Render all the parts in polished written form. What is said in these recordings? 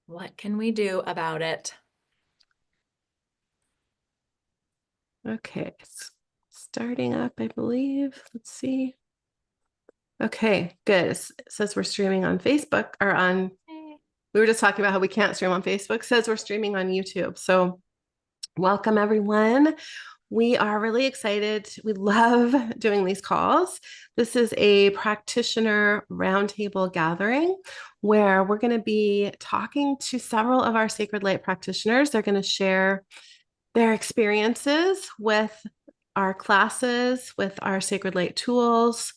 What can we do about it? Okay, it's starting up, I believe. Let's see. Okay, good. It says we're streaming on Facebook or on, we were just talking about how we can't stream on Facebook. It says we're streaming on YouTube. So welcome everyone. We are really excited. We love doing these calls. This is a practitioner roundtable gathering where we're going to be talking to several of our Sacred Light practitioners. They're going to share their experiences with our classes, with our Sacred Light tools.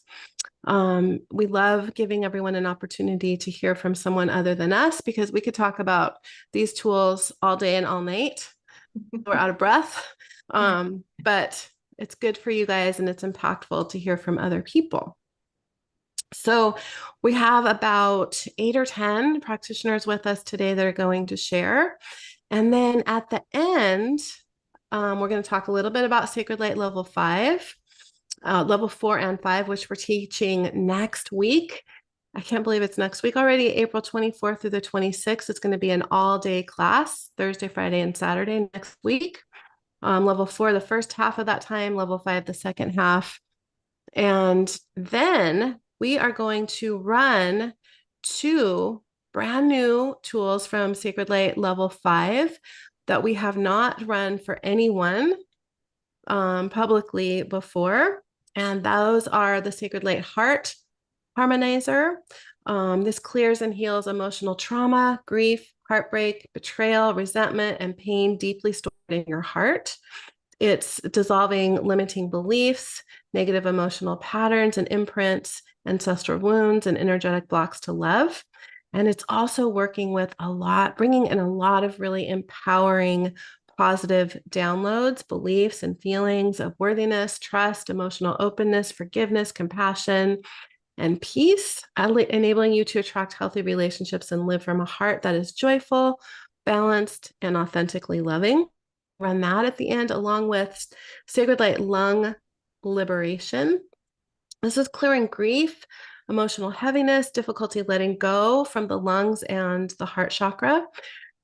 We love giving everyone an opportunity to hear from someone other than us because we could talk about these tools all day and all night. We're out of breath. But it's good for you guys and it's impactful to hear from other people. So we have about 8 or 10 practitioners with us today that are going to share. And then at the end, we're going to talk a little bit about Sacred Light Level 5, Level 4 and 5, which we're teaching next week. I can't believe it's next week already, April 24th through the 26th. It's going to be an all-day class, Thursday, Friday, and Saturday next week. Level 4, the first half of that time, level 5, the second half. And then we are going to run 2 brand new tools from Sacred Light Level 5 that we have not run for anyone publicly before. And those are the Sacred Light Heart Harmonizer. This clears and heals emotional trauma, grief, heartbreak, betrayal, resentment, and pain deeply stored in your heart. It's dissolving limiting beliefs, negative emotional patterns and imprints, ancestral wounds, and energetic blocks to love. And it's also working with bringing in a lot of really empowering, positive downloads, beliefs, and feelings of worthiness, trust, emotional openness, forgiveness, compassion, and peace, enabling you to attract healthy relationships and live from a heart that is joyful, balanced, and authentically loving. Run that at the end, along with Sacred Light Lung Liberation. This is clearing grief, emotional heaviness, difficulty letting go from the lungs and the heart chakra,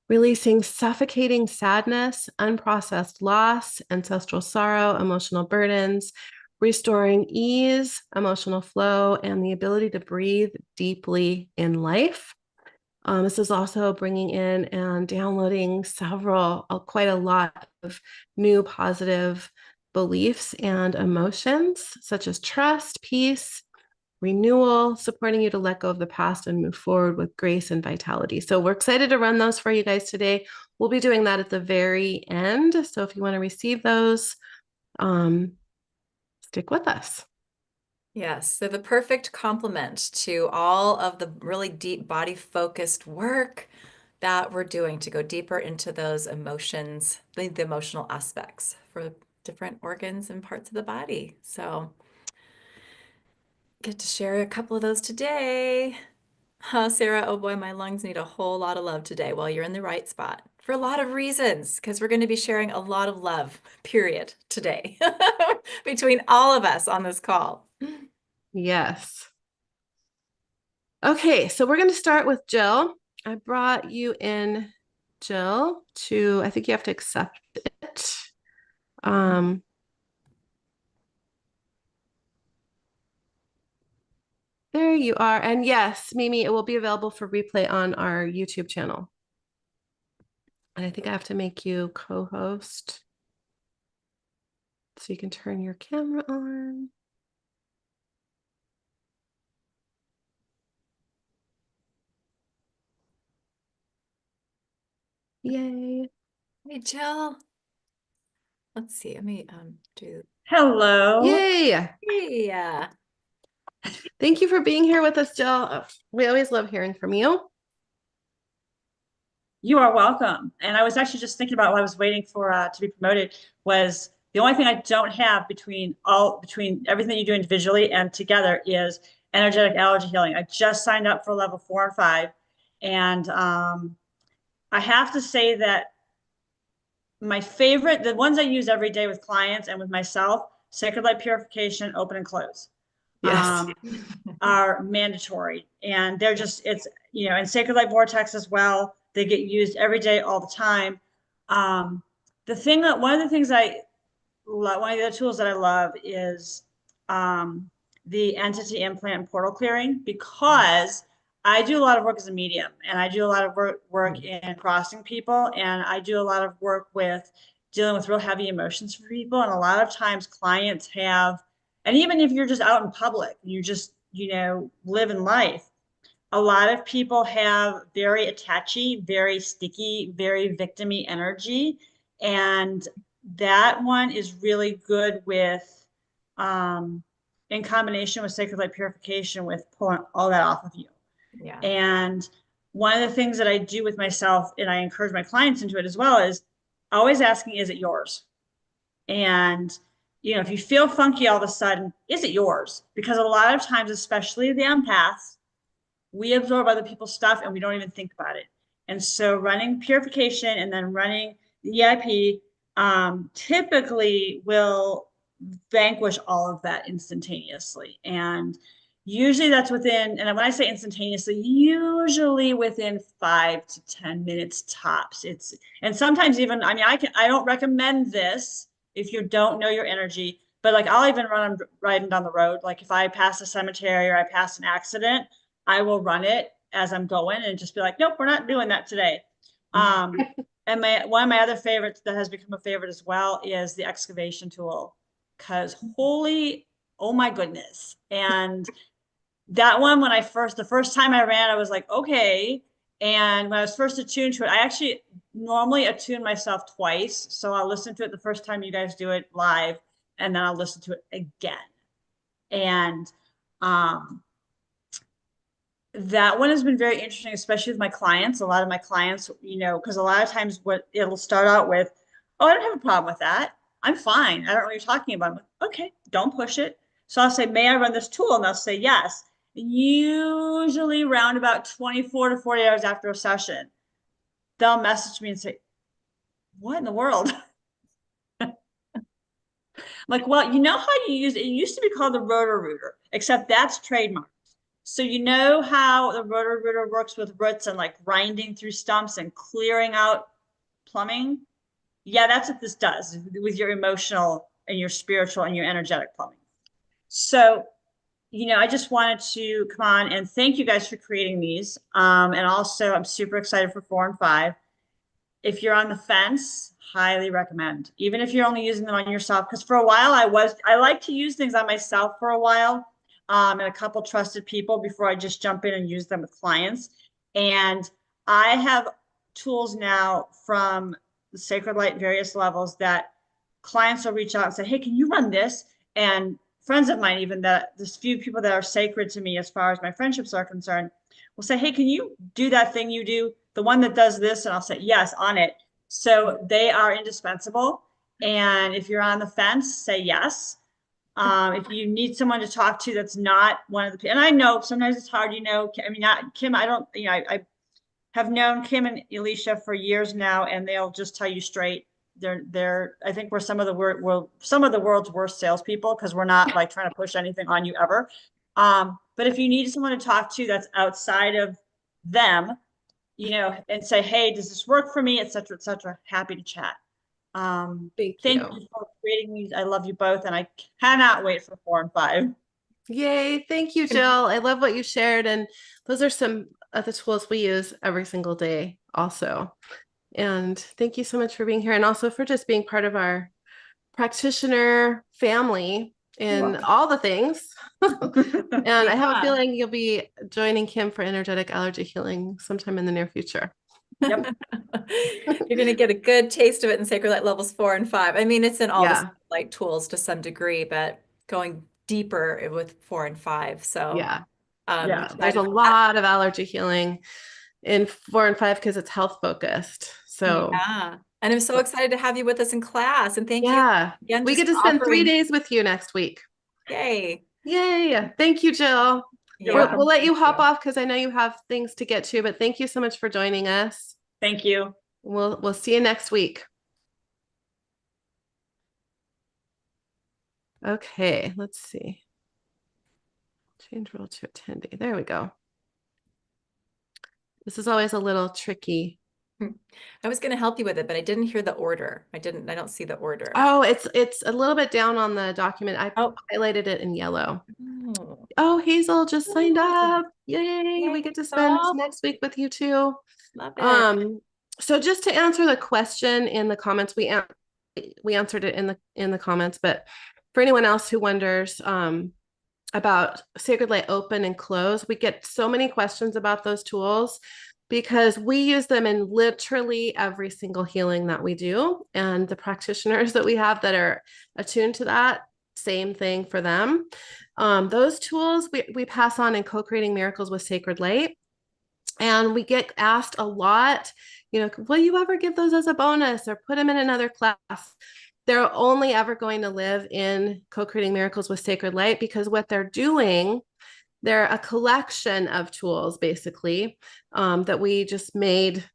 releasing suffocating sadness, unprocessed loss, ancestral sorrow, emotional burdens, restoring ease, emotional flow, and the ability to breathe deeply in life. This is also bringing in and downloading quite a lot of new positive beliefs and emotions, such as trust, peace, renewal, supporting you to let go of the past and move forward with grace and vitality. So we're excited to run those for you guys today. We'll be doing that at the very end. So if you want to receive those, stick with us. Yes, so the perfect complement to all of the really deep body focused work that we're doing to go deeper into those emotions, the emotional aspects for different organs and parts of the body. So get to share a couple of those today. Huh, Sarah, oh boy, my lungs need a whole lot of love today. Well, you're in the right spot for a lot of reasons, because we're going to be sharing a lot of love, period, today between all of us on this call. Yes. Okay, so we're going to start with Jill. I brought you in, Jill, I think you have to accept it. Um, there you are. And yes, Mimi, it will be available for replay on our YouTube channel. And I think I have to make you co-host so you can turn your camera on. Yay. Hey, Jill. Let's see. Let me do. Hello. Yay. Yeah. Thank you for being here with us, Jill. We always love hearing from you. You are welcome. And I was actually just thinking about while I was waiting for to be promoted was the only thing I don't have between everything that you do individually and together is energetic allergy healing. I just signed up for level 4 and 5. And I have to say that my favorite, the ones I use every day with clients and with myself, Sacred Light Purification, open and close. Yes. are mandatory, and they're just, it's, and Sacred Light Vortex as well. They get used every day, all the time. One of the things one of the tools that I love is the entity implant and portal clearing, because I do a lot of work as a medium, and I do a lot of work in crossing people, and I do a lot of work with dealing with real heavy emotions for people. And a lot of times clients have, and even if you're just out in public, you just, living life, a lot of people have very attachy, very sticky, very victimy energy. And that one is really good with, in combination with Sacred Light Purification, with pulling all that off of you. Yeah. And one of the things that I do with myself, and I encourage my clients into it as well, is always asking, is it yours? And, if you feel funky all of a sudden, is it yours? Because a lot of times, especially the empaths, we absorb other people's stuff and we don't even think about it. And so running purification and then running the EIP typically will vanquish all of that instantaneously. And usually that's within, and when I say instantaneously, usually within 5 to 10 minutes tops. And sometimes even, I don't recommend this if you don't know your energy, but like I'll even run them riding down the road. Like if I pass a cemetery or I pass an accident, I will run it as I'm going and just be like, nope, we're not doing that today. And one of my other favorites that has become a favorite as well is the excavation tool, because oh my goodness. And that one, the first time I ran, I was like, okay. And when I was first attuned to it, I actually normally attune myself twice. So I'll listen to it the first time you guys do it live, and then I'll listen to it again. And that one has been very interesting, especially with my clients. A lot of my clients, because a lot of times what it'll start out with, oh, I don't have a problem with that. I'm fine. I don't know what you're talking about. I'm like, okay, don't push it. So I'll say, may I run this tool? And they'll say yes. Usually around about 24 to 40 hours after a session, they'll message me and say, what in the world? Like, well, you know how you use it? It used to be called the Roto-Rooter, except that's trademarked. So you know how the Roto-Rooter works with roots and like grinding through stumps and clearing out plumbing? Yeah, that's what this does with your emotional and your spiritual and your energetic plumbing. So, I just wanted to come on and thank you guys for creating these. And also, I'm super excited for 4 and 5. If you're on the fence, highly recommend, even if you're only using them on yourself. Because for a while I like to use things on myself for a while, and a couple trusted people before I just jump in and use them with clients. And I have tools now from the Sacred Light various levels that clients will reach out and say, hey, can you run this? And friends of mine, even there's few people that are sacred to me as far as my friendships are concerned, will say, hey, can you do that thing you do? The one that does this? And I'll say, yes, on it. So they are indispensable. And if you're on the fence, say yes. If you need someone to talk to that's not one of the, and I know sometimes it's hard, not Kim, I don't, I have known Kim and Elysia for years now, and they'll just tell you straight. I think we're some of the world's worst salespeople, because we're not like trying to push anything on you ever. But if you need someone to talk to that's outside of them, and say, hey, does this work for me, et cetera, happy to chat. Thank you for creating these. I love you both, and I cannot wait for 4 and 5. Yay. Thank you, Jill. I love what you shared. And those are some of the tools we use every single day also. And thank you so much for being here, and also for just being part of our practitioner family in all the things. And I have a feeling you'll be joining Kim for energetic allergy healing sometime in the near future. Yep. You're going to get a good taste of it in Sacred Light levels 4 and 5. I mean, it's in all the like tools to some degree, but going deeper with 4 and 5. So there's a lot of allergy healing in 4 and 5 because it's health focused. So yeah. And I'm so excited to have you with us in class. And thank you again. We get to spend 3 days with you next week. Yay. Thank you, Jill. We'll let you hop off because I know you have things to get to, but thank you so much for joining us. Thank you. We'll see you next week. Okay, let's see. Change role to attendee. There we go. This is always a little tricky. I was going to help you with it, but I didn't hear the order. I don't see the order. Oh, it's a little bit down on the document. I Oh. highlighted it in yellow. Oh. Oh, Hazel just signed Awesome. up. Yay, we Yay, get to spend Hazel. next week with you too. Love it. So just to answer the question in the comments, we answered it in the comments, but for anyone else who wonders about Sacred Light Open and Close, we get so many questions about those tools because we use them in literally every single healing that we do. And the practitioners that we have that are attuned to that, same thing for them. Those tools we pass on in Co-Creating Miracles with Sacred Light. And we get asked a lot, will you ever give those as a bonus or put them in another class? They're only ever going to live in Co-Creating Miracles with Sacred Light because what they're doing, they're a collection of tools basically that we just made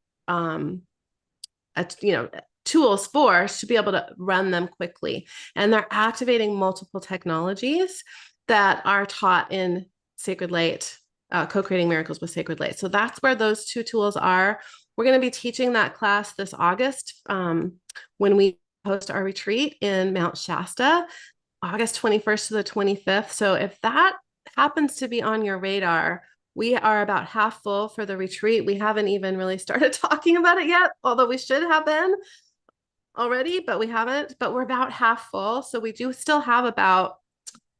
tools for to be able to run them quickly. And they're activating multiple technologies that are taught in Sacred Light, Co-Creating Miracles with Sacred Light. So that's where those two tools are. We're going to be teaching that class this August when we host our retreat in Mount Shasta, August 21st to the 25th. So if that happens to be on your radar, we are about half full for the retreat. We haven't even really started talking about it yet, although we should have been already, but we haven't. But we're about half full. So we do still have about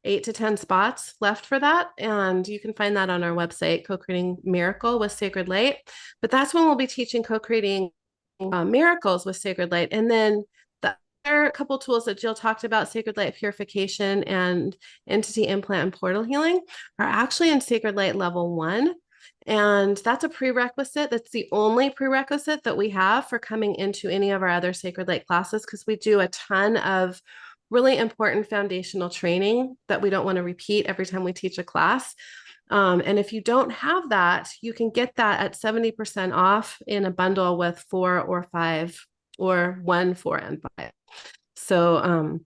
8 to 10 spots left for that. And you can find that on our website, Co-Creating Miracle with Sacred Light. But that's when we'll be teaching Co-Creating Miracles with Sacred Light. And then the other couple tools that Jill talked about, Sacred Light Purification and Entity Implant and Portal Healing, are actually in Sacred Light Level 1. And that's a prerequisite. That's the only prerequisite that we have for coming into any of our other Sacred Light classes, because we do a ton of really important foundational training that we don't want to repeat every time we teach a class. And if you don't have that, you can get that at 70% off in a bundle with 4 or 5 or 1, 4, and 5. So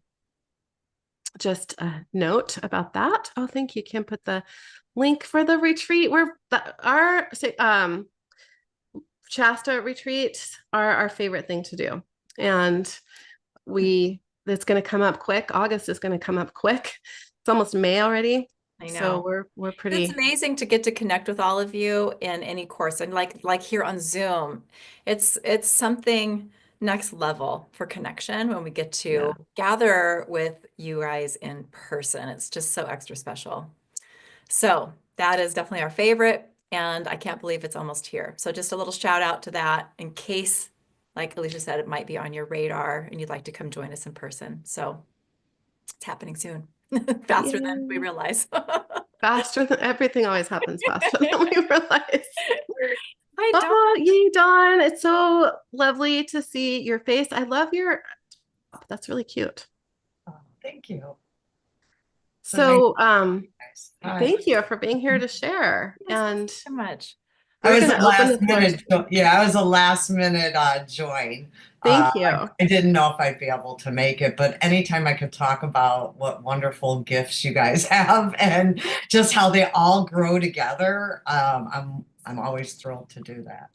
just a note about that. Oh, thank you, Kim. Put the link for the retreat. Our Shasta retreats are our favorite thing to do. And it's going to come up quick. August is going to come up quick. It's almost May already. I know. So we're pretty. It's amazing to get to connect with all of you in any course, and like here on Zoom, it's something next level for connection when we get to gather with you guys in person. It's just so extra special. So that is definitely our favorite, and I can't believe it's almost here. So just a little shout out to that in case, like Elysia said, it might be on your radar and you'd like to come join us in person. So it's happening soon, faster than we realize. Faster than everything always happens faster than we realize. Hi, Dawn. Oh, yay, Dawn. It's so lovely to see your face. I love your, that's really cute. Oh, thank you. So, thank you for being here to share. Yes, and so much. I was gonna a open last the floor minute. I was a last minute join. Thank you. I didn't know if I'd be able to make it, but anytime I could talk about what wonderful gifts you guys have and just how they all grow together, I'm always thrilled to do that.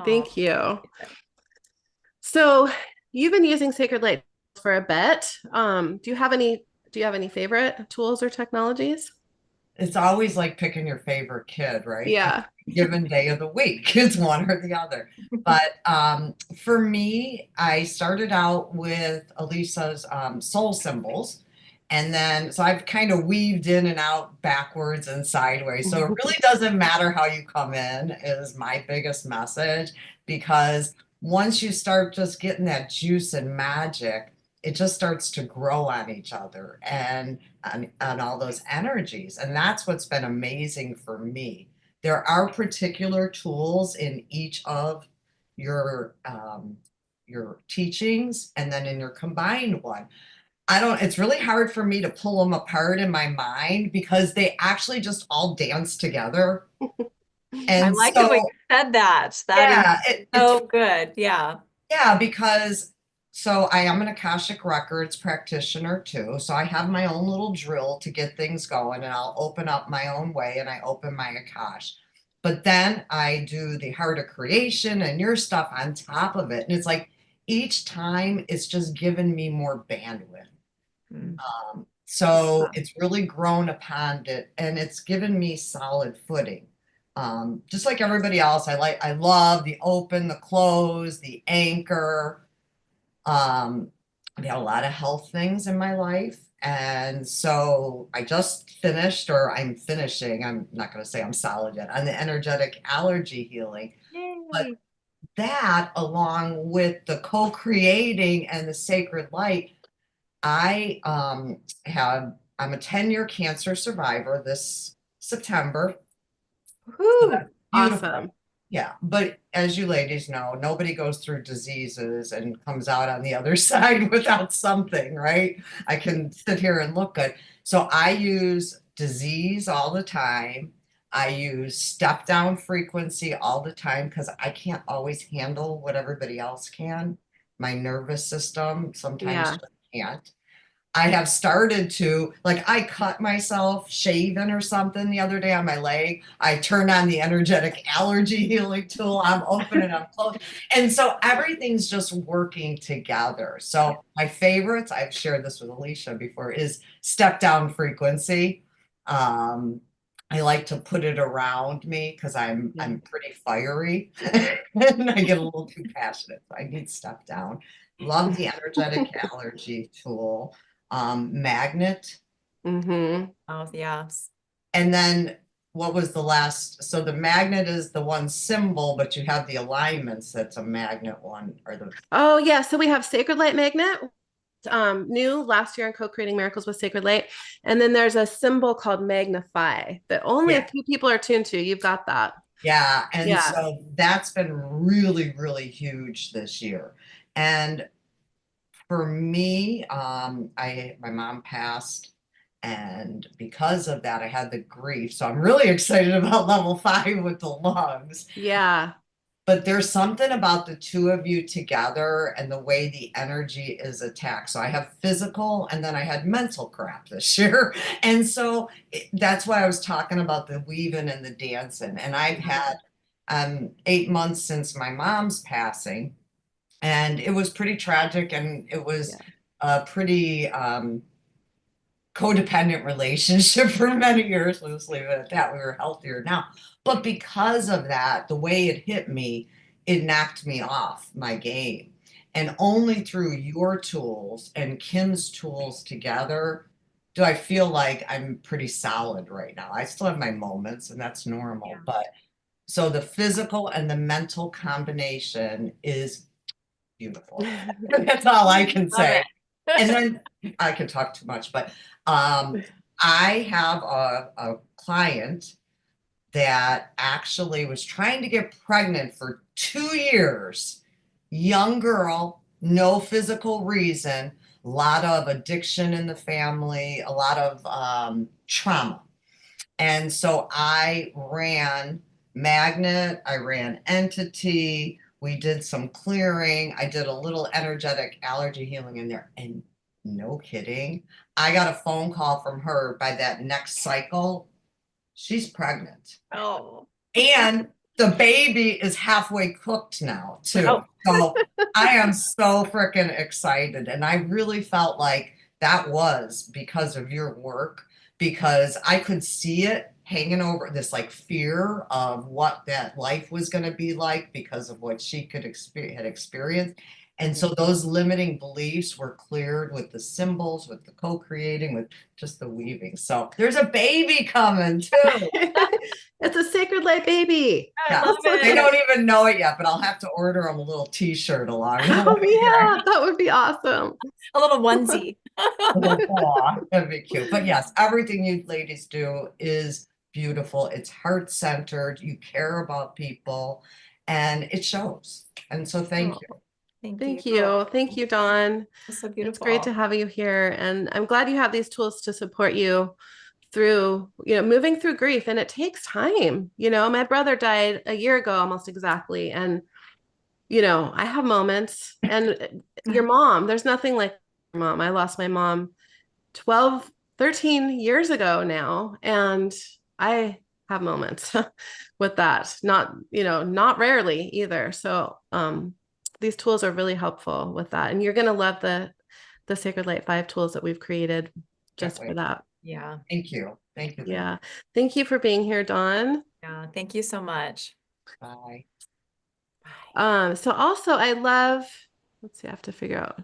Thank you. So you've been using Sacred Light for a bit. Do you have any favorite tools or technologies? It's always like picking your favorite kid, right? Yeah. Given day of the week, it's one or the other. But for me, I started out with Elisa's soul symbols. And then, so I've kind of weaved in and out backwards and sideways. So it really doesn't matter how you come in, is my biggest message. Because once you start just getting that juice and magic, it just starts to grow on each other and on all those energies. And that's what's been amazing for me. There are particular tools in each of your teachings, and then in your combined one. It's really hard for me to pull them apart in my mind because they actually just all dance together. And I like the way you said that. That is so good. Yeah. Yeah, because So I am an Akashic Records practitioner too. So I have my own little drill to get things going, and I'll open up my own way and I open my Akash. But then I do the Heart of Creation and your stuff on top of it. And it's like each time it's just given me more bandwidth. Mm. So it's really grown upon it and it's given me solid footing. Just like everybody else, I love the open, the close, the anchor. I've had a lot of health things in my life. And so I just finished, or I'm finishing, I'm not going to say I'm solid yet, on the energetic allergy healing. But Yay. that, along with the co-creating and the sacred light, I I'm a 10-year cancer survivor this September. So Woohoo. that's beautiful. Awesome. Yeah, but as you ladies know, nobody goes through diseases and comes out on the other side without something, right? I can sit here and look good. So I use disease all the time. I use step down frequency all the time because I can't always handle what everybody else can. My nervous system sometimes Yeah. just can't. I have started to, like, I cut myself shaving or something the other day on my leg. I turned on the energetic allergy healing tool. I'm open and I'm closed. And so everything's just working together. So my favorites, I've shared this with Elysia before, is step down frequency. Um, I like to put it around me because I'm pretty fiery and I get a little too passionate. So I need step down. Love the energetic allergy tool. Magnet. Mm-hmm. Oh, yes. And then what was the last? So the magnet is the one symbol, but you have the alignments. That's a magnet one, or the Oh yeah, so we have Sacred Light Magnet, new last year in Co-Creating Miracles with Sacred Light. And then there's a symbol called Magnify that only a yeah, few people are tuned to. You've got that. yeah. And Yeah. so that's been really, really huge this year. And for me, my mom passed, and because of that, I had the grief. So I'm really excited about level 5 with the lungs. Yeah. But there's something about the two of you together and the way the energy is attacked. So I have physical and then I had mental crap this year. And so that's why I was talking about the weaving and the dancing. And I've had 8 months since my mom's passing, and it was pretty tragic, and it was Yeah. a pretty codependent relationship for many years. We'll just leave it at that. We were healthier now. But because of that, the way it hit me, it knocked me off my game. And only through your tools and Kim's tools together do I feel like I'm pretty solid right now. I still have my moments, and that's normal. Yeah. But so the physical and the mental combination is beautiful. That's all I can Love say. it. And then I can talk too much, but I have a client that actually was trying to get pregnant for 2 years. Young girl, no physical reason, a lot of addiction in the family, a lot of trauma. And so I ran Magnet, I ran Entity, we did some clearing, I did a little energetic allergy healing in there. And no kidding, I got a phone call from her by that next cycle. She's pregnant. Oh. And the baby is halfway cooked now, too. Oh. So I am so freaking excited. And I really felt like that was because of your work, because I could see it hanging over this like fear of what that life was going to be like because of what she could had experienced. And so those limiting beliefs were cleared with the symbols, with the co-creating, with just the weaving. So there's a baby coming too. It's a Sacred Light baby. I Yeah. love They it. don't even know it yet, but I'll have to order them a little t-shirt along the Oh way. yeah, that would be awesome. A little onesie. Aw, that'd be cute. But yes, everything you ladies do is beautiful. It's heart-centered. You care about people, and it shows. And so thank you. Thank you. Thank you, Dawn. That's so It's beautiful. great to have you here. And I'm glad you have these tools to support you through, moving through grief. And it takes time. My brother died a year ago, almost exactly. And, I have moments, and your mom, there's nothing like your mom. I lost my mom 12, 13 years ago now, and I have moments with that. Not rarely either. So these tools are really helpful with that. And you're going to love the Sacred Light 5 tools that we've created just for that. Yeah. Thank you. Thank you. Yeah. Thank you for being here, Dawn. Yeah. Thank you so much. Bye. Bye. So also I love, let's see, I have to figure out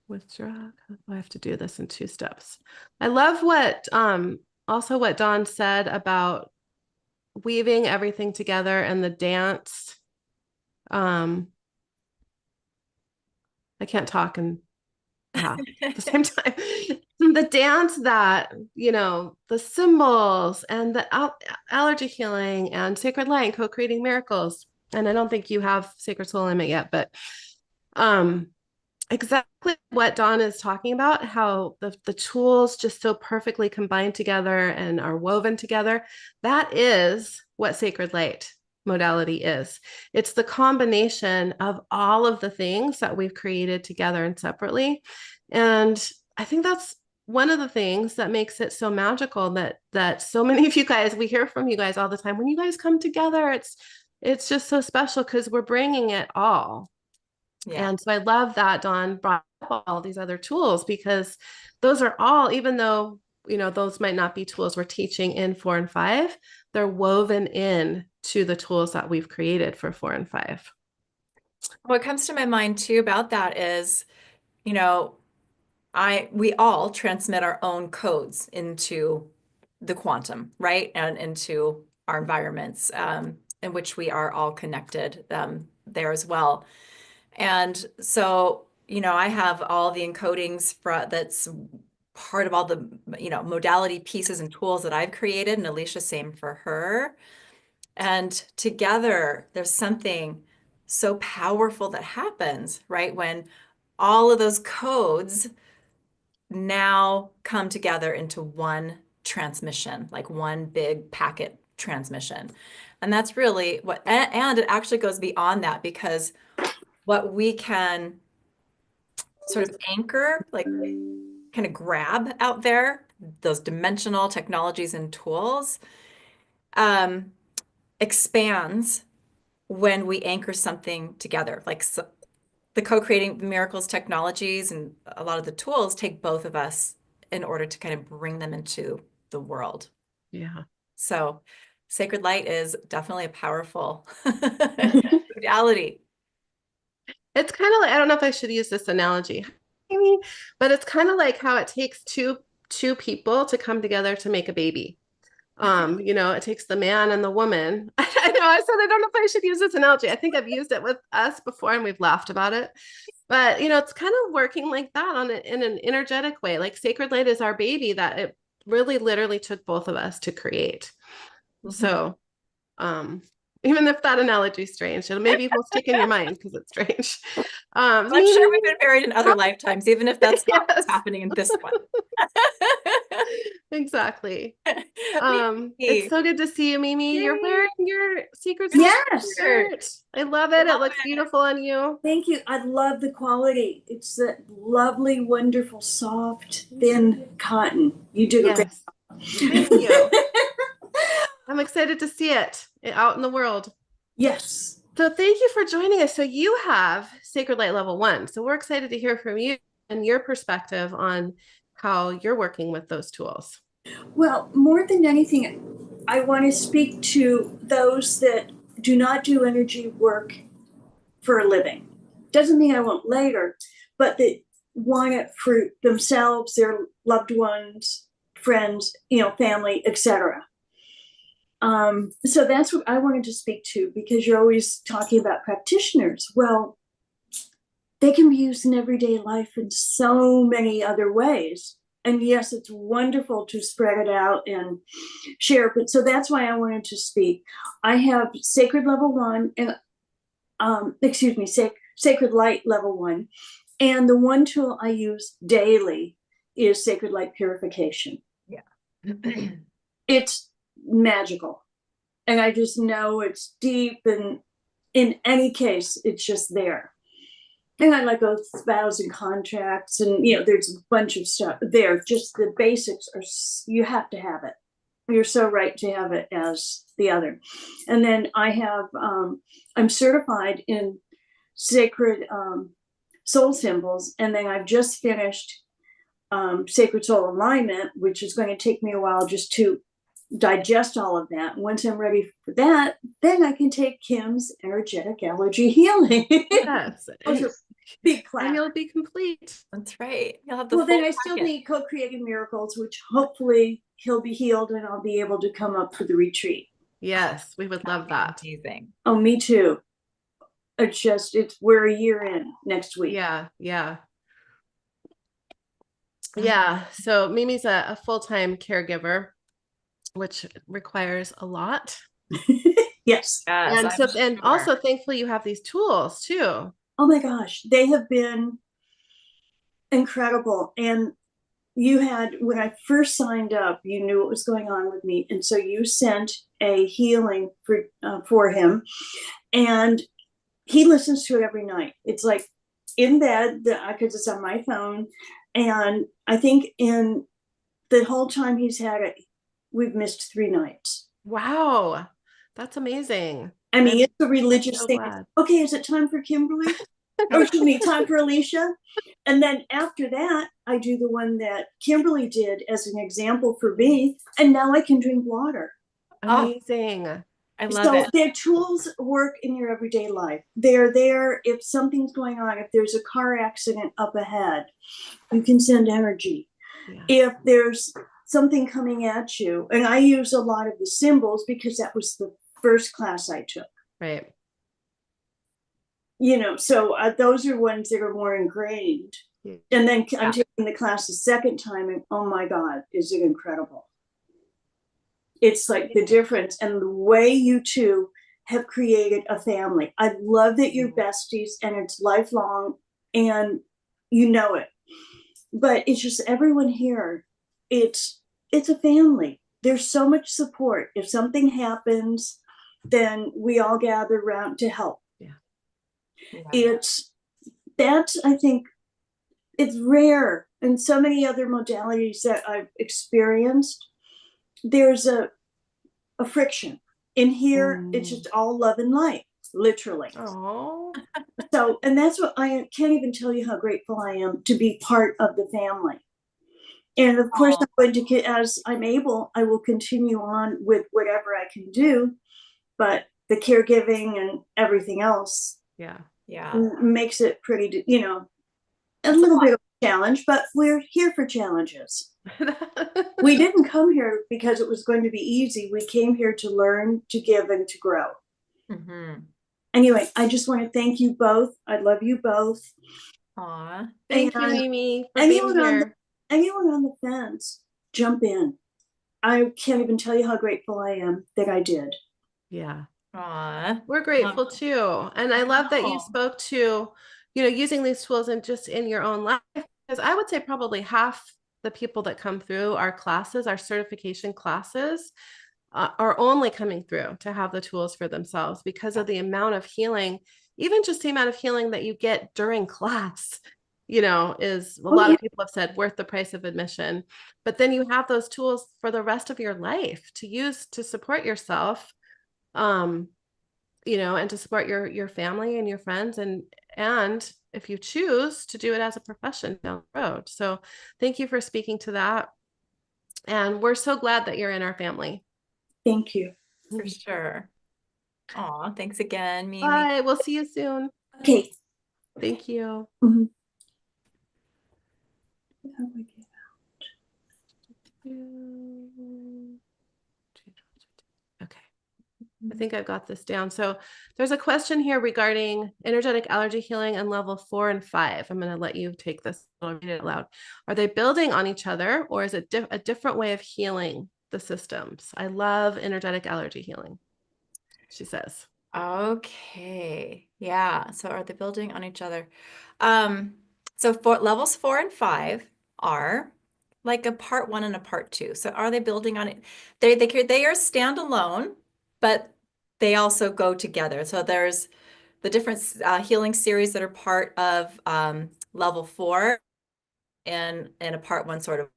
withdraw. I have to do this in 2 steps. I love what Dawn said about weaving everything together and the dance. I can't talk and at the same time. The dance that, the symbols and the allergy healing and sacred light and co-creating miracles. And I don't think you have sacred soul alignment yet, but exactly what Dawn is talking about, how the tools just so perfectly combine together and are woven together. That is what sacred light modality is. It's the combination of all of the things that we've created together and separately. And I think that's one of the things that makes it so magical, that so many of you guys, we hear from you guys all the time, when you guys come together, it's just so special because we're bringing it all. Yeah. And so I love that Dawn brought up all these other tools, because those are all, even though, those might not be tools we're teaching in 4 and 5, they're woven in to the tools that we've created for 4 and 5. What comes to my mind too about that is, we all transmit our own codes into the quantum, right? And into our environments, in which we are all connected, there as well. And so, I have all the encodings that's part of all the, modality pieces and tools that I've created, and Elysia, same for her. And together, there's something so powerful that happens, right? When all of those codes now come together into one transmission, like one big packet transmission. And that's really and it actually goes beyond that, because what we can sort of anchor, like kind of grab out there, those dimensional technologies and tools, expands when we anchor something together. Like the co-creating miracles technologies and a lot of the tools take both of us in order to kind of bring them into the world. Yeah. So sacred light is definitely a powerful modality. It's kind of like, I don't know if I should use this analogy, but it's kind of like how it takes two people to come together to make a baby. It takes the man and the woman. I know I said I don't know if I should use this analogy. I think I've used it with us before and we've laughed about it. But it's kind of working like that in an energetic way. Like sacred light is our baby that it really literally took both of us to create. Mhm. So even if that analogy is strange, maybe will stick in your mind because it's strange. I'm sure we've been married in other lifetimes, even if that's not what's Yes. happening in this one. Exactly. Mimi. It's so good to see you, Mimi. Yay. You're wearing your Secret Soul Yes. shirt. I love it. It Love looks it. beautiful on you. Thank you. I love the quality. It's that lovely, wonderful, soft, thin cotton. You do a great Yes. Thank you. I'm excited to see it out in the world. Yes. So thank you for joining us. So you have Sacred Light Level 1. So we're excited to hear from you and your perspective on how you're working with those tools. Well, more than anything, I want to speak to those that do not do energy work for a living. Doesn't mean I won't later, but that want it for themselves, their loved ones, friends, family, etc. So that's what I wanted to speak to, because you're always talking about practitioners. Well, they can be used in everyday life in so many other ways. And yes, it's wonderful to spread it out and share. But so that's why I wanted to speak. I have Sacred Level 1 and Sacred Light Level 1. And the one tool I use daily is Sacred Light Purification. Yeah. It's magical. And I just know it's deep and in any case, it's just there. And I like oaths, vows, and contracts, and there's a bunch of stuff there. Just the basics are you have to have it. You're so right to have it as the other. And then I have I'm certified in sacred soul symbols, and then I've just finished sacred soul alignment, which is going to take me a while just to digest all of that. Once I'm ready for that, then I can take Kim's energetic allergy healing. Yes. Those are big class. And you'll be complete. That's right. You'll have the Well, then full I still packet. need co-creating miracles, which hopefully he'll be healed and I'll be able to come up for the retreat. Yes, we would love that. Amazing. Oh, me too. We're a year in next week. Yeah, yeah. Yeah. So Mimi's a full-time caregiver, which requires a lot. Yes. Yes, And I'm so, and sure. also thankfully you have these tools too. Oh my gosh, they have been incredible. And when I first signed up, you knew what was going on with me. And so you sent a healing for him. And he listens to it every night. It's like in bed, because it's on my phone. And I think in the whole time he's had it, we've missed 3 nights. Wow. That's amazing. I mean, I'm it's a religious so thing. glad. Okay, is it time for Kimberlie? Or excuse me, time for Elysia? And then after that, I do the one that Kimberlie did as an example for me. And now I can drink water. Amazing. I love So it. their tools work in your everyday life. They're there if something's going on. If there's a car accident up ahead, you can send energy. Yeah. If there's something coming at you, and I use a lot of the symbols because that was the first class I took. Right. So those are ones that are more ingrained. Yeah. And then I'm taking the class the second time, and oh my God, is it incredible? It's like the difference and the way you two have created a family. I love that you're besties and it's lifelong and you know it. But it's just everyone here, it's a family. There's so much support. If something happens, then we all gather around to help. Yeah. I think it's rare in so many other modalities that I've experienced. There's a friction. In here, it's just all love and light, literally. Oh. So, and that's what I can't even tell you how grateful I am to be part of the family. And of course, I'm going to, as I'm able, I will continue on with whatever I can do. But the caregiving and everything else, Yeah. makes it pretty, a little bit of a challenge. But we're here for challenges. We didn't come here because it was going to be easy. We came here to learn, to give, and to grow. Mm-hmm. Anyway, I just want to thank you both. I love you both. Aw. Thank you, And Mimi, for being here. Anyone on the fence, jump in. I can't even tell you how grateful I am that I did. Yeah. Aw. We're grateful too. And I love that you know. spoke to, using these tools and just in your own life. Because I would say probably half the people that come through our classes, our certification classes, are only coming through to have the tools for themselves because of the amount of healing, even just the amount of healing that you get during class, is a lot of people have said worth the price of admission. But then you have those tools for the rest of your life to use to support yourself, and to support your family and your friends, and if you choose to do it as a profession down the road. So thank you for speaking to that. And we're so glad that you're in our family. Thank you. For sure. Aw, thanks again, Mimi. Bye. We'll see you soon. Okay. Thank you. Mhm. Okay. I think I've got this down. So there's a question here regarding energetic allergy healing and level 4 and 5. I'm going to let you take this. I'll read it aloud. Are they building on each other, or is it a different way of healing the systems? I love energetic allergy healing, she says. Okay. Yeah. So are they building on each other? So for levels 4 and 5 are like a part 1 and a part 2. So are they building on it? They are standalone, but they also go together. So there's the different healing series that are part of level 4 in a part 1 sort of.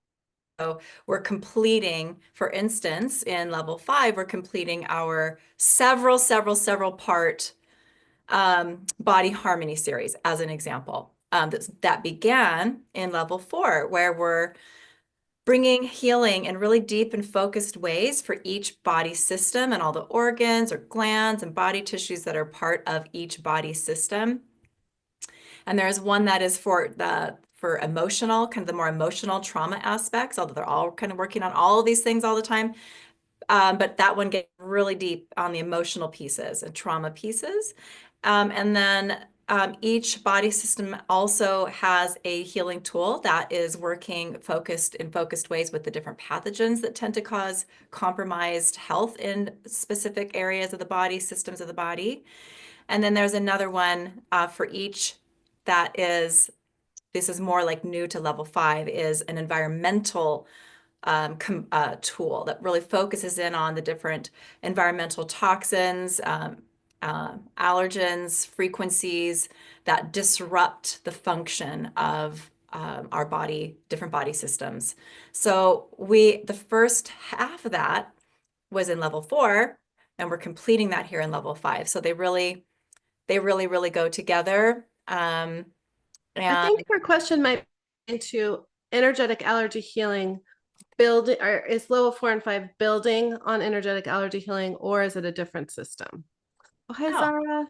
So we're completing, for instance, in level 5, we're completing our several part body harmony series as an example. That began in level 4, where we're bringing healing in really deep and focused ways for each body system and all the organs or glands and body tissues that are part of each body system. And there's one that is for emotional, kind of the more emotional trauma aspects, although they're all kind of working on all of these things all the time. But that one gets really deep on the emotional pieces and trauma pieces. And then each body system also has a healing tool that is working in focused ways with the different pathogens that tend to cause compromised health in specific areas of the body, systems of the body. And then there's another one for each that is, this is more like new to level 5, is an environmental tool that really focuses in on the different environmental toxins, allergens, frequencies that disrupt the function of our body, different body systems. So the first half of that was in level 4, and we're completing that here in level 5. So they really go together. I And think her question might be into energetic allergy healing building, or is level 4 and 5 building on energetic allergy healing, or is it a different system? Oh, hi, Oh. Zara.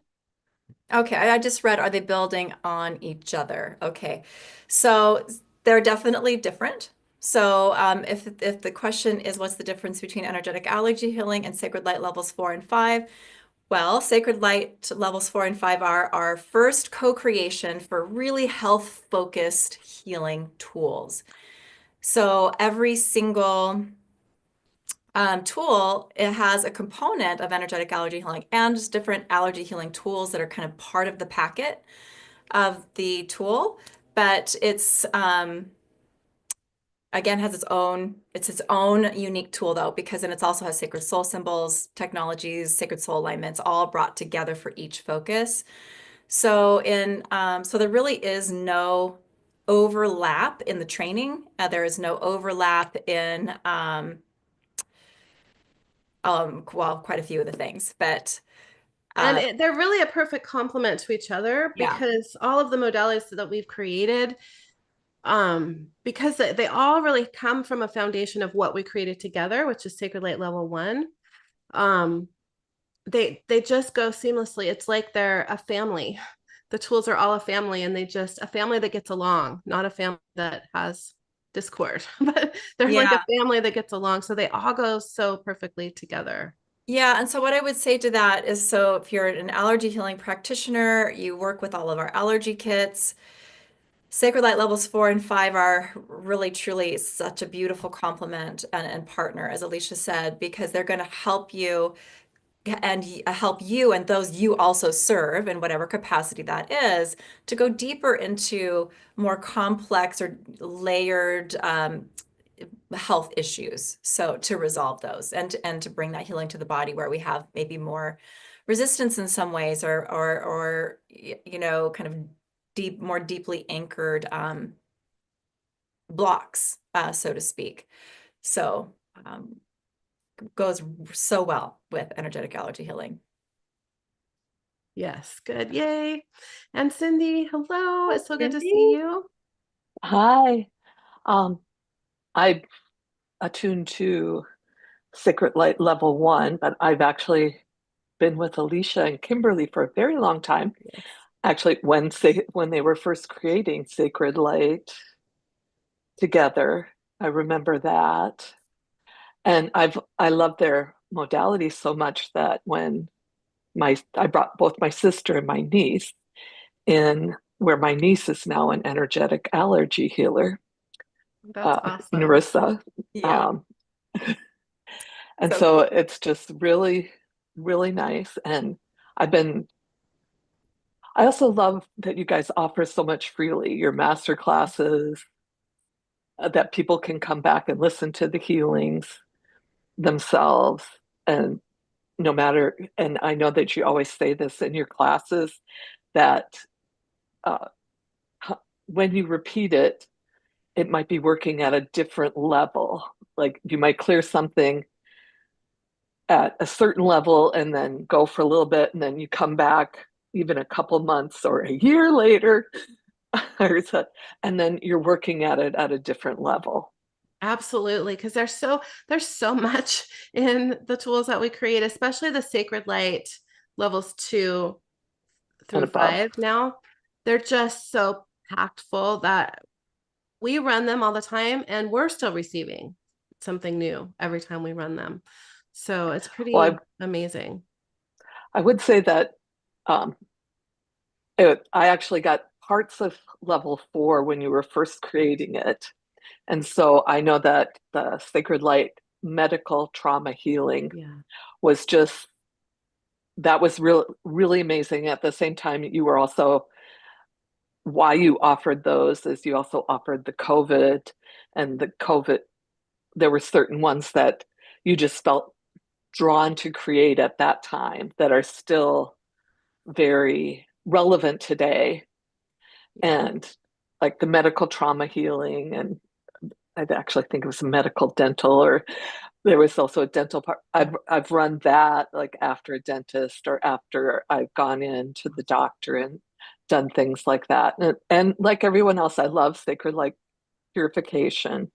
Okay, I just read, are they building on each other? Okay, so they're definitely different. So if the question is what's the difference between energetic allergy healing and sacred light levels 4 and 5? Well, sacred light levels 4 and 5 are our first co-creation for really health-focused healing tools. So every single tool, it has a component of energetic allergy healing and just different allergy healing tools that are kind of part of the packet of the tool, but it's again has its own unique tool though, because then it also has sacred soul symbols, technologies, sacred soul alignments, all brought together for each focus. So so there really is no overlap in the training. There is no overlap in well, quite a few of the things, but And they're really a perfect complement to each other, yeah. because all of the modalities that we've created, because they all really come from a foundation of what we created together, which is Sacred Light Level 1. They just go seamlessly. It's like they're a family. The tools are all a family, and a family that gets along, not a family that has discord, but they're like Yeah. a family that gets along. So they all go so perfectly together. Yeah, and so what I would say to that is, so if you're an allergy healing practitioner, you work with all of our allergy kits. Sacred Light levels 4 and 5 are really, truly such a beautiful complement and partner, as Elysia said, because they're going to help you and those you also serve in whatever capacity that is, to go deeper into more complex or layered health issues. So to resolve those and to bring that healing to the body where we have maybe more resistance in some ways, or you know, kind of more deeply anchored blocks, so to speak. So goes so well with energetic allergy healing. Yes, good. Yay. And Cindy, hello. It's so good to Cindy. see you. Hi. I attuned to Sacred Light Level 1, but I've actually been with Elysia and Kimberlie for a very long time. Yes. Actually, when they were first creating Sacred Light together, I remember that. And I love their modality so much that when I brought both my sister and my niece in, where my niece is now an energetic allergy healer, That's awesome. Narissa. Yeah. And So so cool. it's just really, really nice. And I also love that you guys offer so much freely, your master classes, that people can come back and listen to the healings themselves. And no matter, and I know that you always say this in your classes, that uh, when you repeat it, it might be working at a different level. Like you might clear something at a certain level and then go for a little bit, and then you come back even a couple months or a year later, and then you're working at it at a different level. Absolutely, because there's so much in the tools that we create, especially the sacred light levels 2 And through above. 5 now. They're just so packed full that we run them all the time and we're still receiving something new every time we run them. So it's pretty Well, amazing. I would say that um, I actually got parts of level 4 when you were first creating it. And so I know that the Sacred Light medical trauma healing Yeah. was just, that was really amazing. At the same time, you were also, why you offered those is you also offered the COVID, and the COVID, there were certain ones that you just felt drawn to create at that time that are still very relevant today. And like the medical trauma healing, and I actually think it was medical dental, or there was also a dental part. I've run that like after a dentist or after I've gone in to the doctor and done things like that. And like everyone else, I love sacred like purification.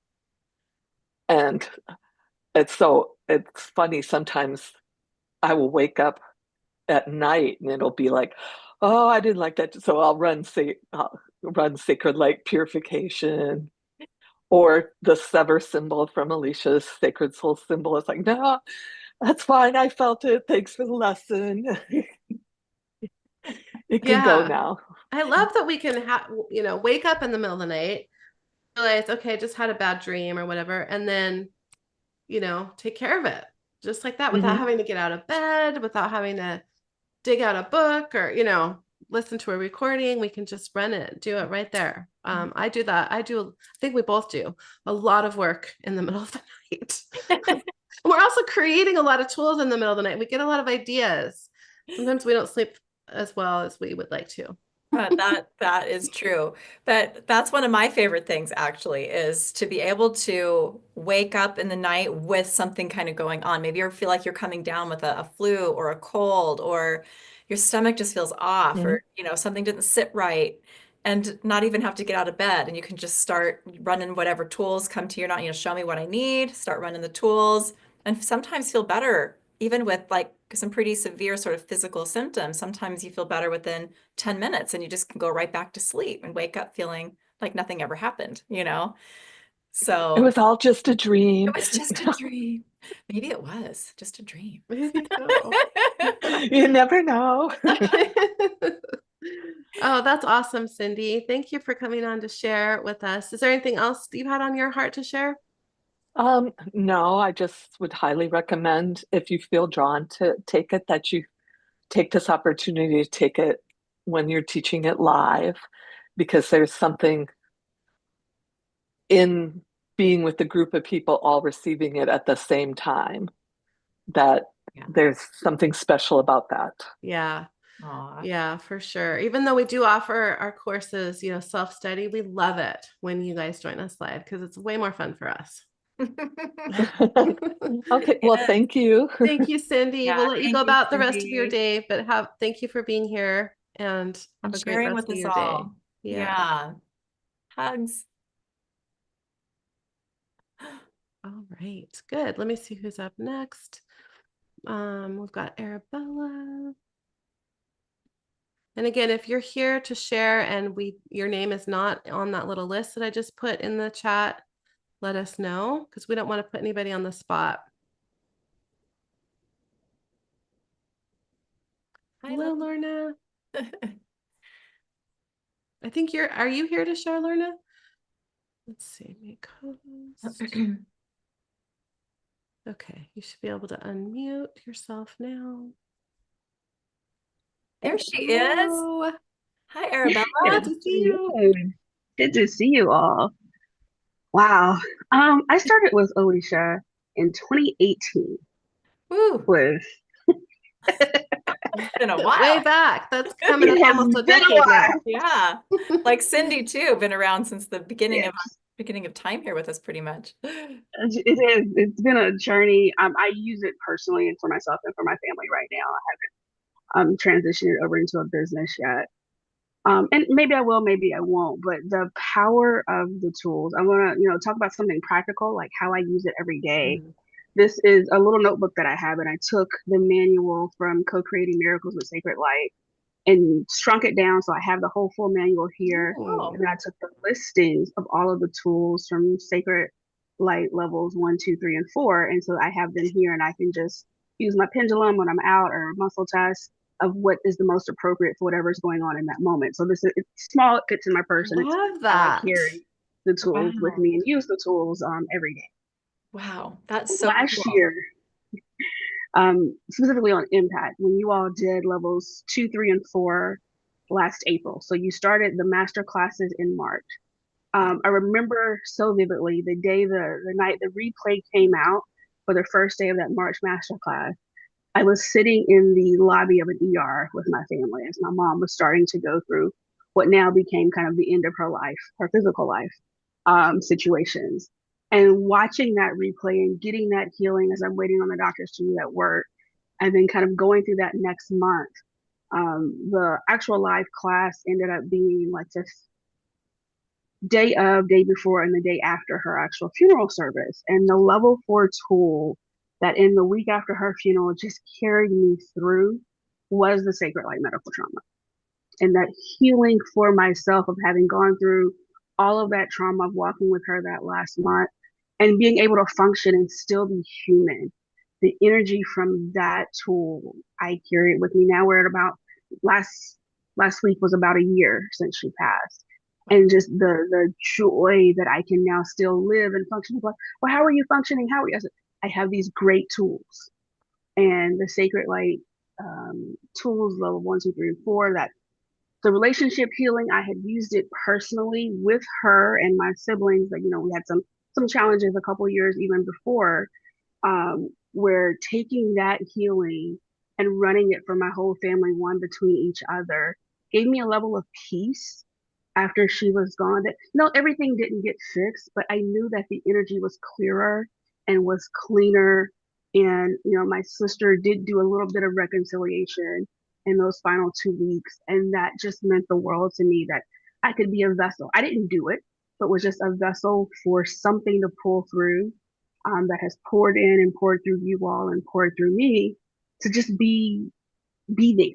And it's funny sometimes I will wake up at night and it'll be like, oh, I didn't like that. So I'll run sacred light purification, or the sever symbol from Alicia's sacred soul symbol. It's like, no, that's fine. I felt it. Thanks for the lesson. It can go Yeah. now. I love that we can wake up in the middle of the night, realize, okay, I just had a bad dream or whatever, and then, take care of it just like that without Mhm. having to get out of bed, without having to dig out a book or, listen to a recording. We can just run it, do it right there. I do that. I think we both do a lot of work in the middle of the night. We're also creating a lot of tools in the middle of the night. We get a lot of ideas. Sometimes we don't sleep as well as we would like to. That is true. But that's one of my favorite things actually, is to be able to wake up in the night with something kind of going on. Maybe you feel like you're coming down with a flu or a cold, or your stomach just feels off, Mhm. or something didn't sit right, and not even have to get out of bed. And you can just start running whatever tools come to your not, show me what I need, start running the tools, and sometimes feel better, even with like some pretty severe sort of physical symptoms. Sometimes you feel better within 10 minutes and you just can go right back to sleep and wake up feeling like nothing ever happened. It So was all just a dream. it was just a dream. Maybe it was just a dream. Maybe so. You never know. Oh, that's awesome, Cindy. Thank you for coming on to share with us. Is there anything else you had on your heart to share? No, I just would highly recommend, if you feel drawn to take it, that you take this opportunity to take it when you're teaching it live, because there's something in being with a group of people all receiving it at the same time that Yeah. there's something special about that. Yeah. Aw. Yeah, for sure. Even though we do offer our courses, self-study, we love it when you guys join us live because it's way more fun for us. Okay, well, Yeah. thank you. Thank you, Cindy. Yeah, We'll let you thank go you, about the rest of your Cindy, day, but thank you for being here and have and a great sharing rest with of us your day. all. Yeah. Yeah. Hugs. All right. Good. Let me see who's up next. We've got Arabella. And again, if you're here to share and your name is not on that little list that I just put in the chat, let us know because we don't want to put anybody on the spot. Hi, Hello, Lily. Lorna. Are you here to share, Lorna? Let's see, make host. Okay, you should be able to unmute yourself now. There she is. Hello. Hi, Arabella. Good to see you. Good. Good to see you all. Wow. I started with Elysia in 2018 Woo. with been a Way while. back. That's coming up It has almost a been a decade now. while. Yeah. Like Cindy too, been around since the Yes. beginning of time here with us pretty much. It is. It's been a journey. I use it personally and for myself and for my family right now. I haven't transitioned it over into a business yet. And maybe I will, maybe I won't. But the power of the tools. I want to, talk about something practical, like how I use it every day. Mhm. This is a little notebook that I have, and I took the manual from Co-Creating Miracles with Sacred Light and shrunk it down. So I have the whole full manual here. Oh. And then I took the listings of all of the tools from Sacred Light levels 1, 2, 3, and 4. And so I have them here, and I can just use my pendulum when I'm out or muscle test of what is the most appropriate for whatever's going on in that moment. So this is it's small, it fits in my purse, and it's Love how I that. carry the tools with Wow. me and use the tools every day. Wow. That's so Last cool. year, specifically on impact, when you all did levels 2, 3, and 4 last April. So you started the master classes in March. I remember so vividly the day, the night the replay came out for the first day of that March master class. I was sitting in the lobby of an ER with my family as my mom was starting to go through what now became kind of the end of her life, her physical life situations. And watching that replay and getting that healing as I'm waiting on the doctors to do that work, and then kind of going through that next month. The actual live class ended up being like this day before, and the day after her actual funeral service. And the level 4 tool that in the week after her funeral just carried me through was the Sacred Light Medical Trauma. And that healing for myself of having gone through all of that trauma of walking with her that last month and being able to function and still be human. The energy from that tool, I carry it with me now. We're at about last week was about a year since she passed. And just the joy that I can now still live and function. Like, well, how are you functioning? How are you? I have these great tools, and the Sacred Light tools, level 1, 2, 3, and 4. That the relationship healing, I had used it personally with her and my siblings. That we had some challenges a couple years even before, where taking that healing and running it for my whole family, one between each other, gave me a level of peace after she was gone. That everything didn't get fixed, but I knew that the energy was clearer and was cleaner. And my sister did do a little bit of reconciliation in those final 2 weeks, and that just meant the world to me, that I could be a vessel. I didn't do it, but was just a vessel for something to pull through, that has poured in and poured through you all and poured through me to just be there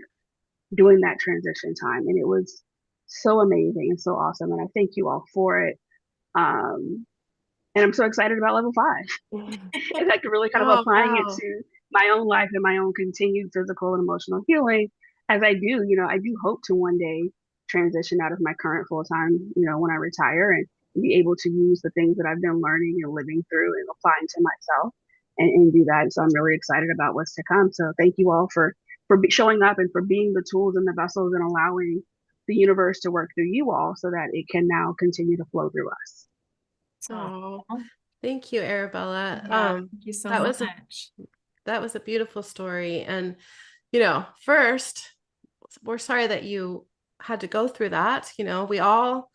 during that transition time. And it was so amazing and so awesome. And I thank you all for it. And I'm so excited about level 5. And like really kind of Oh, applying it wow. to my own life and my own continued physical and emotional healing as I do. I do hope to one day transition out of my current full time, when I retire, and be able to use the things that I've been learning and living through and applying to myself, and do that. So I'm really excited about what's to come. So thank you all for showing up and for being the tools and the vessels and allowing the universe to work through you all so that it can now continue to flow through us. Oh, thank you, Arabella. Yeah, thank you so that much. that was a beautiful story. And, first, we're sorry that you had to go through that. We all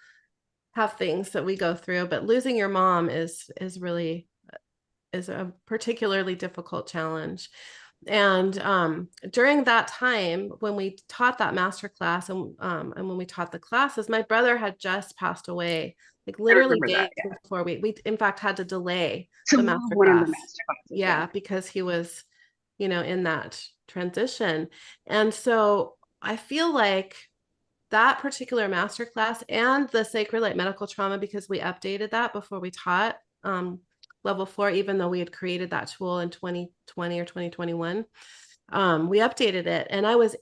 have things that we go through, but losing your mom is really a particularly difficult challenge. And during that time, when we taught that master class and when we taught the classes, my brother had just passed away, like literally days before we in fact had to delay To the move master one of the class. master classes. Yeah, because he was, in that transition. And so I feel like that particular master class and the Sacred Light Medical Trauma, because we updated that before we taught level 4, even though we had created that tool in 2020 or 2021, we updated it, and I was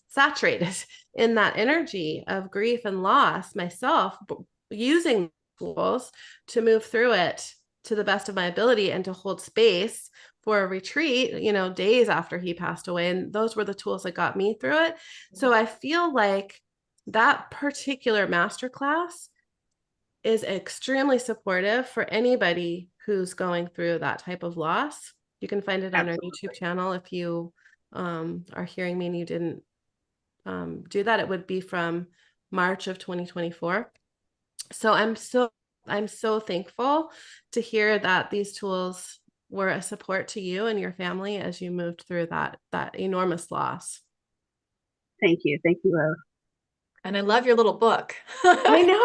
saturated in that energy of grief and loss myself, using tools to move through it to the best of my ability and to hold space for a retreat, days after he passed away. And those were the tools that got me through it. So I feel like that particular masterclass is extremely supportive for anybody who's going through that type of loss. You can find it on our YouTube channel if you are hearing me and you didn't do that, it would be from March of 2024. So I'm so thankful to hear that these tools were a support to you and your family as you moved through that enormous loss. Thank you. Thank you, Rose. And I love your little book. I know.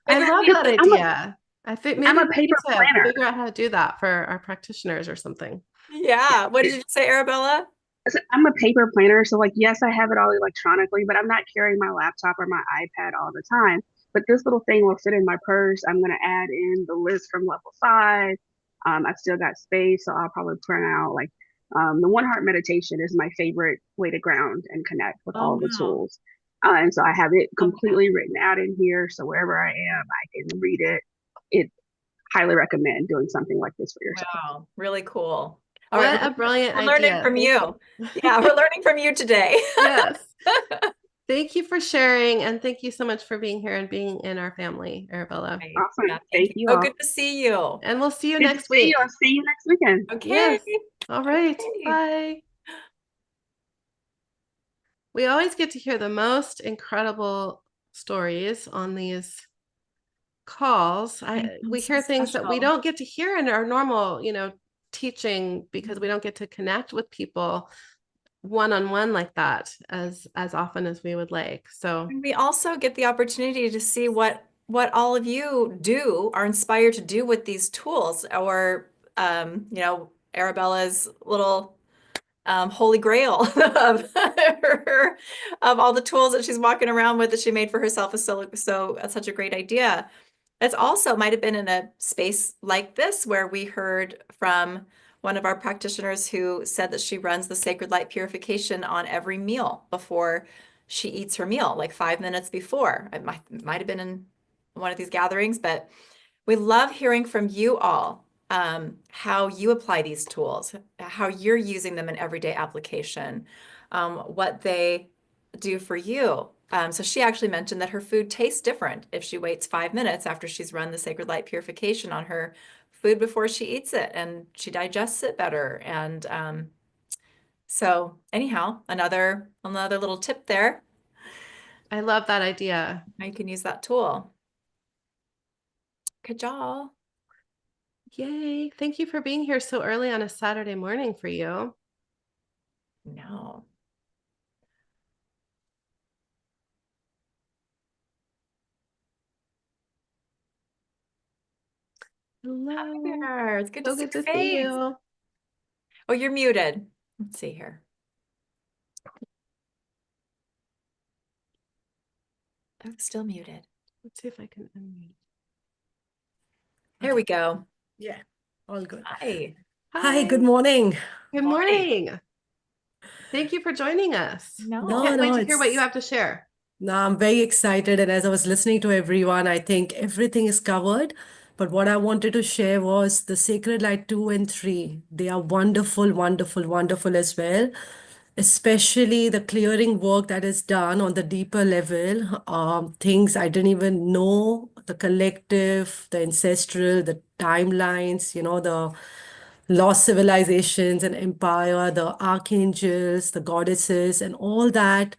I Maybe love we- that idea. I think maybe I'm a we need paper to planner. figure out how to do that for our practitioners or something. Yeah. What did you say, Arabella? So I'm a paper planner, so like yes, I have it all electronically, but I'm not carrying my laptop or my iPad all the time. But this little thing will fit in my purse. I'm gonna add in the list from level 5. I've still got space, so I'll probably print out like the one heart meditation is my favorite way to ground and connect with Oh, all the wow. tools. And so I have it Love that. completely written out in here. So wherever I am, I can read it. It highly recommend doing something like this for yourself. Wow. Really cool. All What right. a brilliant We're learning idea. from Thank you. Yeah, we're learning from you today. Yes. Thank you for sharing, and thank you so much for being here and being in our family, Arabella. Right. Awesome. Yeah, Thank you. you Oh, all. good to see you. And we'll see you Good to next see week. you. I'll see you next weekend. Okay. Yes. All right. Okay. Bye. We always get to hear the most incredible stories on these calls. We so hear things that we special. don't get to hear in our normal, teaching because we don't get to connect with people one-on-one like that as often as we would like. So And we also get the opportunity to see what all of you are inspired to do with these tools, or Arabella's little holy grail of of all the tools that she's walking around with that she made for herself is such a great idea. It's also might have been in a space like this where we heard from one of our practitioners who said that she runs the sacred light purification on every meal before she eats her meal, like 5 minutes before. It might have been in one of these gatherings, but we love hearing from you all, how you apply these tools, how you're using them in everyday application, what they do for you. So she actually mentioned that her food tastes different if she waits 5 minutes after she's run the sacred light purification on her food before she eats it, and she digests it better. And so anyhow, another little tip there. I love that idea. How you can use that tool. Good job. Yay. Thank you for being here so early on a Saturday morning for you. No. Hello. Hi there. It's good So to see good your to see face. you. Oh, you're muted. Let's see here. Oh, still muted. Let's see if I can unmute. There we go. Yeah, all good. Hi. Hi, good morning. Good morning. Thank you for joining us. No. Can't wait No, to hear what you it's- have to share. No, I'm very excited. And as I was listening to everyone, I think everything is covered. But what I wanted to share was the Sacred Light 2 and 3. They are wonderful, wonderful, wonderful as well. Especially the clearing work that is done on the deeper level, things I didn't even know, the collective, the ancestral, the timelines, the lost civilizations and empire, the archangels, the goddesses, and all that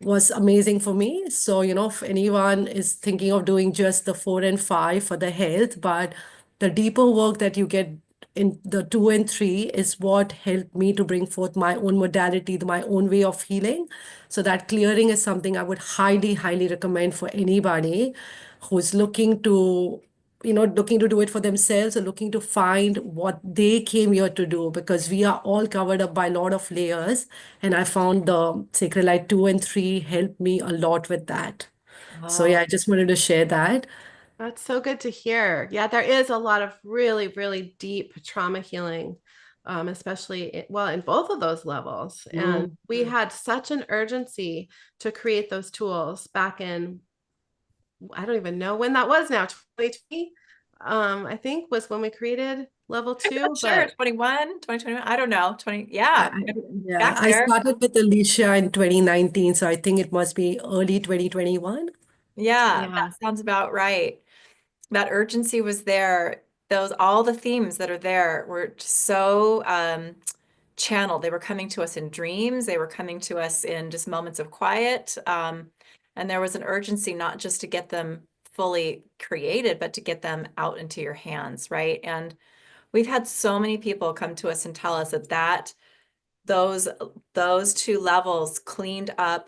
was amazing for me. So, if anyone is thinking of doing just the 4 and 5 for the health, but the deeper work that you get in the 2 and 3 is what helped me to bring forth my own modality, my own way of healing. So that clearing is something I would highly, highly recommend for anybody who's looking to do it for themselves or looking to find what they came here to do, because we are all covered up by a lot of layers. And I found the Sacred Light 2 and 3 helped me a lot with that. So yeah, I just wanted to share that. That's so good to hear. Yeah, there is a lot of really, really deep trauma healing, especially in both of those levels. And we had such an urgency to create those tools back in, I don't even know when that was now, 2020, I think was when we created level 2. I'm not sure. 2021. I don't know. 20. Yeah. Yeah, Back I there. started with Elysia in 2019, so I think it must be early 2021. Yeah, Yeah. that sounds about right. That urgency was there. All the themes that are there were just so channeled. They were coming to us in dreams. They were coming to us in just moments of quiet. And there was an urgency not just to get them fully created, but to get them out into your hands, right? And we've had so many people come to us and tell us that those two levels cleaned up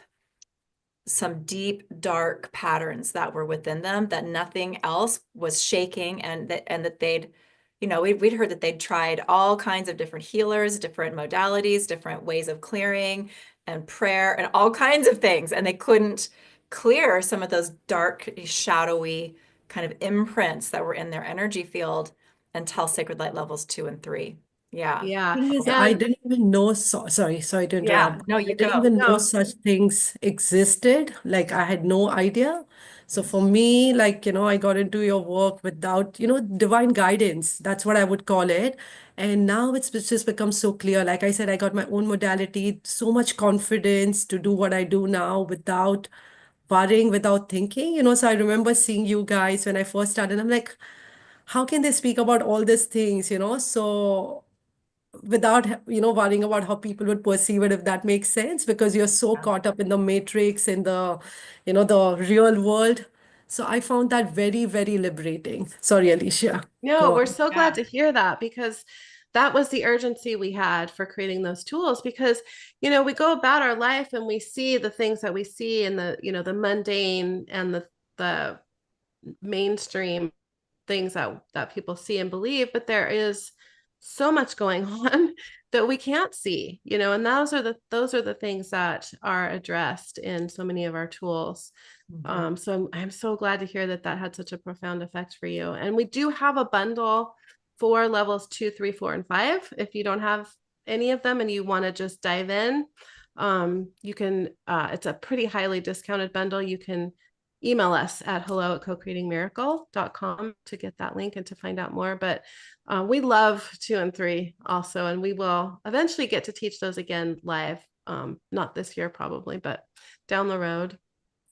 some deep, dark patterns that were within them, that nothing else was shaking, and that they'd, we'd heard that they'd tried all kinds of different healers, different modalities, different ways of clearing and prayer and all kinds of things, and they couldn't clear some of those dark, shadowy kind of imprints that were in their energy field until sacred light levels 2 and 3. Yeah. Yeah. Thing is, I And didn't even know, sorry to Yeah. interrupt. No, I you didn't go. even know no, such things existed. Like, I had no idea. So for me, like, I got into your work without, divine guidance. That's what I would call it. And now it's just become so clear. Like I said, I got my own modality, so much confidence to do what I do now without worrying, without thinking. So I remember seeing you guys when I first started. I'm like, how can they speak about all these things, So without worrying about how people would perceive it, if that makes sense, because you're so Yeah. caught up in the matrix, in the the real world. So I found that very, very liberating. Sorry, Alicia, no, go we're on. so glad Yeah. to hear that, because that was the urgency we had for creating those tools. Because, we go about our life and we see the things that we see in the, the mundane and the mainstream things that people see and believe, but there is so much going on that we can't see, and those are the things that are addressed in so many of our tools. So I'm so glad to hear that had such a profound effect for you. And we do have a bundle for levels 2, 3, 4, and 5. If you don't have any of them and you want to just dive in, you can, it's a pretty highly discounted bundle. You can email us at hello@co-creatingmiracle.com to get that link and to find out more. But we love 2 and 3 also, and we will eventually get to teach those again live. Not this year probably, but down the road.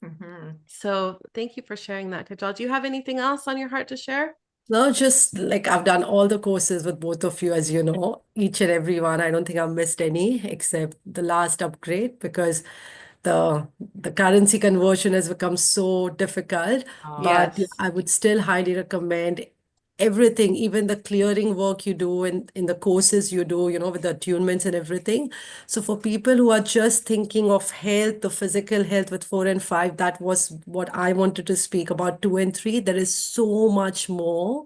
Mhm. So thank you for sharing that, Kajal. Do you have anything else on your heart to share? No, just like I've done all the courses with both of you, as you know, each and every one. I don't think I've missed any except the last upgrade, because the currency conversion has become so difficult. But yeah, Yes. I would still highly recommend everything, even the clearing work you do in the courses you do, with the attunements and everything. So for people who are just thinking of health, the physical health with 4 and 5, that was what I wanted to speak about. 2 and 3, there is so much more.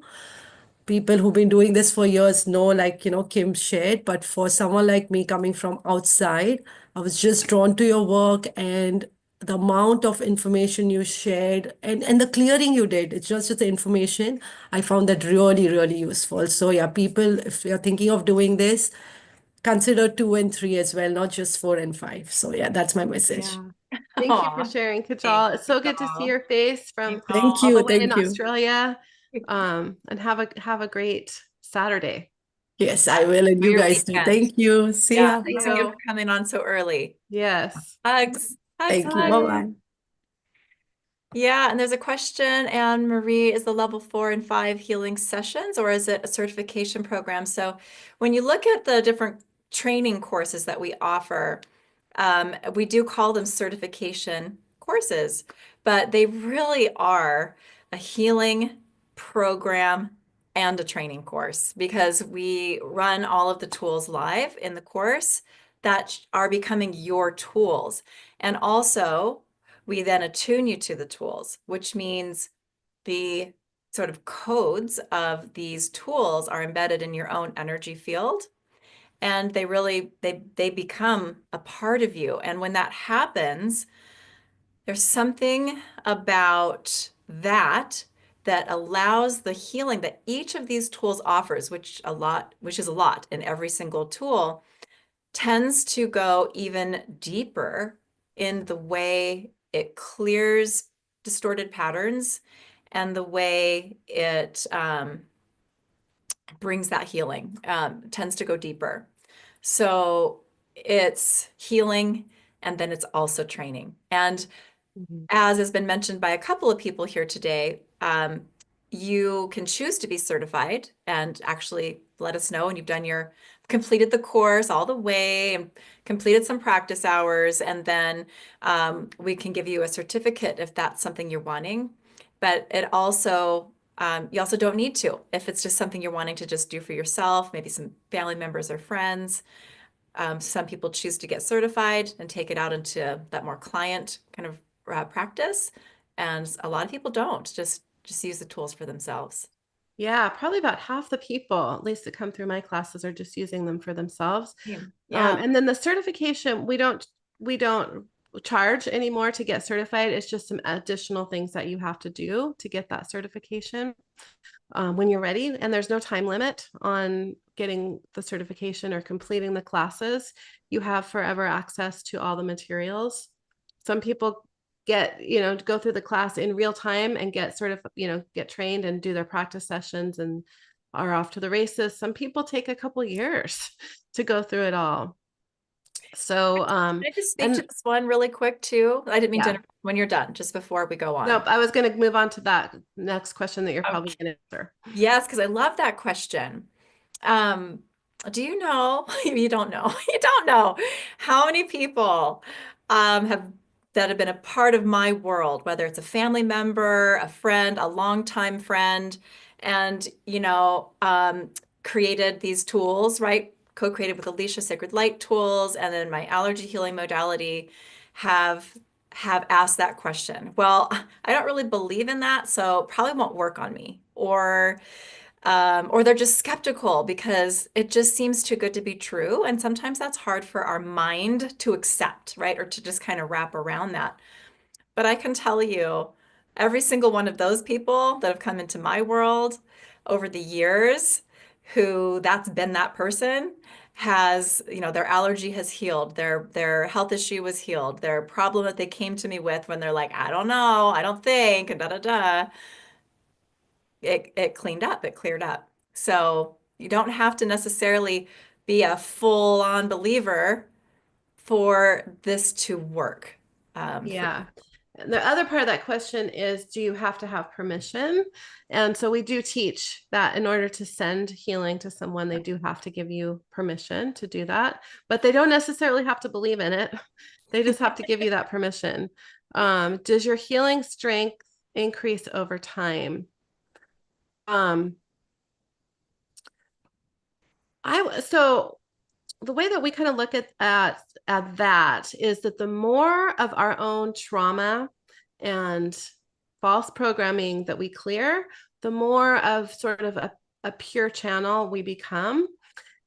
People who've been doing this for years know, like, Kim shared, but for someone like me coming from outside, I was just drawn to your work and the amount of information you shared, and the clearing you did. It's just the information. I found that really, really useful. So yeah, people, if you're thinking of doing this, consider 2 and 3 as well, not just 4 and 5. So yeah, that's my message. Yeah. Thank you for Aw, sharing, thank Kajal. It's you, so good to see Nicole. your face from Thank all the you. way in Thank you. Australia. And have a great Saturday. Yes, I will. And For you your guys too. weekend. Thank you. See Yeah. ya. Thanks again Bye. for coming on so early. Yes. Hugs. Hugs, Thank you. hugs. Bye-bye. Yeah, and there's a question, Anne Marie, is the level 4 and 5 healing sessions, or is it a certification program? So when you look at the different training courses that we offer, we do call them certification courses, but they really are a healing program and a training course, because we run all of the tools live in the course that are becoming your tools. And also, we then attune you to the tools, which means the sort of codes of these tools are embedded in your own energy field, and they become a part of you. And when that happens, there's something about that allows the healing that each of these tools offers, which is a lot in every single tool, tends to go even deeper in the way it clears distorted patterns and the way it brings that healing, tends to go deeper. So it's healing, and then it's also training. And as has been mentioned by a couple of people here today, you can choose to be certified and actually let us know when you've done your completed the course all the way and completed some practice hours, and then we can give you a certificate if that's something you're wanting. But it also, you also don't need to if it's just something you're wanting to just do for yourself, maybe some family members or friends. Some people choose to get certified and take it out into that more client kind of practice, and a lot of people don't, just use the tools for themselves. Yeah, probably about half the people, at least that come through my classes, are just using them for themselves. Yeah. And then the certification, we don't charge anymore to get certified. It's just some additional things that you have to do to get that certification when you're ready. And there's no time limit on getting the certification or completing the classes. You have forever access to all the materials. Some people get, go through the class in real time and get get trained and do their practice sessions and are off to the races. Some people take a couple years to go through it all. So, Can I just speak to this one really quick too? I didn't mean to Yeah. interrupt when you're done, just before we go on. nope, I was going to move on to that next question that you're probably Okay. going to answer. Yes, because I love that question. Do you know, you don't know, you don't know how many people that have been a part of my world, whether it's a family member, a friend, a longtime friend, and created these tools, right? Co-created with Elysia Sacred Light tools, and then my allergy healing modality have asked that question. Well, I don't really believe in that, so probably won't work on me. Or they're just skeptical because it just seems too good to be true. And sometimes that's hard for our mind to accept, right? Or to just kind of wrap around that. But I can tell you, every single one of those people that have come into my world over the years, who that's been that person, has, their allergy has healed, their health issue was healed, their problem that they came to me with when they're like, I don't know, I don't think, and da da da, it cleaned up, it cleared up. So you don't have to necessarily be a full-on believer for this to work. Yeah. And the other part of that question is, do you have to have permission? And so we do teach that in order to send healing to someone, they do have to give you permission to do that, but they don't necessarily have to believe in it. They just have to give you that permission. Does your healing strength increase over time? So the way that we kind of look at that is that the more of our own trauma and false programming that we clear, the more of sort of a pure channel we become.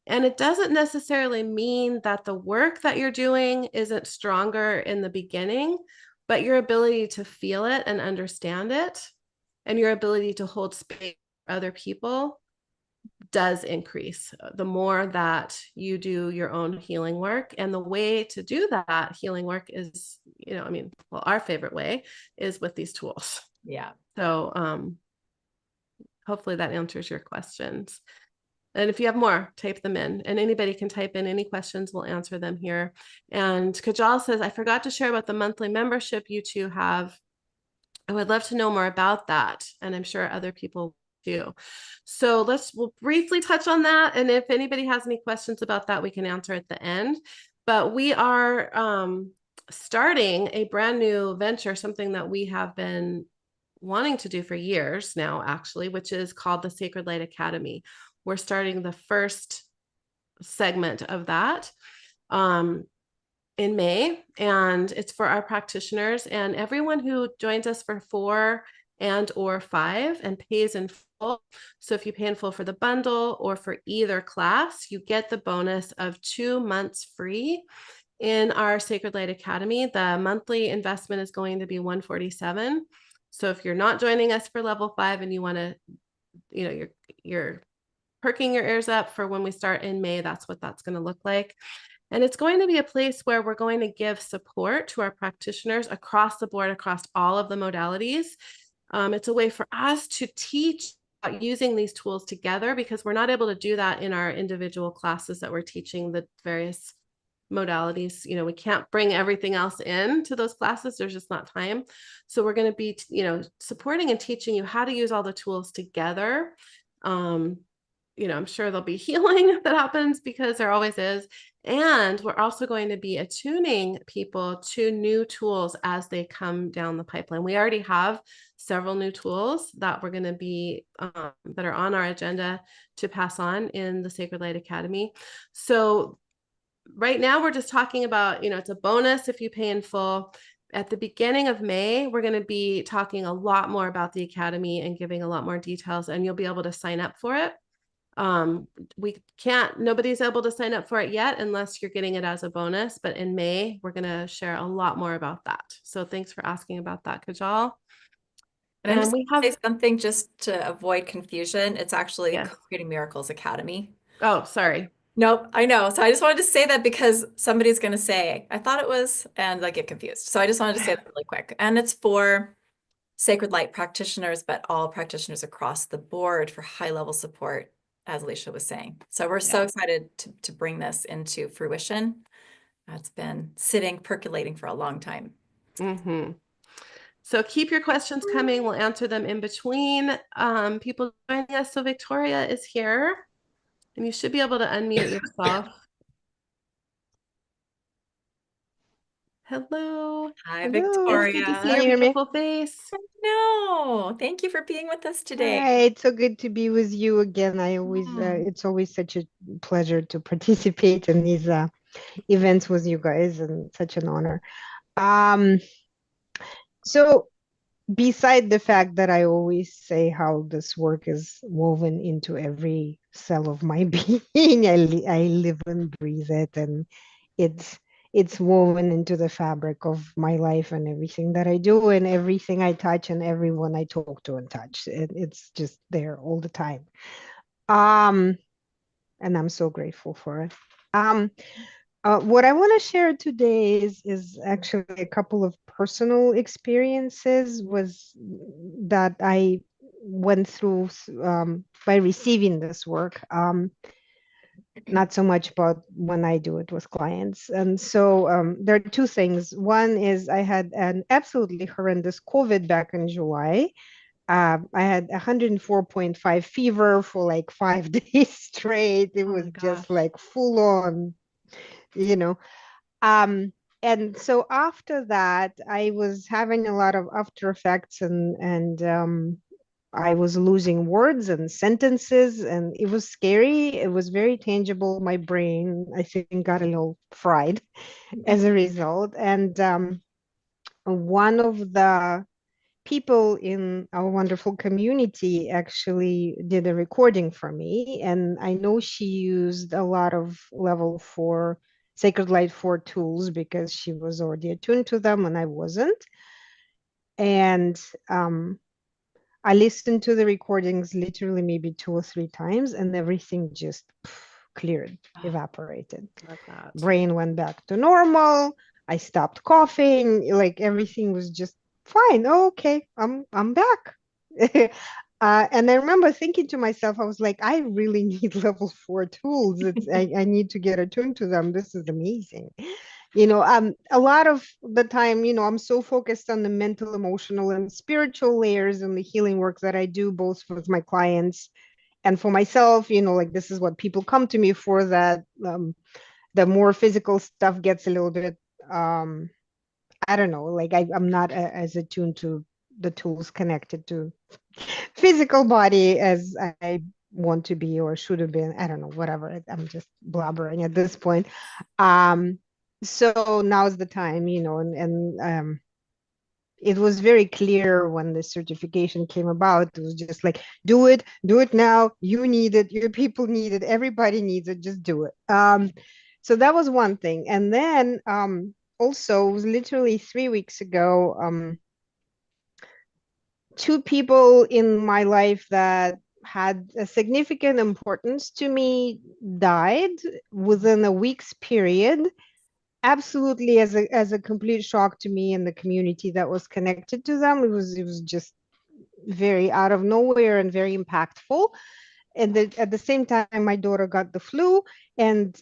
And it doesn't necessarily mean that the work that you're doing isn't stronger in the beginning, but your ability to feel it and understand it, and your ability to hold space for other people does increase the more that you do your own healing work. And the way to do that healing work is, our favorite way is with these tools. Yeah. So hopefully that answers your questions. And if you have more, type them in, and anybody can type in any questions. We'll answer them here. And Kajal says, I forgot to share about the monthly membership you two have. I would love to know more about that. And I'm sure other people do. So we'll briefly touch on that. And if anybody has any questions about that, we can answer at the end. But we are starting a brand new venture, something that we have been wanting to do for years now, actually, which is called the Sacred Light Academy. We're starting the first segment of that in May, and it's for our practitioners, and everyone who joins us for 4 and/or 5 and pays in full. So if you pay in full for the bundle or for either class, you get the bonus of 2 months free in our Sacred Light Academy. The monthly investment is going to be $147. So if you're not joining us for level 5 and you want to, you're perking your ears up for when we start in May, that's what that's going to look like. And it's going to be a place where we're going to give support to our practitioners across the board, across all of the modalities. It's a way for us to teach about using these tools together, because we're not able to do that in our individual classes that we're teaching the various modalities. We can't bring everything else in to those classes. There's just not time. So we're going to be, supporting and teaching you how to use all the tools together I'm sure there'll be healing that happens because there always is. And we're also going to be attuning people to new tools as they come down the pipeline. We already have several new tools that we're going to be that are on our agenda to pass on in the Sacred Light Academy. So right now we're just talking about, it's a bonus if you pay in full. At the beginning of May, we're going to be talking a lot more about the Academy and giving a lot more details, and you'll be able to sign up for it. Nobody's able to sign up for it yet unless you're getting it as a bonus, but in May, we're going to share a lot more about that. So thanks for asking about that, Kajal. And I'm just we going to have, say something just to avoid confusion. It's actually yes. Co-Creating Miracles Academy. Oh, sorry. Nope, I know. So I just wanted to say that because somebody's going to say, I thought it was, and I get confused. So I just wanted to say that really quick. And it's for Sacred Light practitioners, but all practitioners across the board for high level support, as Elysia was saying. So we're so excited to bring this into fruition. It's been sitting, percolating for a long time. Mm-hmm. So keep your questions coming. We'll answer them in between people joining us. So Victoria is here, and you should be able to unmute yourself. Hello. Hi, Hello. Victoria. It's good to see Can your you hear me? beautiful face. No, thank you for being with us today. Hi, it's so good to be with you again. It's always such a pleasure to participate in these events with you guys, and such an honor. So beside the fact that I always say how this work is woven into every cell of my being, I live and breathe it, and it's woven into the fabric of my life and everything that I do and everything I touch and everyone I talk to and touch. It's just there all the time. And I'm so grateful for it. What I want to share today is actually a couple of personal experiences that I went through by receiving this work. Not so much about when I do it with clients. And so there are two things. One is I had an absolutely horrendous COVID back in July. I had 104.5 fever for like 5 days straight. It was just like full on, you know. And so after that, I was having a lot of after effects, and I was losing words and sentences, and it was scary. It was very tangible. My brain, I think, got a little fried as a result. And one of the people in our wonderful community actually did a recording for me, and I know she used a lot of level 4 Sacred Light 4 tools because she was already attuned to them and I wasn't. And I listened to the recordings literally maybe 2 or 3 times, and everything just cleared, evaporated. Love that. Brain went back to normal. I stopped coughing. Like everything was just fine. Oh, okay, I'm back. And I remember thinking to myself, I was like, I really need level 4 tools. I need to get attuned to them. This is amazing. A lot of the time, I'm so focused on the mental, emotional, and spiritual layers and the healing work that I do, both with my clients and for myself. Like this is what people come to me for, that the more physical stuff gets a little bit, I don't know, like I'm not as attuned to the tools connected to physical body as I want to be or should have been. I don't know, whatever. I'm just blabbering at this point. So now's the time, and it was very clear when the certification came about. It was just like, do it now. You need it. Your people need it. Everybody needs it. Just do it. So that was one thing. And then also, it was literally 3 weeks ago, 2 people in my life that had a significant importance to me died within a week's period, absolutely as a complete shock to me and the community that was connected to them. It was just very out of nowhere and very impactful. And at the same time, my daughter got the flu, and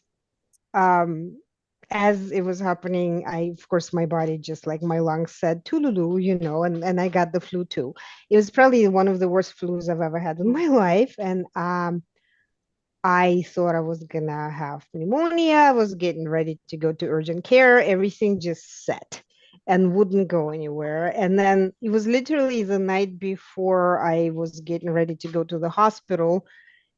as it was happening, of course, my body just like my lungs said, Tululu, and I got the flu too. It was probably one of the worst flus I've ever had in my life. And I thought I was gonna have pneumonia. I was getting ready to go to urgent care. Everything just set and wouldn't go anywhere. And then it was literally the night before I was getting ready to go to the hospital,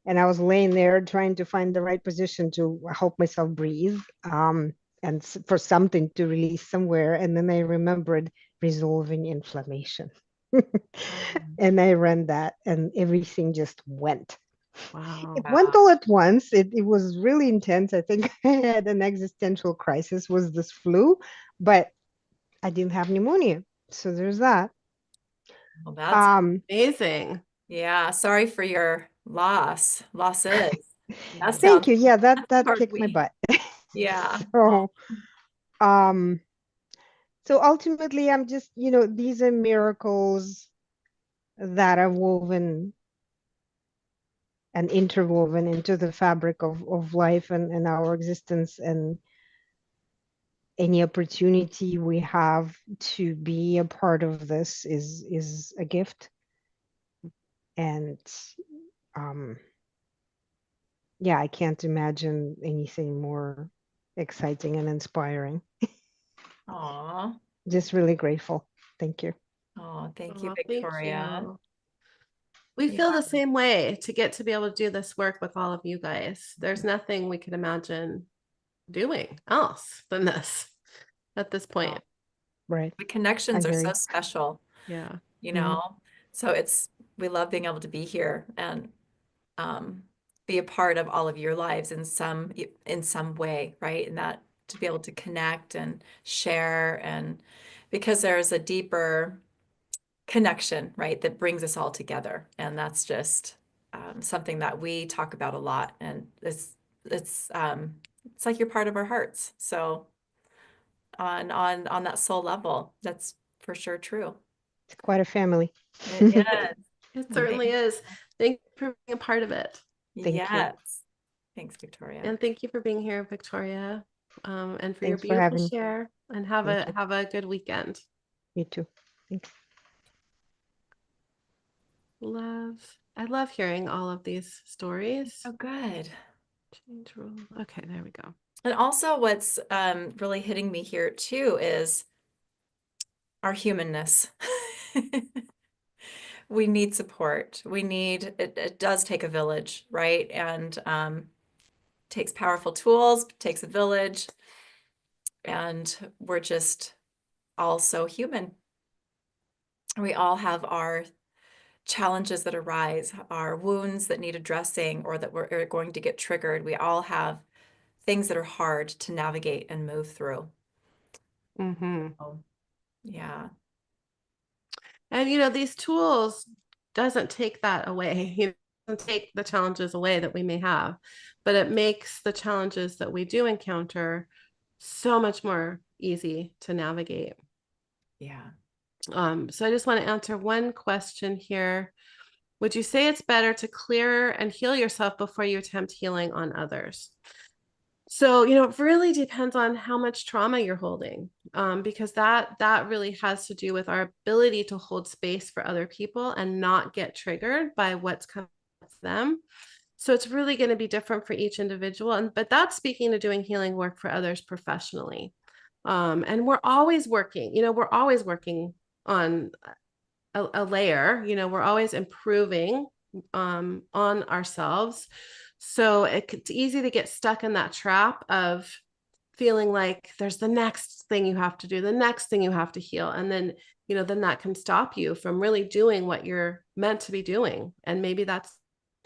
and I was laying there trying to find the right position to help myself breathe, and for something to release somewhere. And then I remembered resolving inflammation. And I ran that, and everything just went. Wow. It went all at once. It was really intense. I think I had an existential crisis, was this flu, but I didn't have pneumonia. So there's that. Well, that's Amazing. yeah. Sorry for your losses. That Thank sounds you. Yeah, that hard. kicked my butt. Yeah. So, um, so ultimately, I'm just, these are miracles that are woven and interwoven into the fabric of life and our existence, and any opportunity we have to be a part of this is a gift. And um yeah, I can't imagine anything more exciting and inspiring. Aw. Just really grateful. Thank you. Oh, thank you, Oh, thank Victoria. you. We feel the same way to get to be able to do this work with all of you guys. There's nothing we could imagine doing else than this at this point. Right. The connections I are hear so you. special, Yeah. you Mhm. know? So we love being able to be here and be a part of all of your lives in some way, right? And that to be able to connect and share, and because there's a deeper connection, right, that brings us all together. And that's just something that we talk about a lot. And it's like you're part of our hearts. So on that soul level, that's for sure true. It's quite a family. It is. It certainly is. Thank you for being a part of it. Thank you. Yes. Thanks, Victoria. And thank you for being here, Victoria. And for your Thanks for beautiful having me. share. And have Thank you. have a good weekend. You too. Thanks. I love hearing all of these stories. Oh, good. Change rule. Okay, there we go. And also what's really hitting me here too is our humanness. We need support. It does take a village, right? And takes powerful tools, takes a village, and we're just all so human. We all have our challenges that arise, our wounds that need addressing or that are going to get triggered. We all have things that are hard to navigate and move through. Mm-hmm. So, yeah. And these tools doesn't take that away. It doesn't take the challenges away that we may have, but it makes the challenges that we do encounter so much more easy to navigate. Yeah. So I just want to answer one question here. Would you say it's better to clear and heal yourself before you attempt healing on others? So, it really depends on how much trauma you're holding, because that really has to do with our ability to hold space for other people and not get triggered by what's coming to them. So it's really going to be different for each individual. But that's speaking to doing healing work for others professionally. And we're always working, on a layer, we're always improving on ourselves. So it's easy to get stuck in that trap of feeling like there's the next thing you have to do, the next thing you have to heal. And then, then that can stop you from really doing what you're meant to be doing. And maybe that's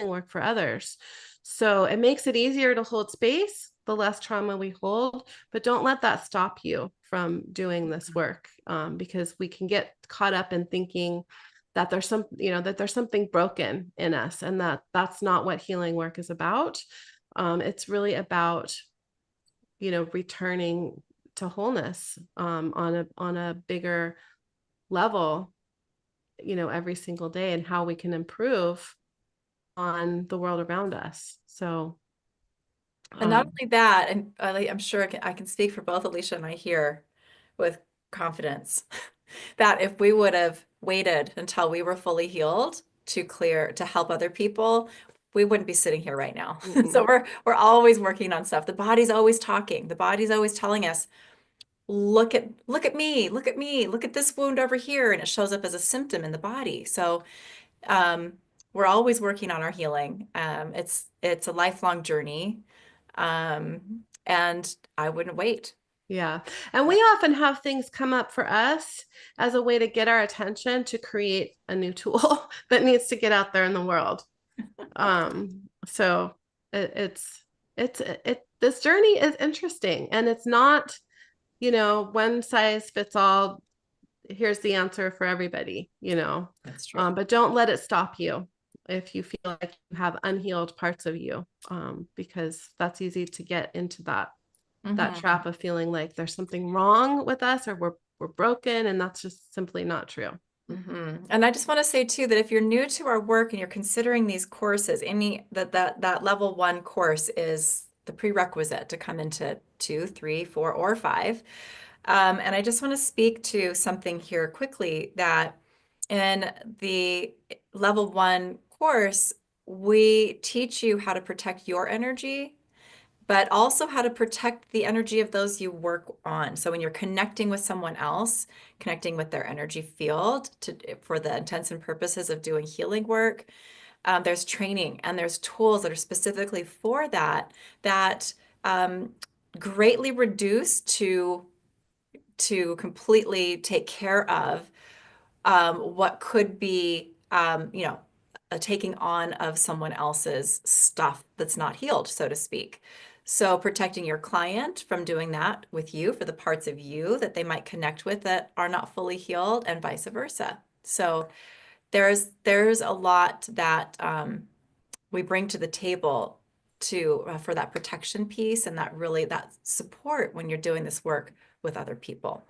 work for others. So it makes it easier to hold space the less trauma we hold, but don't let that stop you from doing this work, because we can get caught up in thinking that there's something broken in us, and that's not what healing work is about. It's really about returning to wholeness, on a bigger level, every single day, and how we can improve on the world around us. So And not only that, and I'm sure I can speak for both Elysia and I here with confidence that if we would have waited until we were fully healed to help other people, we wouldn't be sitting here right now. Mm-mm. So we're always working on stuff. The body's always talking. The body's always telling us, look at me, look at me, look at this wound over here, and it shows up as a symptom in the body. So we're always working on our healing. It's a lifelong journey, and I wouldn't wait. Yeah. And we often have things come up for us as a way to get our attention to create a new tool that needs to get out there in the world. So this journey is interesting, and it's not, one size fits all. Here's the answer for everybody, That's true. but don't let it stop you if you feel like you have unhealed parts of you, because that's easy to get into that Mhm. trap of feeling like there's something wrong with us, or we're broken, and that's just simply not true. Mhm. And I just want to say too that if you're new to our work and you're considering these courses, that level 1 course is the prerequisite to come into 2, 3, 4, or 5. And I just want to speak to something here quickly, that in the level 1 course, we teach you how to protect your energy, but also how to protect the energy of those you work on. So when you're connecting with someone else, connecting with their energy field for the intents and purposes of doing healing work, there's training and there's tools that are specifically for that greatly reduce to completely take care of what could be, a taking on of someone else's stuff that's not healed, so to speak. So protecting your client from doing that with you for the parts of you that they might connect with that are not fully healed, and vice versa. So there's a lot that we bring to the table for that protection piece, and that support when you're doing this work with other people.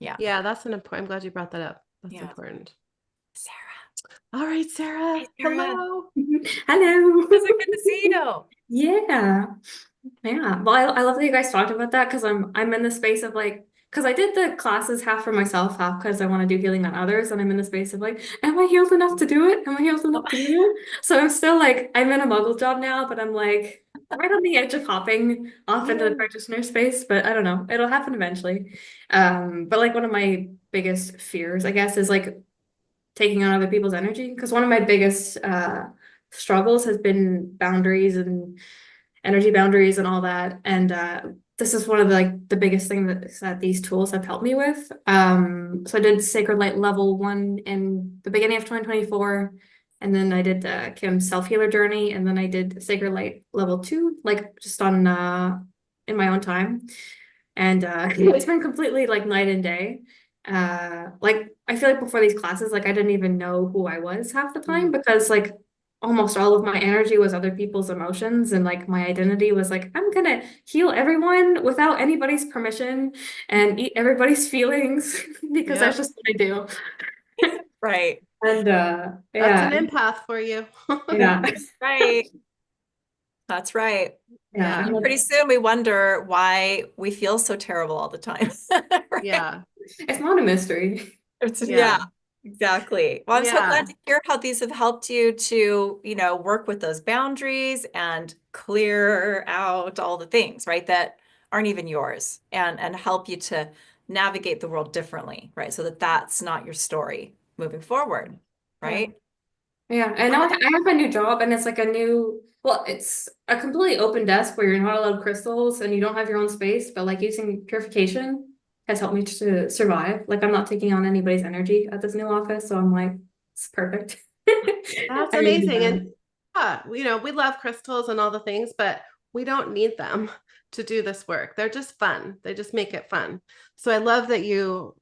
Yeah. Yeah, that's an important. I'm glad you brought that up. That's Yeah. important. Sarah. All right, Sarah. Hi, Sarah. Hello. Hello. It's so good to see you. Yeah. Yeah. Well, I love that you guys talked about that because I'm in the space of like, because I did the classes half for myself, half because I want to do healing on others, and I'm in the space of like, am I healed enough to do it? Am I healed enough to do it? So I'm still like, I'm in a muggle job now, but I'm like right on the edge of hopping off into the practitioner space, but I don't know. It'll happen eventually. But like one of my biggest fears, I guess, is like taking on other people's energy, because one of my biggest struggles has been boundaries and energy boundaries and all that, and this is one of the biggest things that these tools have helped me with. So I did Sacred Light level 1 in the beginning of 2024, and then I did Kim's self-healer journey, and then I did Sacred Light level 2 like just on in my own time, and it's been completely like night and day. Like I feel like before these classes, like I didn't even know who I was half the time, because like almost all of my energy was other people's emotions, and like my identity was like, I'm gonna heal everyone without anybody's permission and eat everybody's feelings because that's just what I do. Right. And That's yeah, an empath for you. yeah, Right. That's right. yeah, And pretty soon we wonder why we feel so terrible all the time. Right? Yeah. it's not a mystery. Yeah, exactly. Well, I'm so Yeah. glad to hear how these have helped you to, work with those boundaries and clear out all the things, right, that aren't even yours, and help you to navigate the world differently, right? So that's not your story moving forward, right? Yeah, and now I have a new job, and it's like it's a completely open desk where you're not allowed crystals and you don't have your own space, but like using purification has helped me to survive. Like I'm not taking on anybody's energy at this new office, so I'm like, it's perfect. That's I mean, amazing. And yeah, we love crystals and all the things, but we don't need them to do this work. They're just fun. They just make it fun. So I love that you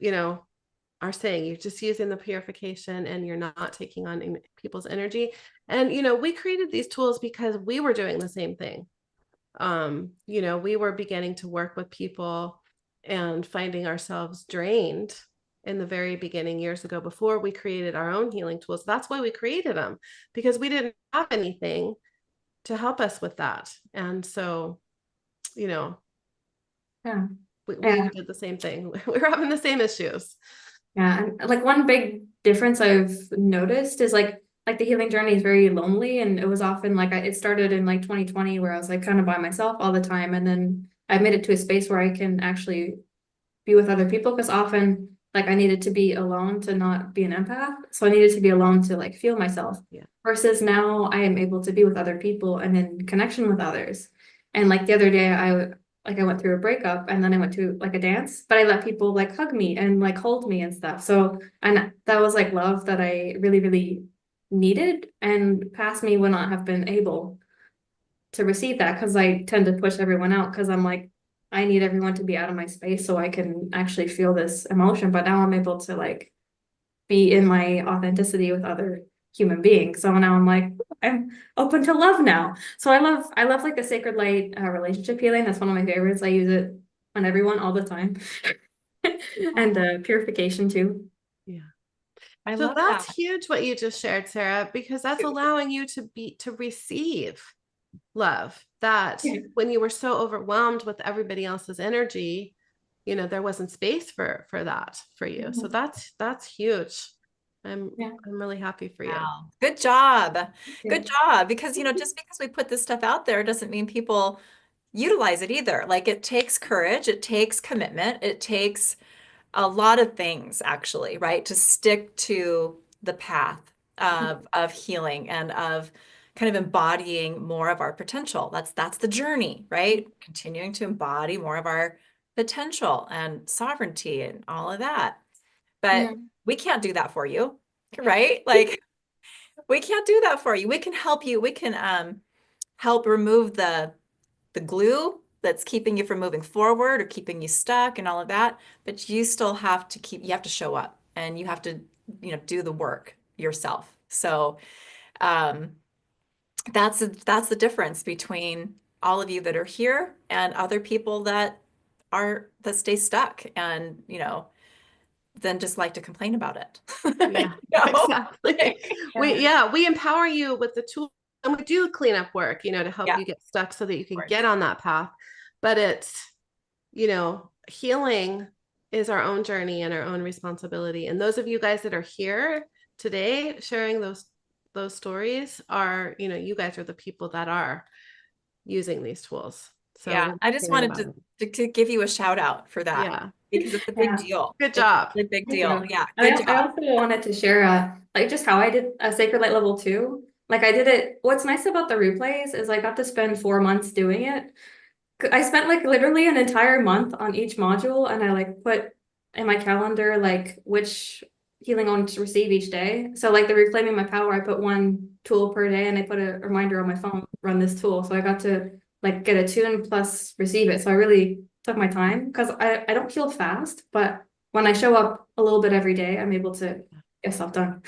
are saying you're just using the purification and you're not taking on people's energy. And, we created these tools because we were doing the same thing. We were beginning to work with people and finding ourselves drained in the very beginning years ago before we created our own healing tools. That's why we created them, because we didn't have anything to help us with that. And so, yeah. we Yeah. did the same thing. We were having the same issues. Yeah, and like one big difference I've noticed is like like the healing journey is very lonely, and it was often like it started in like 2020 where I was like kind of by myself all the time, and then I made it to a space where I can actually be with other people, because often like I needed to be alone to not be an empath. So I needed to be alone to like feel myself. Yeah. Versus now I am able to be with other people and in connection with others. And like the other day I went through a breakup, and then I went to like a dance, but I let people like hug me and like hold me and stuff. So, and that was like love that I really, really needed, and past me would not have been able to receive that, because I tend to push everyone out, because I'm like, I need everyone to be out of my space so I can actually feel this emotion. But now I'm able to like be in my authenticity with other human beings. So now I'm like, I'm open to love now. So I love like the sacred light relationship healing. That's one of my favorites. I use it on everyone all the time. And purification too. Yeah. I So love that's that. huge what you just shared, Sarah, because that's allowing you to receive love. That Yeah. when you were so overwhelmed with everybody else's energy, there wasn't space for that for you. So that's huge. I'm really happy for you. Wow. Good job. Good job. Because, just because we put this stuff out there doesn't mean people utilize it either. Like, it takes courage, it takes commitment, it takes a lot of things actually, right? To stick to the path of healing and of kind of embodying more of our potential. That's the journey, right? Continuing to embody more of our potential and sovereignty and all of that. But we can't do that for you, right? Like, we can't do that for you. We can help you. We can help remove the glue that's keeping you from moving forward or keeping you stuck and all of that. But you still have to you have to show up, and you have to, do the work yourself. So um, that's the difference between all of you that are here and other people that stay stuck and, then just like to complain about it. Yeah, You know? exactly. We empower you with the tool, and we do cleanup work, to help Yeah, you get stuck so that you can course. get on that path. But it's, healing is our own journey and our own responsibility. And those of you guys that are here today sharing those stories are, you guys are the people that are using these tools. So Yeah, we're I just caring wanted about to give you a shout out for that, Yeah. because it's a big deal. Good It's a job. really big Thank deal. you. Yeah, And good I job. also wanted to share like just how I did a Sacred Light level 2. Like I did it. What's nice about the replays is I got to spend 4 months doing it. I spent like literally an entire month on each module, and I like put in my calendar like which healing I wanted to receive each day. So like the Reclaiming My Power, I put one tool per day, and I put a reminder on my phone, run this tool. So I got to like get a tune plus receive it. So I really took my time, because I don't heal fast, but when I show up a little bit every day, I'm able to get stuff done.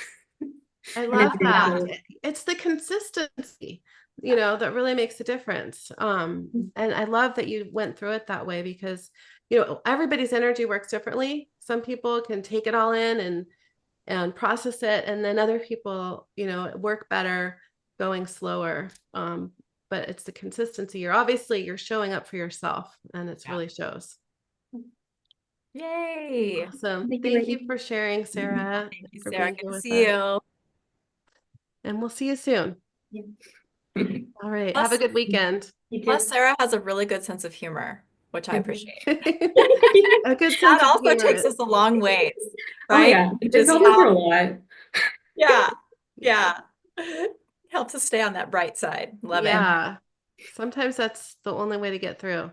I And love it's that. beautiful. It's the consistency, that really makes a difference. And I love that you went through it that way, because, everybody's energy works differently. Some people can take it all in and process it, and then other people, work better going slower. But it's the consistency. You're showing up for yourself, and it's really shows. Yay. Awesome. Thank you, Thank you ladies. for sharing, Sarah, Thank you, for Sarah. being Good here to with see us. you. And we'll see you soon. All right. Have a Plus, good weekend. You plus, too. Sarah has a really good sense of humor, which I appreciate. A good sense That of also humor. takes us a long ways, Oh right? yeah, Which it's is helped me through how, a lot. yeah, yeah. Helps us stay on that bright side. Love it. Yeah. Sometimes that's the only way to get through.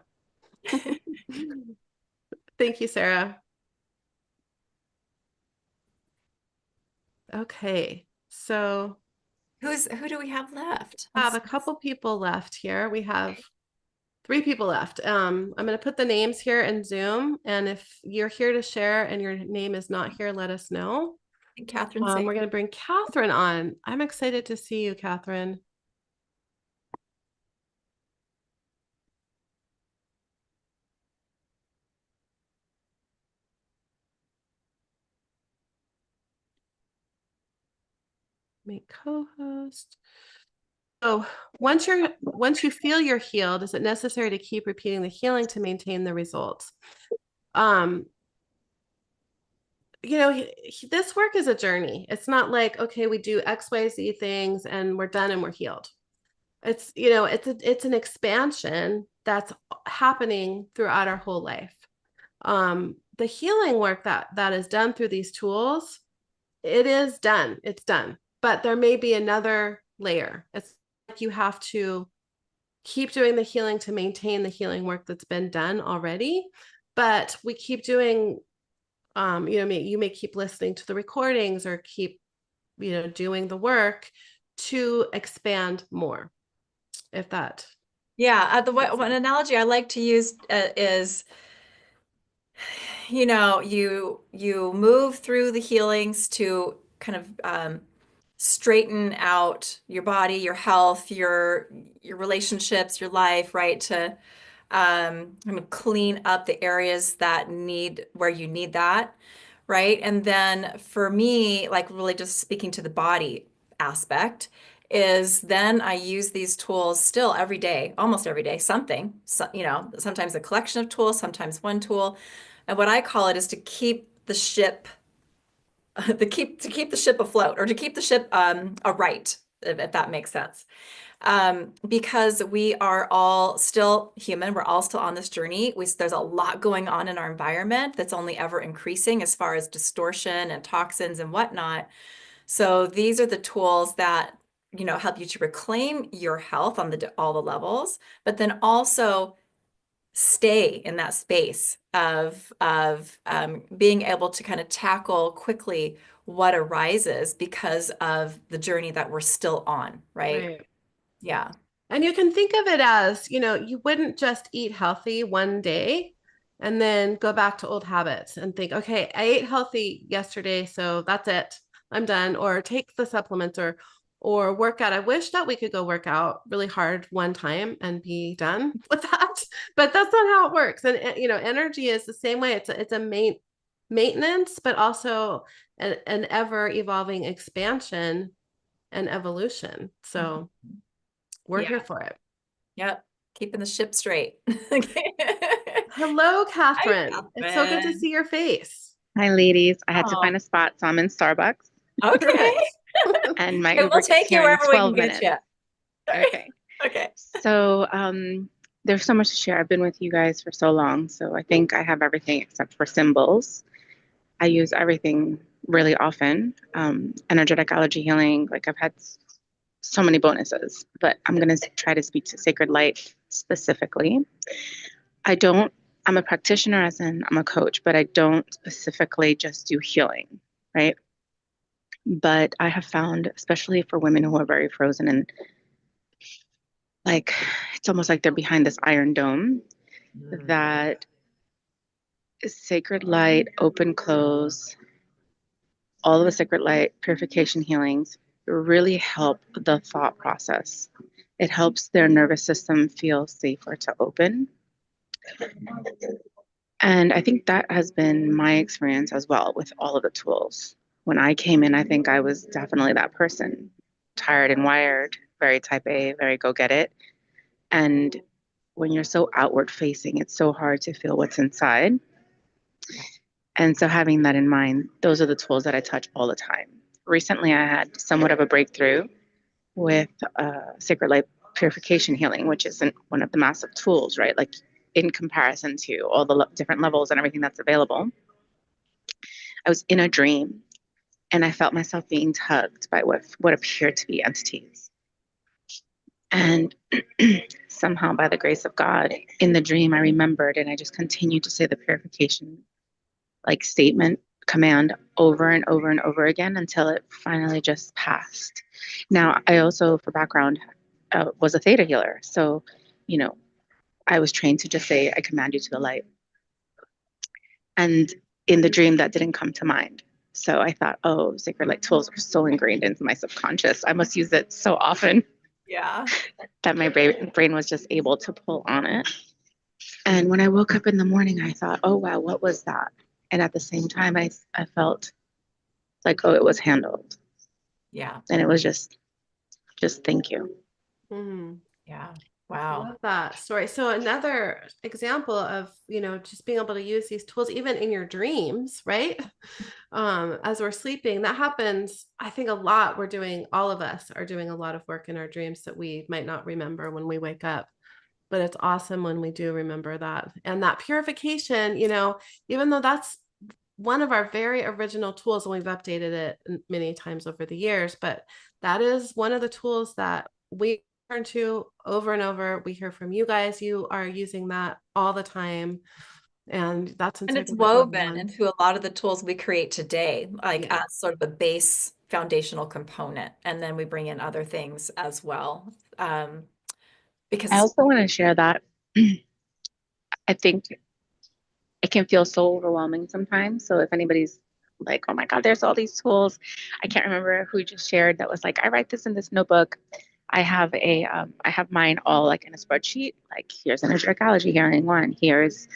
Thank you, Sarah. Okay. So Who do we have left? I have a couple people left here. We have 3 people left. I'm going to put the names here in Zoom. And if you're here to share and your name is not here, let us know. Catherine, We're going to bring Catherine on. I'm excited to see you, Catherine. Make co-host. So once you feel you're healed, is it necessary to keep repeating the healing to maintain the results? this work is a journey. It's not like, okay, we do XYZ things and we're done and we're healed. It's, it's an expansion that's happening throughout our whole life. The healing work that is done through these tools, it is done. It's done. But there may be another layer. It's like you have to keep doing the healing to maintain the healing work that's been done already. But we keep doing, you may keep listening to the recordings or keep, doing the work to expand more. If that. Yeah, one analogy I like to use is, you move through the healings to kind of straighten out your body, your health, your relationships, your life, right? To kind of clean up the areas where you need that, right? And then for me, like really just speaking to the body aspect, is then I use these tools still every day, almost every day, something, sometimes a collection of tools, sometimes one tool. And what I call it is to keep the ship to keep the ship afloat, or to keep the ship aright, if that makes sense. Because we are all still human, we're all still on this journey. There's a lot going on in our environment that's only ever increasing as far as distortion and toxins and whatnot. So these are the tools that help you to reclaim your health on all the levels, but then also stay in that space of being able to kind of tackle quickly what arises because of the journey that we're still on, right? Yeah. And you can think of it as, you wouldn't just eat healthy one day and then go back to old habits and think, okay, I ate healthy yesterday, so that's it. I'm done. Or take the supplements or work out. I wish that we could go work out really hard one time and be done with that, but that's not how it works. And energy is the same way. It's a maintenance, but also an ever evolving expansion and evolution. So we're here for it. Yep. Keeping the ship straight. Hello, Catherine. Hi, It's so good to Catherine. see your face. Hi, ladies. I had to Oh. find a spot, so I'm in Starbucks. Okay. And my Okay, Uber we'll gets take you here in wherever we 12 can get minutes. you. Okay. Okay. So there's so much to share. I've been with you guys for so long, so I think I have everything except for symbols. I use everything really often. Energetic allergy healing, like I've had so many bonuses, but I'm going to try to speak to sacred light specifically. I'm a practitioner, as in I'm a coach, but I don't specifically just do healing, right? But I have found, especially for women who are very frozen and like, it's almost like they're behind this iron dome, that sacred light, open, close, all of the sacred light purification healings really help the thought process. It helps their nervous system feel safer to open. And I think that has been my experience as well with all of the tools. When I came in, I think I was definitely that person, tired and wired, very type A, very go get it. And when you're so outward facing, it's so hard to feel what's inside. And so having that in mind, those are the tools that I touch all the time. Recently, I had somewhat of a breakthrough with sacred light purification healing, which isn't one of the massive tools, right? Like in comparison to all the different levels and everything that's available. I was in a dream and I felt myself being tugged by what appeared to be entities. And somehow, by the grace of God, in the dream, I remembered, and I just continued to say the purification like statement, command over and over and over again until it finally just passed. Now, I also, for background, was a theta healer. So, I was trained to just say, I command you to the light. And in the dream, that didn't come to mind. So I thought, oh, sacred light tools are so ingrained into my subconscious. I must use it so often. Yeah. That my brain was just able to pull on it. And when I woke up in the morning, I thought, oh, wow, what was that? And at the same time, I felt like, oh, it was handled. Yeah. And it was just thank you. Mm-hmm. Yeah. I Wow. love that story. So another example of, just being able to use these tools even in your dreams, right? as we're sleeping. That happens, I think, a lot. All of us are doing a lot of work in our dreams that we might not remember when we wake up. But it's awesome when we do remember that. And that purification, even though that's one of our very original tools, and we've updated it many times over the years, but that is one of the tools that we turn to over and over. We hear from you guys. You are using that all the time. And that's And it's integral to woven everyone. into a lot of the tools we create today, like Yeah. as sort of a base foundational component. And then we bring in other things as well. Because I also want to share that I think it can feel so overwhelming sometimes. So if anybody's like, oh my God, there's all these tools. I can't remember who just shared that was like, I write this in this notebook. I have mine all like in a spreadsheet. Like here's energetic allergy healing one. Here's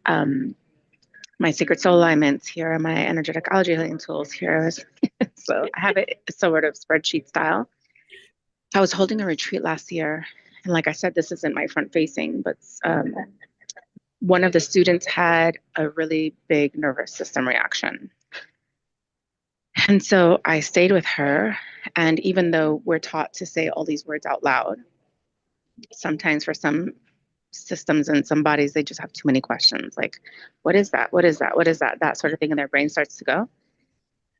my secret soul alignments. Here are my energetic allergy healing tools. Here's so I have it sort of spreadsheet style. I was holding a retreat last year, and like I said, this isn't my front facing, but one of the students had a really big nervous system reaction. And so I stayed with her. And even though we're taught to say all these words out loud, sometimes for some systems and some bodies, they just have too many questions. Like, what is that? What is that? What is that? That sort of thing. And their brain starts to go.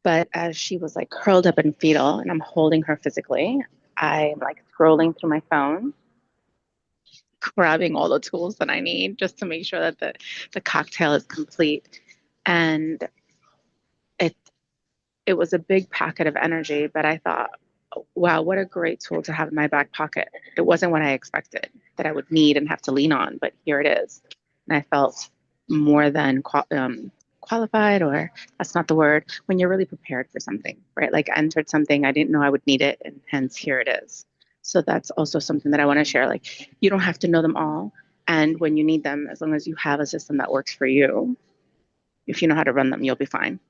But as she was like curled up in fetal and I'm holding her physically, I'm like scrolling through my phone, grabbing all the tools that I need just to make sure that the cocktail is complete. And it was a big packet of energy, but I thought, wow, what a great tool to have in my back pocket. It wasn't what I expected that I would need and have to lean on, but here it is. And I felt more than qualified, or that's not the word, when you're really prepared for something, right? Like I entered something, I didn't know I would need it, and hence here it is. So that's also something that I want to share. Like you don't have to know them all. And when you need them, as long as you have a system that works for you, if you know how to run them, you'll be fine.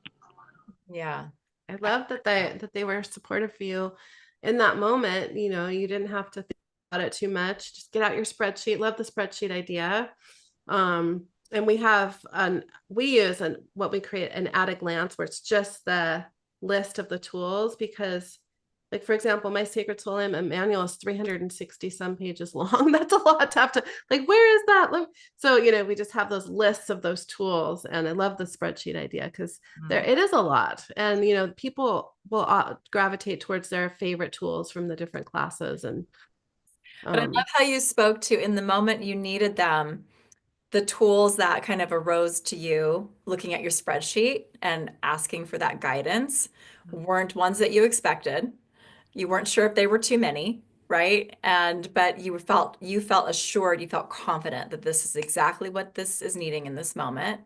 yeah. I love that they were supportive of you in that moment. You didn't have to think about it too much. Just get out your spreadsheet. Love the spreadsheet idea. And we use what we create an at a glance, where it's just the list of the tools, because like, for example, my Sacred Soul manual is 360 some pages long. That's a lot to have to, like, where is that? So, we just have those lists of those tools. And I love the spreadsheet idea because it is a lot. And, people will gravitate towards their favorite tools from the different classes. And But I love how you spoke to, in the moment you needed them, the tools that kind of arose to you looking at your spreadsheet and asking for that guidance weren't ones that you expected. You weren't sure if they were too many, right? But you felt assured, you felt confident that this is exactly what this is needing in this moment.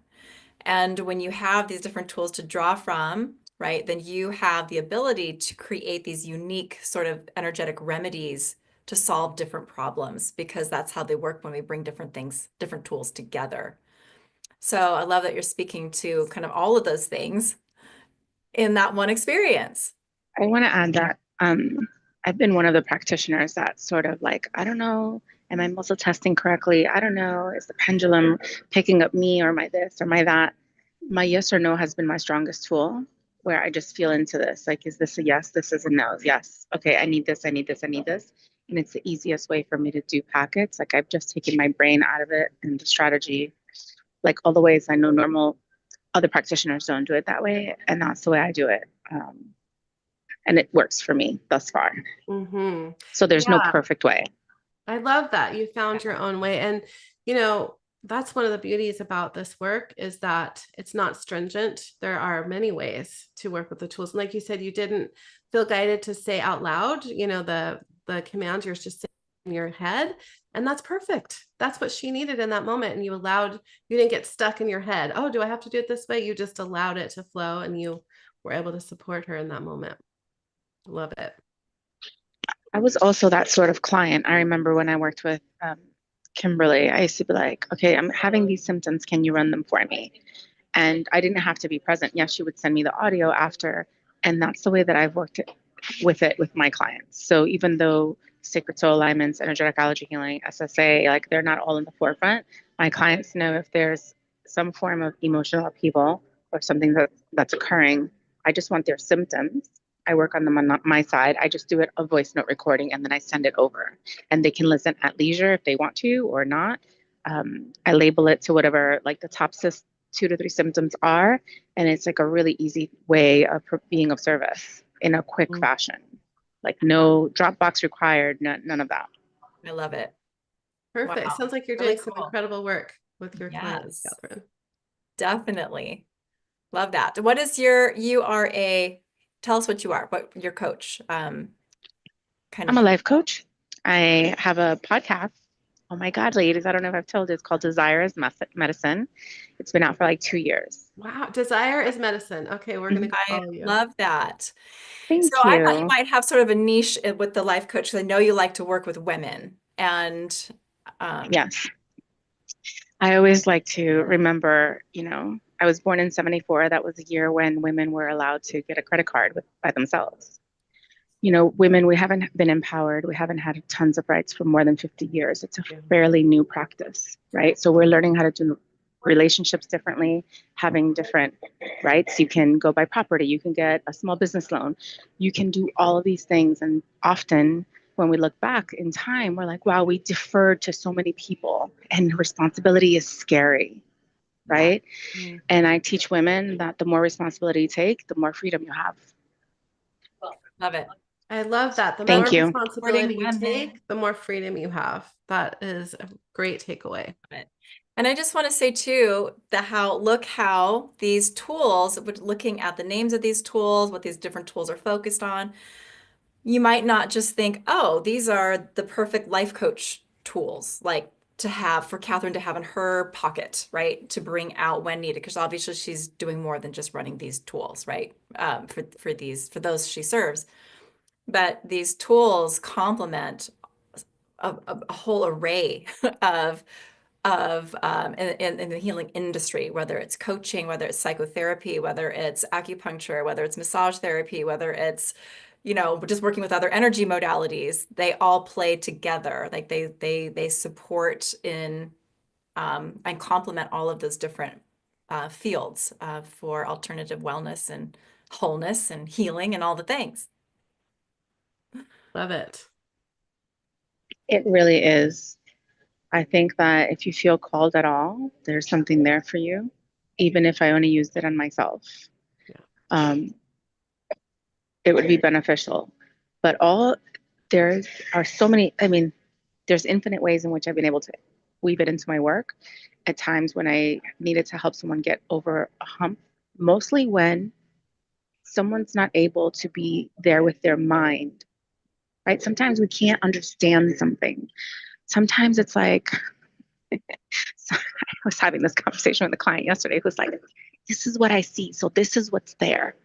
And when you have these different tools to draw from, right, then you have the ability to create these unique sort of energetic remedies to solve different problems, because that's how they work when we bring different things, different tools together. So I love that you're speaking to kind of all of those things in that one experience. I want to add that I've been one of the practitioners that sort of like, I don't know, am I muscle testing correctly? I don't know, is the pendulum picking up me or my this or my that? My yes or no has been my strongest tool, where I just feel into this. Like, is this a yes? This is a no. Yes. Okay, I need this, I need this, I need this. And it's the easiest way for me to do packets. Like I've just taken my brain out of it and the strategy, like all the ways I know normal other practitioners don't do it that way. And that's the way I do it. And it works for me thus far. mm-hmm. So there's no perfect way. I love that you found your own way. And, that's one of the beauties about this work, is that it's not stringent. There are many ways to work with the tools. And like you said, you didn't feel guided to say out loud, the commands. You're just saying in your head, and that's perfect. That's what she needed in that moment. And you didn't get stuck in your head. Oh, do I have to do it this way? You just allowed it to flow, and you were able to support her in that moment. Love it. I was also that sort of client. I remember when I worked with Kimberlie, I used to be like, okay, I'm having these symptoms. Can you run them for me? And I didn't have to be present. Yes, she would send me the audio after. And that's the way that I've worked with my clients. So even though sacred soul alignments, energetic allergy healing, SSA, like they're not all in the forefront, my clients know if there's some form of emotional upheaval or something that's occurring. I just want their symptoms. I work on them on my side. I just do it a voice note recording and then I send it over, and they can listen at leisure if they want to or not. I label it to whatever like the top 2 to 3 symptoms are, and it's like a really easy way of being of service in a quick fashion. Like no Dropbox required, none of that. I love it. Perfect. Wow. Sounds like you're Really doing some cool. incredible work with your clients, Yes. Catherine. Definitely. Love that. What is tell us what you are, what your coach, kind I'm a of. life coach. I have a podcast. Oh my God, ladies, I don't know if I've told you, it's called Desire is Medicine. It's been out for like 2 years. Wow. Desire is medicine. Okay. We're going to I follow you. love that. Thank So I thought you you. might have sort of a niche with the life coach, because I know you like to work with women. And Yes. I always like to remember, I was born in 74. That was the year when women were allowed to get a credit card by themselves. Women, we haven't been empowered. We haven't had tons of rights for more than 50 years. It's a fairly new practice, right? So we're learning how to do relationships differently, having different rights. You can go buy property. You can get a small business loan. You can do all of these things. And often when we look back in time, we're like, wow, we deferred to so many people, and responsibility is scary, right? And I teach women that the more responsibility you take, the more freedom you have. love it. I love that. The Thank more you. responsibility you Supporting women. take, the more freedom you have. That is a great takeaway. And I just want to say too, look how these tools, looking at the names of these tools, what these different tools are focused on, you might not just think, oh, these are the perfect life coach tools, like for Catherine to have in her pocket, right? To bring out when needed, because obviously she's doing more than just running these tools, right? For those she serves. But these tools complement a whole array of in the healing industry, whether it's coaching, whether it's psychotherapy, whether it's acupuncture, whether it's massage therapy, whether it's just working with other energy modalities. They all play together. Like they support in and complement all of those different fields for alternative wellness and wholeness and healing and all the things. Love it. It really is. I think that if you feel called at all, there's something there for you, even if I only used it on myself. It would be beneficial. But there are so many, there's infinite ways in which I've been able to weave it into my work at times when I needed to help someone get over a hump, mostly when someone's not able to be there with their mind, right? Sometimes we can't understand something. Sometimes it's like, so I was having this conversation with a client yesterday who's like, this is what I see. So this is what's there.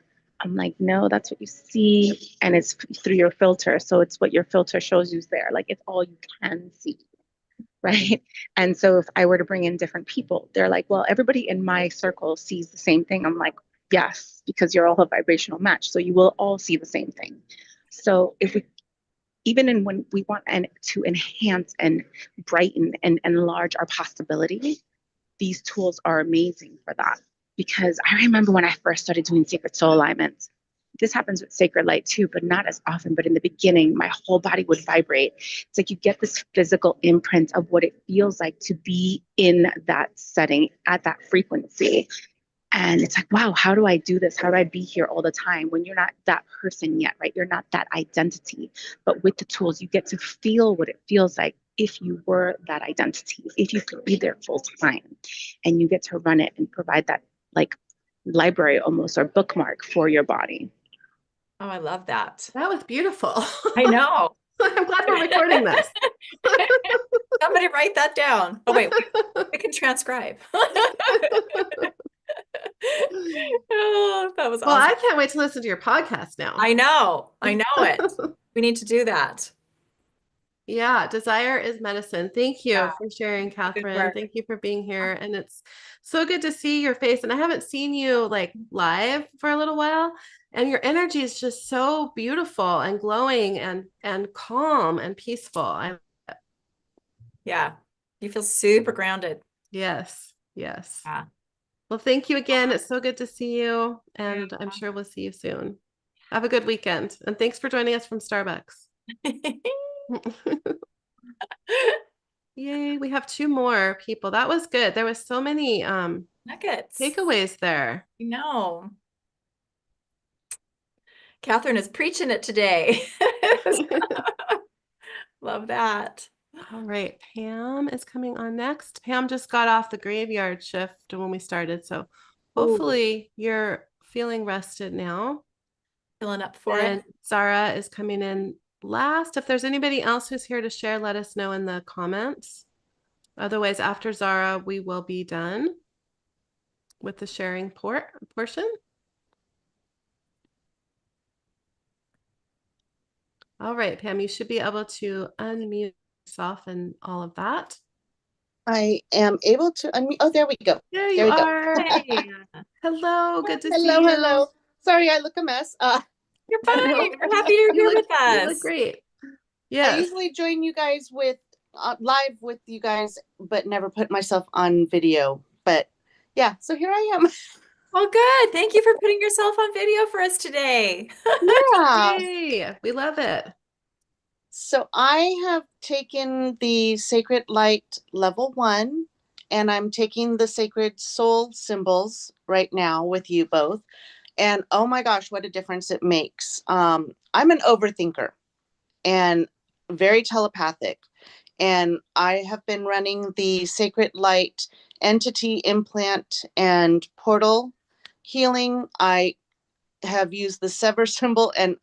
I'm like, no, that's what you see. And it's through your filter. So it's what your filter shows you's there. Like it's all you can see. Right. And so if I were to bring in different people, they're like, well, everybody in my circle sees the same thing. I'm like, yes, because you're all a vibrational match. So you will all see the same thing. So when we want to enhance and brighten and enlarge our possibility, these tools are amazing for that. Because I remember when I first started doing sacred soul alignments, this happens with sacred light too, but not as often. But in the beginning, my whole body would vibrate. It's like you get this physical imprint of what it feels like to be in that setting at that frequency. And it's like, wow, how do I do this? How do I be here all the time when you're not that person yet, right? You're not that identity. But with the tools, you get to feel what it feels like if you were that identity, if you could be there full time, and you get to run it and provide that like library almost or bookmark for your body. Oh, I love that. That was beautiful. I know. I'm glad we're recording this. Somebody write that down. Oh, wait, we can transcribe. Oh, that was Well, awesome. I can't wait to listen to your podcast now. I know it. We need to do that. Yeah, desire is medicine. Thank you Yeah. for sharing, Catherine. work. Thank you for being here. And it's so good to see your face. And I haven't seen you like live for a little while. And your energy is just so beautiful and glowing and calm and peaceful. Yeah. You feel super grounded. Yes. Yes. Yeah. Well, thank you again. It's so good to see you, and I'm sure we'll see you soon. Have a good weekend, and thanks for joining us from Starbucks. Yay, we have 2 more people. That was good. There was so many Nuggets. takeaways there. No. Catherine is preaching it today. Love that. All right, Pam is coming on next. Pam just got off the graveyard shift when we started, so hopefully you're feeling rested now. Filling up for And it. Zara is coming in last. If there's anybody else who's here to share, let us know in the comments. Otherwise, after Zara, we will be done with the sharing portion. All right, Pam, you should be able to unmute yourself and all of that. I am able to unmute. Oh, there we go. There There you we go. are. Hello, good to see Hello, you. hello. Sorry, I look a mess. You're fine. Nope. We're happy you're You here look, with you look us. great. I Yes. usually join you guys with live with you guys, but never put myself on video. But yeah, so here I am. Well, good. Thank you for putting yourself on video for us today. Yeah. Yay. We love it. So I have taken the Sacred Light Level 1, and I'm taking the Sacred Soul Symbols right now with you both. And oh my gosh, what a difference it makes. I'm an overthinker and very telepathic. And I have been running the Sacred Light Entity Implant and Portal Healing. I have used the Sever symbol, and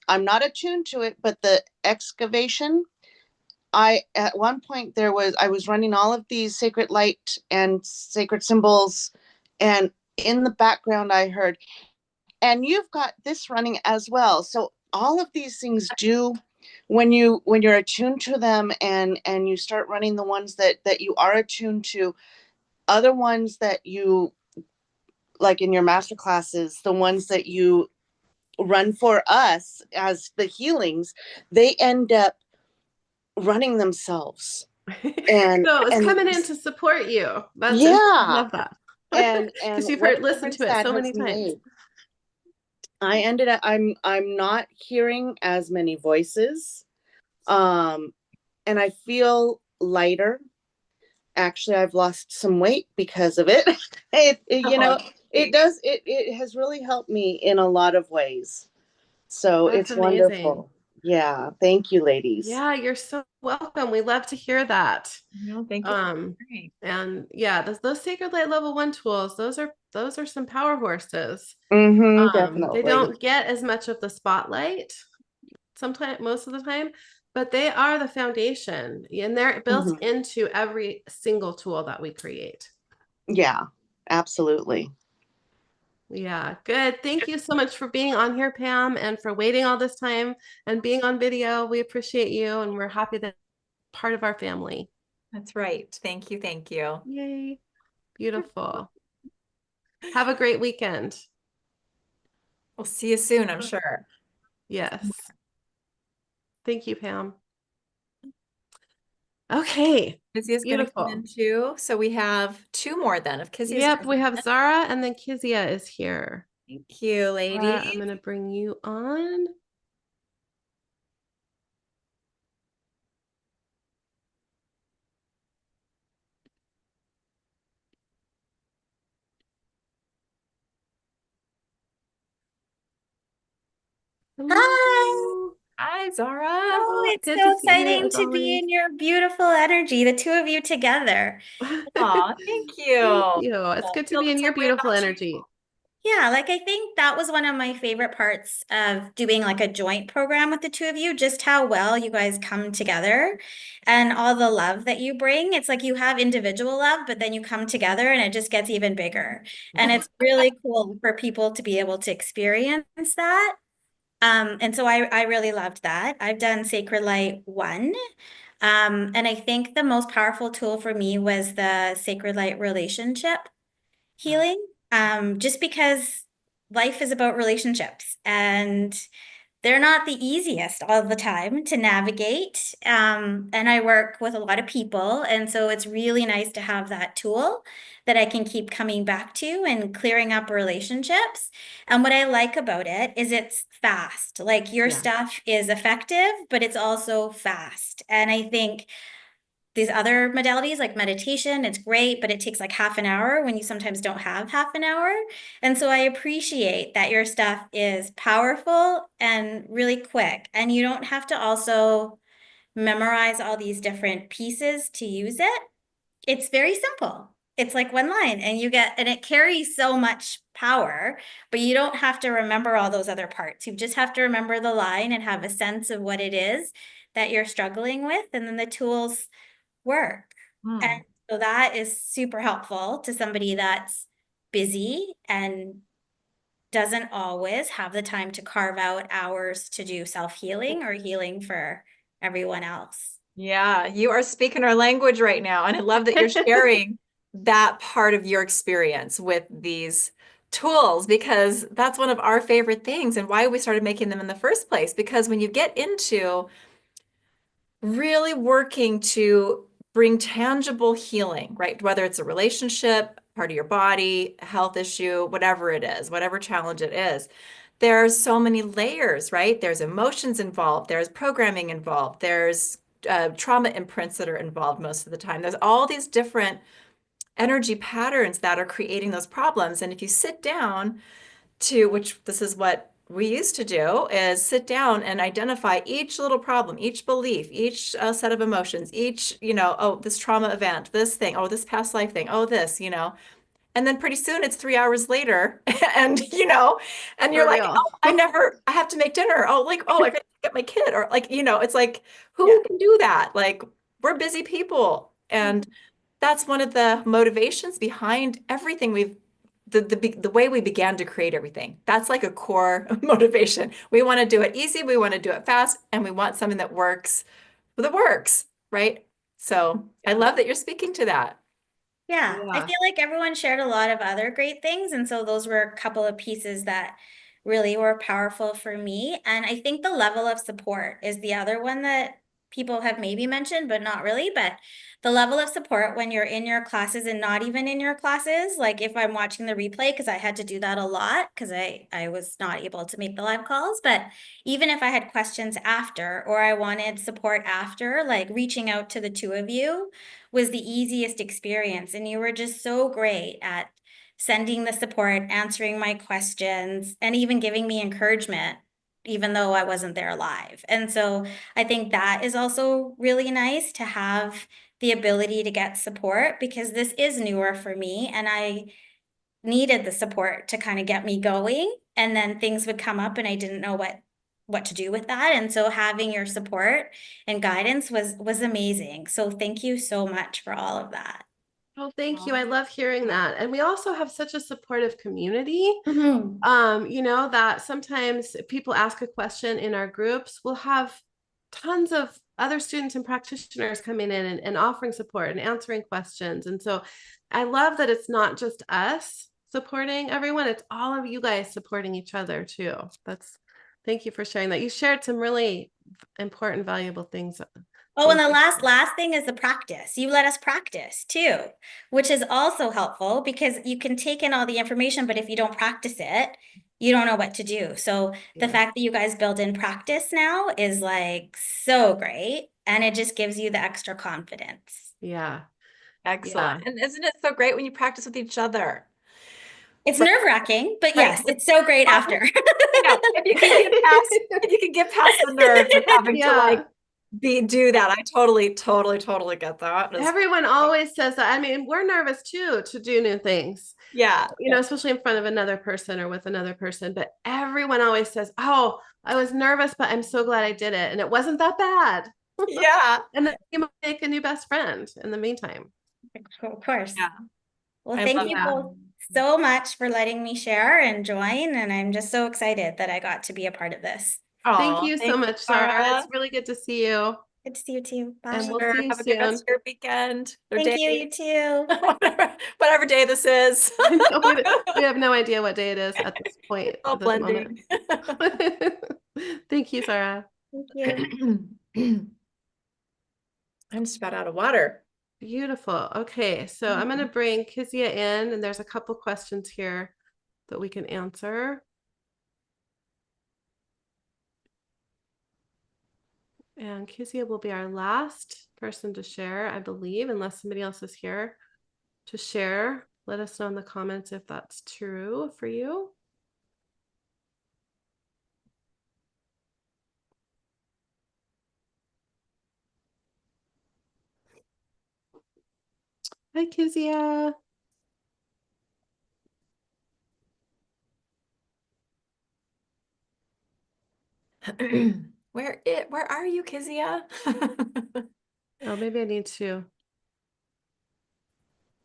I'm not attuned to it, but the excavation. At one point I was running all of these Sacred Light and sacred symbols, and in the background I heard, and you've got this running as well. So all of these things do, when you're attuned to them, and you start running the ones that you are attuned to, other ones that you like in your master classes, the ones that you run for us as the healings, they end up running themselves. And So it's and coming in to support you. That's yeah, I love that. and Because you've what heard a listened difference to it that so has many times. made. I ended up I'm not hearing as many voices. And I feel lighter. Actually, I've lost some weight because of it. It has really helped me in a lot of ways. So That's it's amazing. wonderful. Yeah, thank you, ladies. Yeah, you're so welcome. We love to hear that. No, thank you. And yeah, those Sacred Light Level 1 tools, those are some power horses. Definitely. They don't get as much of the spotlight sometimes, most of the time, but they are the foundation, and they're built into every single tool that we create. Yeah, absolutely. Yeah, good. Thank you so much for being on here, Pam, and for waiting all this time and being on video. We appreciate you, and we're happy that you're part of our family. That's right. Thank you. Thank you. Yay. Beautiful. Have a great weekend. We'll see you soon, I'm sure. Yes. Thank you, Pam. Okay. Kizia's going to come Beautiful. in too. So we have 2 more then of Kizia's. Yep, we have Zara, and then Kizia is here. Thank you, lady. I'm going to bring you on. Hi. Hi, Zara. Oh, it's Good so to see you, exciting as to be always. in your beautiful energy, the two of you together. Aw, thank you. Thank you. It's good to Feel be the in your same way beautiful about you. energy. Yeah, like I think that was one of my favorite parts of doing like a joint program with the two of you, just how well you guys come together and all the love that you bring. It's like you have individual love, but then you come together and it just gets even bigger. And it's really cool for people to be able to experience that. And so I really loved that. I've done Sacred Light 1. And I think the most powerful tool for me was the Sacred Light relationship healing. Just because life is about relationships, and they're not the easiest all the time to navigate. And I work with a lot of people. And so it's really nice to have that tool that I can keep coming back to and clearing up relationships. And what I like about it is it's fast. Like your stuff is effective, but it's also fast. And I think these other modalities like meditation, it's great, but it takes like half an hour when you sometimes don't have half an hour. And so I appreciate that your stuff is powerful and really quick. And you don't have to also memorize all these different pieces to use it. It's very simple. It's like one line and it carries so much power, but you don't have to remember all those other parts. You just have to remember the line and have a sense of what it is that you're struggling with. And then the tools work. And so that is super helpful to somebody that's busy and doesn't always have the time to carve out hours to do self-healing or healing for everyone else. Yeah, you are speaking our language right now. And I love that you're sharing that part of your experience with these tools, because that's one of our favorite things and why we started making them in the first place. Because when you get into really working to bring tangible healing, right? Whether it's a relationship, part of your body, a health issue, whatever it is, whatever challenge it is, there's so many layers, right? There's emotions involved, there's programming involved, there's trauma imprints that are involved most of the time. There's all these different energy patterns that are creating those problems. And if you sit down which this is what we used to do, is sit down and identify each little problem, each belief, each set of emotions, each, oh, this trauma event, this thing, oh, this past life thing, oh, this, and then pretty soon it's 3 hours later and, and you're For like, real. oh, I have to make dinner. Oh, like, oh, I got to get my kid, or like, it's like, who can do that? Like, we're busy people. And that's one of the motivations behind everything the way we began to create everything. That's like a core motivation. We want to do it easy, we want to do it fast, and we want something that works, right? So I love that you're speaking to that. Yeah, I Yeah. feel like everyone shared a lot of other great things. And so those were a couple of pieces that really were powerful for me. And I think the level of support is the other one that people have maybe mentioned, but not really. But the level of support when you're in your classes and not even in your classes, like if I'm watching the replay, because I had to do that a lot because I was not able to make the live calls. But even if I had questions after or I wanted support after, like reaching out to the two of you was the easiest experience. And you were just so great at sending the support, answering my questions, and even giving me encouragement, even though I wasn't there live. And so I think that is also really nice to have the ability to get support, because this is newer for me and I needed the support to kind of get me going. And then things would come up and I didn't know what to do with that. And so having your support and guidance was amazing. So thank you so much for all of that. Oh, thank you. I love hearing that. And we also have such a supportive community. Mhm. That sometimes if people ask a question in our groups, we'll have tons of other students and practitioners coming in and offering support and answering questions. And so I love that it's not just us supporting everyone, it's all of you guys supporting each other too. Thank you for sharing that. You shared some really important, valuable things. Oh, and Thank the you. last thing is the practice. You let us practice too, which is also helpful because you can take in all the information, but if you don't practice it, you don't know what to do. So the fact that you guys build in practice now is like so great. And it just gives you the extra confidence. Yeah. Excellent. And isn't it so great when you practice with each other? It's Right. nerve-wracking, but Right. yes, it's so great after. Yeah, if you can get past the nerves of having to like do that. I totally get that. Everyone always says that. I mean, we're nervous too to do new things. Yeah. Especially in front of another person or with another person. But everyone always says, oh, I was nervous, but I'm so glad I did it. And it wasn't that bad. Yeah. And then you might make a new best friend in the meantime. Of course. Yeah. Well, thank you both so much for letting me share and join. And I'm just so excited that I got to be a part of this. Thank you so much, Sarah. It's really good to see you. Good to see you too. And Bye. we'll Sure. see you Have a good rest soon. of your weekend or Thank you, day, you too. whatever day this is. No, we have no idea what day it is at this point, All at this moment. blending. Thank you, Sarah. Thank you. I'm just about out of water. Beautiful. Okay, so I'm going to bring Kizia in, and there's a couple questions here that we can answer. And Kizia will be our last person to share, I believe, unless somebody else is here to share. Let us know in the comments if that's true for you. Hi, Kizia. Where are you, Kizia? Oh, maybe I need to.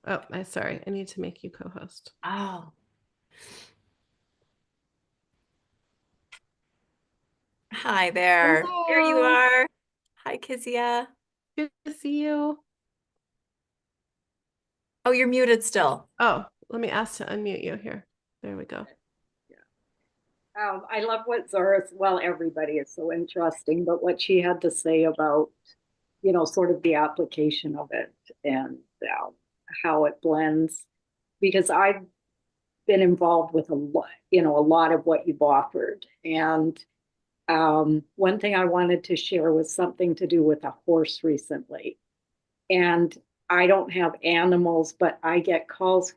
Oh, I'm sorry. I need to make you co-host. Oh. Hi there. There you Hello. are. Hi, Kizia. Good to see you. Oh, you're muted still. Oh, let me ask to unmute you here. There we go. I love what well, everybody is so interesting, but what she had to say about, sort of the application of it and how it blends, because I've been involved with a lot of what you've offered. And one thing I wanted to share was something to do with a horse recently. And I don't have animals, but I get calls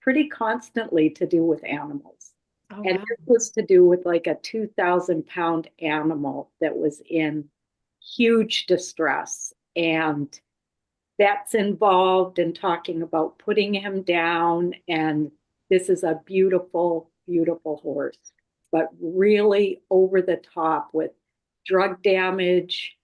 pretty constantly to do with animals. Oh, And wow. it was to do with like a 2,000-pound animal that was in huge distress. And that's involved in talking about putting him down. And this is a beautiful, beautiful horse, but really over the top with drug damage,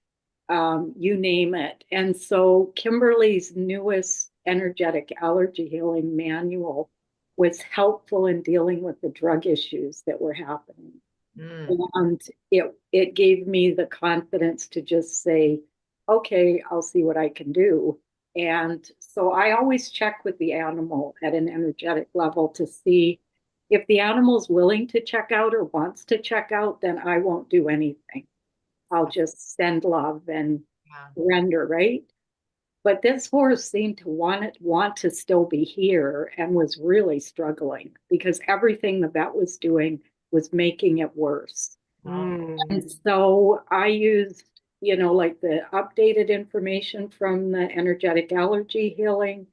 you name it. And so Kimberly's newest energetic allergy healing manual was helpful in dealing with the drug issues that were happening. And it gave me the confidence to just say, okay, I'll see what I can do. And so I always check with the animal at an energetic level to see if the animal's willing to check out or wants to check out, then I won't do anything. I'll just send love and surrender, right? But this horse seemed to want to still be here and was really struggling because everything the vet was doing was making it worse. And so I used, like the updated information from the energetic allergy healing,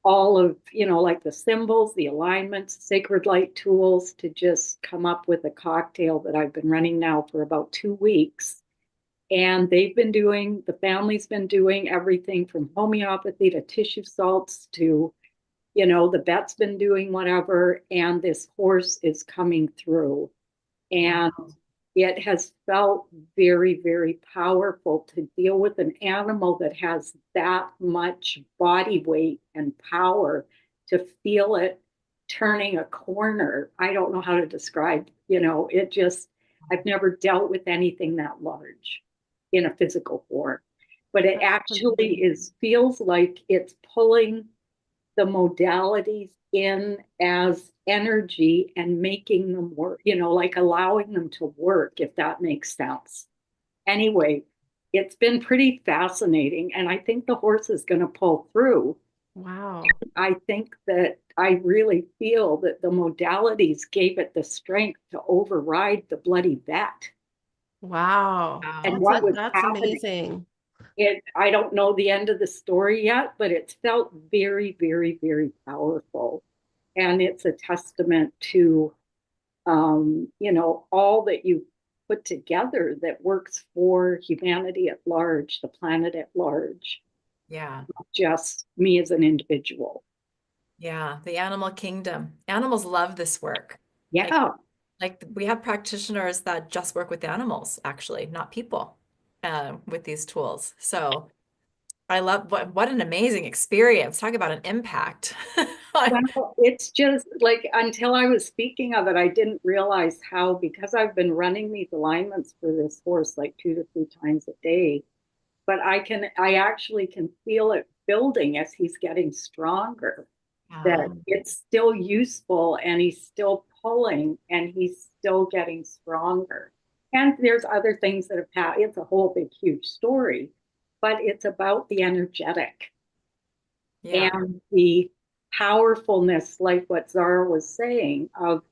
all of, like the symbols, the alignments, sacred light tools to just come up with a cocktail that I've been running now for about 2 weeks. And the family's been doing everything from homeopathy to tissue salts to, the vet's been doing whatever. And this horse is coming through. And it has felt very, very powerful to deal with an animal that has that much body weight and power to feel it turning a corner. I don't know how to describe, I've never dealt with anything that large in a physical form, but it actually feels like it's pulling the modalities in as energy and making them work, like allowing them to work, if that makes sense. Anyway, it's been pretty fascinating. And I think the horse is going to pull through. Wow. I think that I really feel that the modalities gave it the strength to override the bloody vet. Wow. And what was That's happening. amazing. I don't know the end of the story yet, but it's felt very, very, very powerful. And it's a testament to, all that you put together that works for humanity at large, the planet at large. Yeah. Not just me as an individual. Yeah. The animal kingdom. Animals love this work. Yeah. Like we have practitioners that just work with animals, actually, not people, with these tools. So I love what an amazing experience. Talk about an impact. Well, it's just like until I was speaking of it, I didn't realize how, because I've been running these alignments for this horse like 2 to 3 times a day, but I actually can feel it building as he's getting stronger, that it's still useful and he's still pulling and he's still getting stronger. And there's other things that have happened. It's a whole big, huge story, but it's about the energetic and the powerfulness, like what Zara was saying, of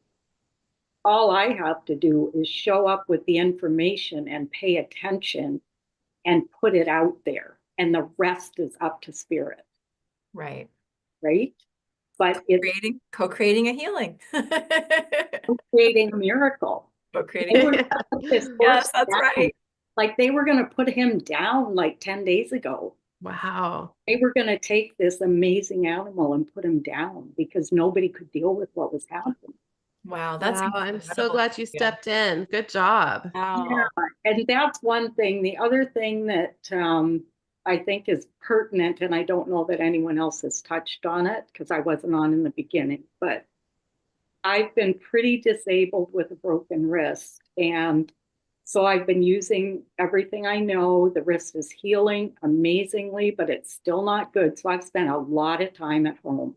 all I have to do is show up with the information and pay attention and put it out there. And the rest is up to spirit. Right. Right. But it's co-creating a healing. creating a miracle. Co-creating. Yes, that's right. Like they were going to put him down like 10 days ago. Wow. They were going to take this amazing animal and put him down because nobody could deal with what was happening. Wow, that's wow. I'm so glad you stepped in. Good job. Wow. Yeah, and that's one thing. The other thing that I think is pertinent, and I don't know that anyone else has touched on it because I wasn't on in the beginning, but I've been pretty disabled with a broken wrist. And so I've been using everything I know. The wrist is healing amazingly, but it's still not good. So I've spent a lot of time at home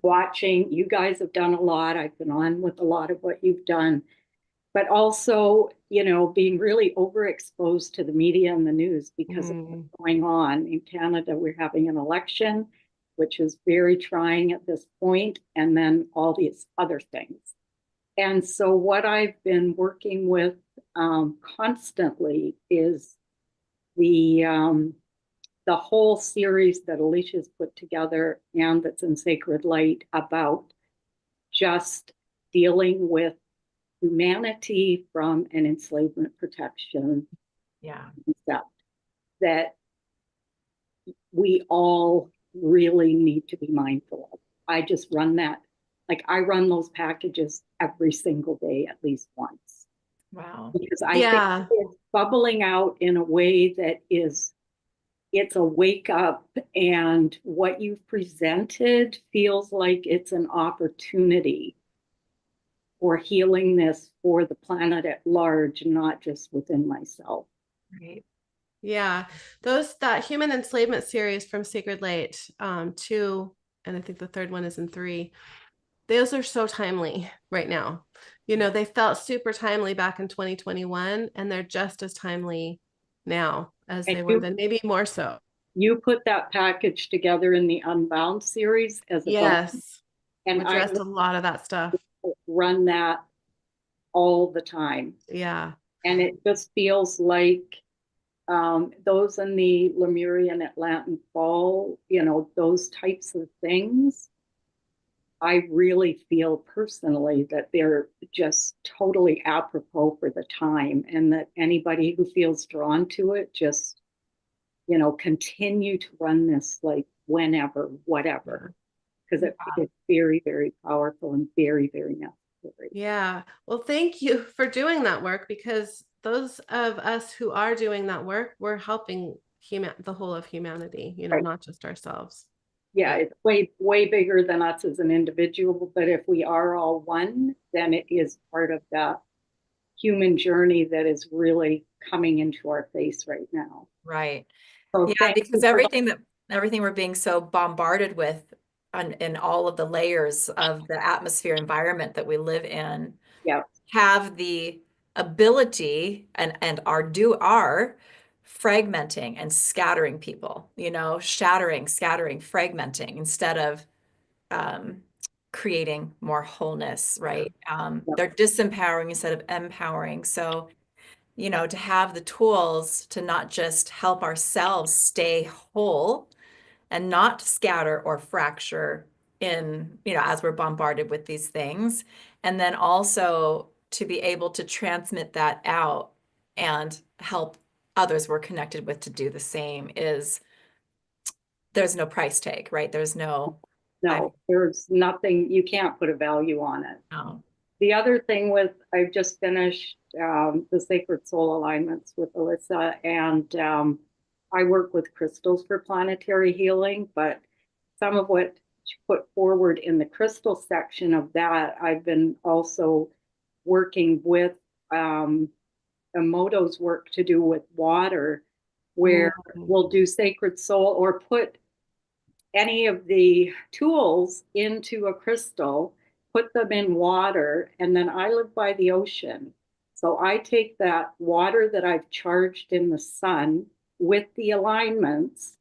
watching. You guys have done a lot. I've been on with a lot of what you've done, but also, you know, being really overexposed to the media and the news because of what's going on in Canada. We're having an election, which is very trying at this point, and then all these other things. And so what I've been working with constantly is the whole series that Alicia's put together and that's in Sacred Light about just dealing with humanity from an enslavement protection concept that we all really need to be mindful of. I just run that, like I run those packages every single day, at least once. Wow. Because I think it's bubbling out in a way that is, it's a wake up, and what you've presented feels like it's an opportunity for healing this for the planet at large, not just within myself. Right. Yeah, that human enslavement series from Sacred Light 2, and I think the third one is in 3. Those are so timely right now. You know, they felt super timely back in 2021, and they're just as timely now as they were then, maybe more so. You put that package together in the Unbound series as a yes, and I addressed a lot of that stuff. Run that all the time. Yeah, and it just feels like those in the Lemurian Atlantan Fall, you know, those types of things, I really feel personally that they're just totally apropos for the time, and that anybody who feels drawn to it, just, you know, continue to run this like whenever, whatever, because it's very, very powerful and very, very necessary. Yeah. Well, thank you for doing that work, because those of us who are doing that work, we're helping the whole of humanity, you know, not just ourselves. Yeah, it's way, way bigger than us as an individual, but if we are all one, then it is part of that human journey that is really coming into our face right now. Right. So yeah, because everything we're being so bombarded with in all of the layers of the atmosphere environment that we live in have the ability and are fragmenting and scattering people, you know, scattering, fragmenting instead of creating more wholeness, right? They're disempowering instead of empowering. So, you know, to have the tools to not just help ourselves stay whole and not scatter or fracture in, you know, as we're bombarded with these things. And then also to be able to transmit that out and help others we're connected with to do the same there's no price tag, right? There's there's nothing, you can't put a value on it. No. The other thing I've just finished the Sacred Soul Alignments with Elysia, and I work with crystals for planetary healing, but some of what she put forward in the crystal section of that, I've been also working with Emoto's work to do with water, where we'll do sacred soul or put any of the tools into a crystal, put them in water, and then I live by the ocean. So I take that water that I've charged in the sun with the alignments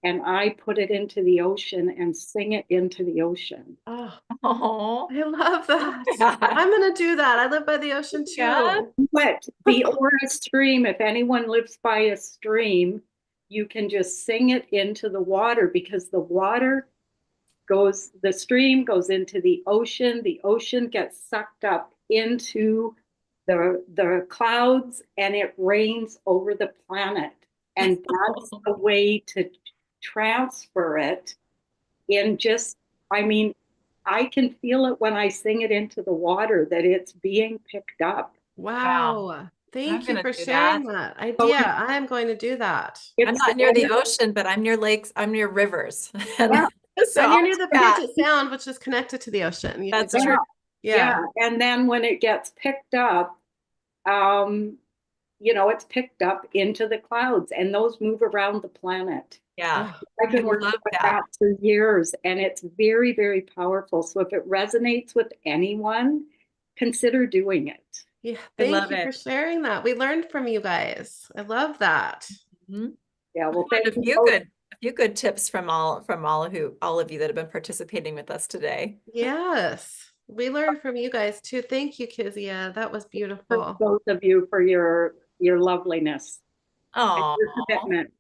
and I put it into the ocean and sing it into the ocean. Oh, I love that. I'm going to do that. I live by the ocean too. Yeah. But the Aura stream, if anyone lives by a stream, you can just sing it into the water because the water goes, the stream goes into the ocean gets sucked up into the clouds and it rains over the planet. And that's the way to transfer it in just, I mean, I can feel it when I sing it into the water that it's being picked up. Wow. Thank you for do sharing that idea. I am going to do that. I'm not near the ocean, but I'm near lakes. I'm near rivers. Yeah. So And you're I'll near the do that. Puget Sound, which is connected to the ocean. That's It's- true. Yeah. And then when it gets picked up, you know, it's picked up into the clouds and those move around the planet. Yeah. I've been working with that for years and it's very, very powerful. So if it resonates with anyone, consider doing it. Yeah. I Thank love you for sharing that. We learned from you guys. I love that. Yeah. Well, Learned thank a you. few good tips from all of you that have been participating with us today. Yes. We learned from you guys too. Thank you, Kezia. That was beautiful. Both of you for your loveliness. Oh, your commitment.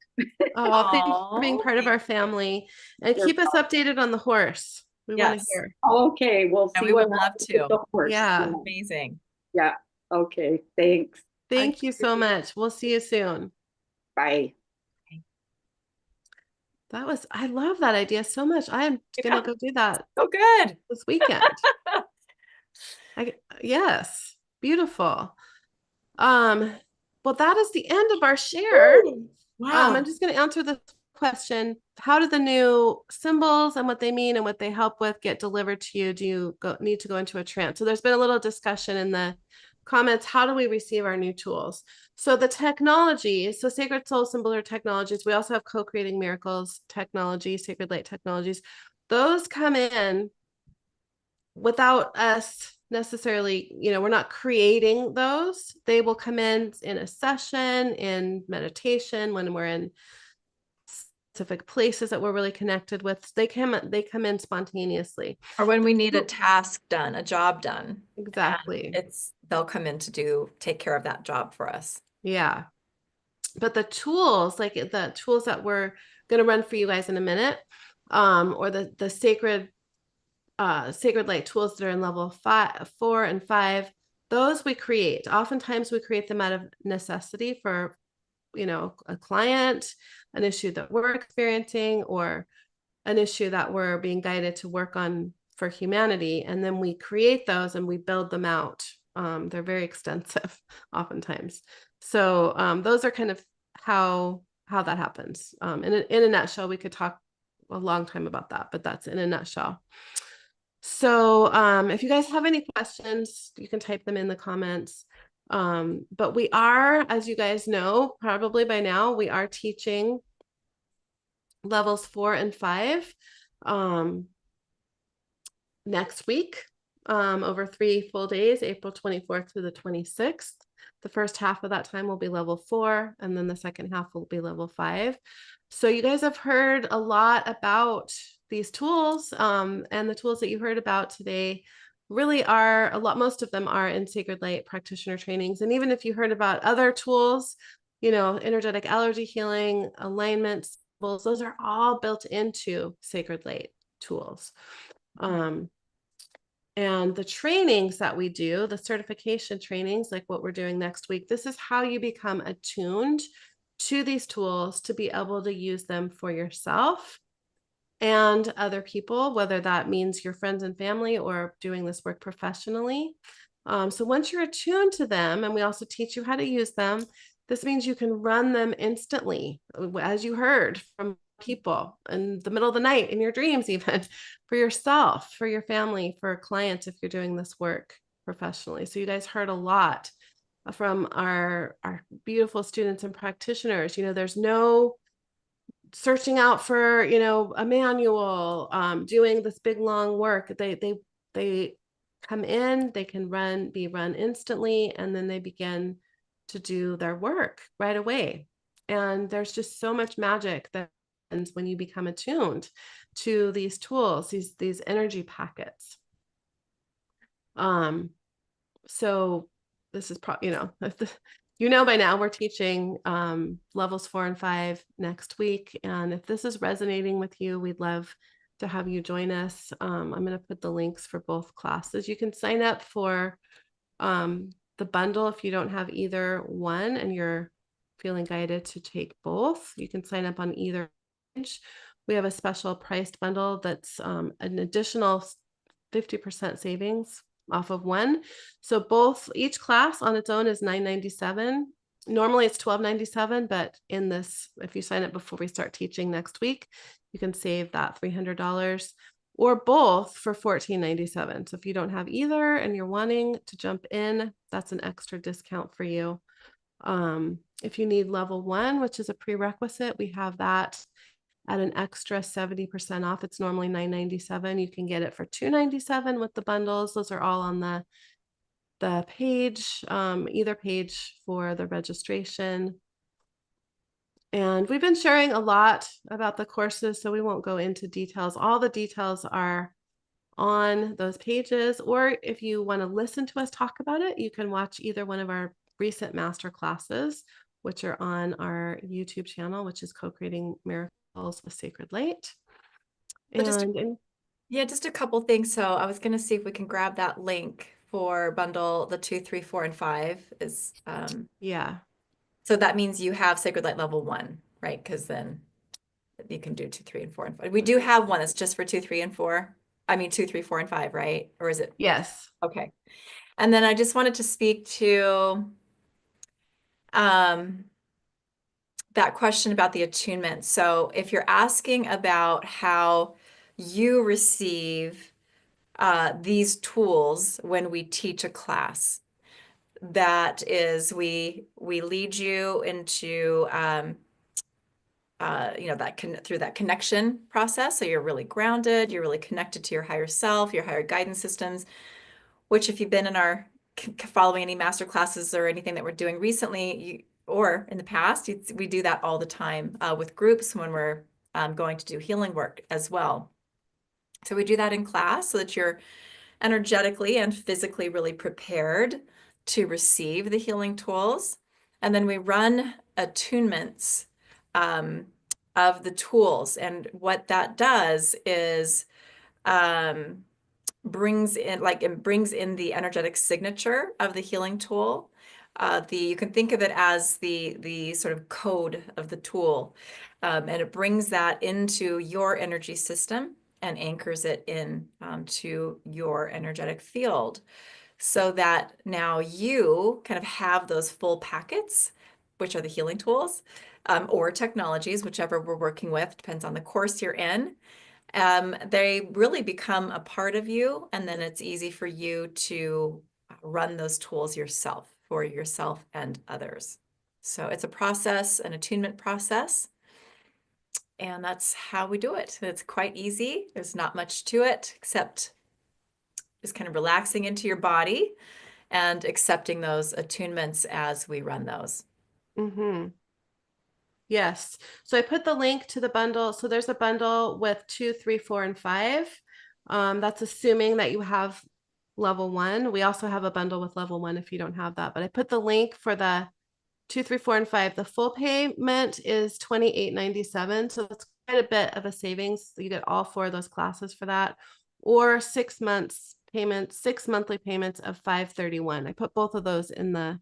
Oh, thank you for being part of our family and You're keep us updated on the horse. We want Yes. to hear. Okay, we'll Yeah, see we what would love happens with to. the horse. Yeah. Amazing. Yeah. Okay. Thanks. Thank you so much. We'll see you soon. Bye. I love that idea so much. I am gonna go do that So good. this weekend. Yes, beautiful. Well, that is the end of our share. Wow. I'm just gonna answer this question. How do the new symbols and what they mean and what they help with get delivered to you? Do you need to go into a trance? So there's been a little discussion in the comments. How do we receive our new tools? So the technology, so Sacred Soul Symbol or technologies, we also have co-creating miracles technology, Sacred Light technologies. Those come in without us necessarily, we're not creating those. They will come in a session, in meditation, when we're in specific places that we're really connected with. They come in spontaneously. Or when we need a task done, a job done. Exactly. They'll come in to take care of that job for us. Yeah. But the tools, like the tools that we're going to run for you guys in a minute, or the sacred light tools that are in level 4 and 5, those we create. Oftentimes we create them out of necessity for, a client, an issue that we're experiencing, or an issue that we're being guided to work on for humanity. And then we create those and we build them out. They're very extensive oftentimes. So those are kind of how that happens. In a nutshell, we could talk a long time about that, but that's in a nutshell. So if you guys have any questions, you can type them in the comments. But we are, as you guys know, probably by now, we are teaching levels 4 and 5 next week, over 3 full days, April 24th through the 26th. The first half of that time will be level 4, and then the second half will be level 5. So you guys have heard a lot about these tools, and the tools that you heard about today really are most of them are in Sacred Light practitioner trainings. And even if you heard about other tools, energetic allergy healing, alignment symbols, those are all built into Sacred Light tools. And the trainings that we do, the certification trainings, like what we're doing next week, this is how you become attuned to these tools to be able to use them for yourself and other people, whether that means your friends and family or doing this work professionally. So once you're attuned to them, and we also teach you how to use them, this means you can run them instantly, as you heard from people in the middle of the night, in your dreams, even for yourself, for your family, for clients, if you're doing this work professionally. So you guys heard a lot from our beautiful students and practitioners. There's no searching out for, a manual, doing this big long work. They come in, they can be run instantly, and then they begin to do their work right away. And there's just so much magic that happens when you become attuned to these tools, these energy packets. So this is probably, by now we're teaching levels 4 and 5 next week. And if this is resonating with you, we'd love to have you join us. I'm going to put the links for both classes. You can sign up for the bundle if you don't have either one and you're feeling guided to take both. You can sign up on either page. We have a special priced bundle that's an additional 50% savings off of one. So each class on its own is $9.97. Normally it's $12.97, but in this, if you sign up before we start teaching next week, you can save that $300, or both for $14.97. So if you don't have either and you're wanting to jump in, that's an extra discount for you. If you need level 1, which is a prerequisite, we have that at an extra 70% off. It's normally $9.97. You can get it for $2.97 with the bundles. Those are all on the page, either page for the registration. And we've been sharing a lot about the courses, so we won't go into details. All the details are on those pages, or if you want to listen to us talk about it, you can watch either one of our recent master classes, which are on our YouTube channel, which is Co-Creating Miracles with Sacred Light. So just a couple things. So I was going to see if we can grab that link for bundle the 2, 3, 4, and 5 is yeah. So that means you have Sacred Light level 1, right? Because then you can do 2, 3, and 4, and 5. We do have one that's just for 2, 3, and 4. I mean 2, 3, 4, and 5, right? Or is it? Yes. Okay. And then I just wanted to speak to that question about the attunement. So if you're asking about how you receive these tools when we teach a class, that is, we lead you into through that connection process. So you're really grounded, you're really connected to your higher self, your higher guidance systems, which if you've been in our following any master classes or anything that we're doing recently, or in the past, we do that all the time with groups when we're going to do healing work as well. So we do that in class so that you're energetically and physically really prepared to receive the healing tools. And then we run attunements of the tools. And what that does is brings in the energetic signature of the healing tool. You can think of it as the sort of code of the tool, and it brings that into your energy system and anchors it in to your energetic field, so that now you kind of have those full packets, which are the healing tools, or technologies, whichever we're working with, depends on the course you're in. They really become a part of you, and then it's easy for you to run those tools yourself, for yourself and others. So it's a process, an attunement process, and that's how we do it. It's quite easy. There's not much to it except just kind of relaxing into your body and accepting those attunements as we run those. Mm-hmm. Yes. So I put the link to the bundle. So there's a bundle with 2, 3, 4, and 5. That's assuming that you have level 1. We also have a bundle with level 1 if you don't have that. But I put the link for the 2, 3, 4, and 5. The full payment is $28.97. So that's quite a bit of a savings. You get all 4 of those classes for that, or 6 months payments, 6 monthly payments of $531. I put both of those in the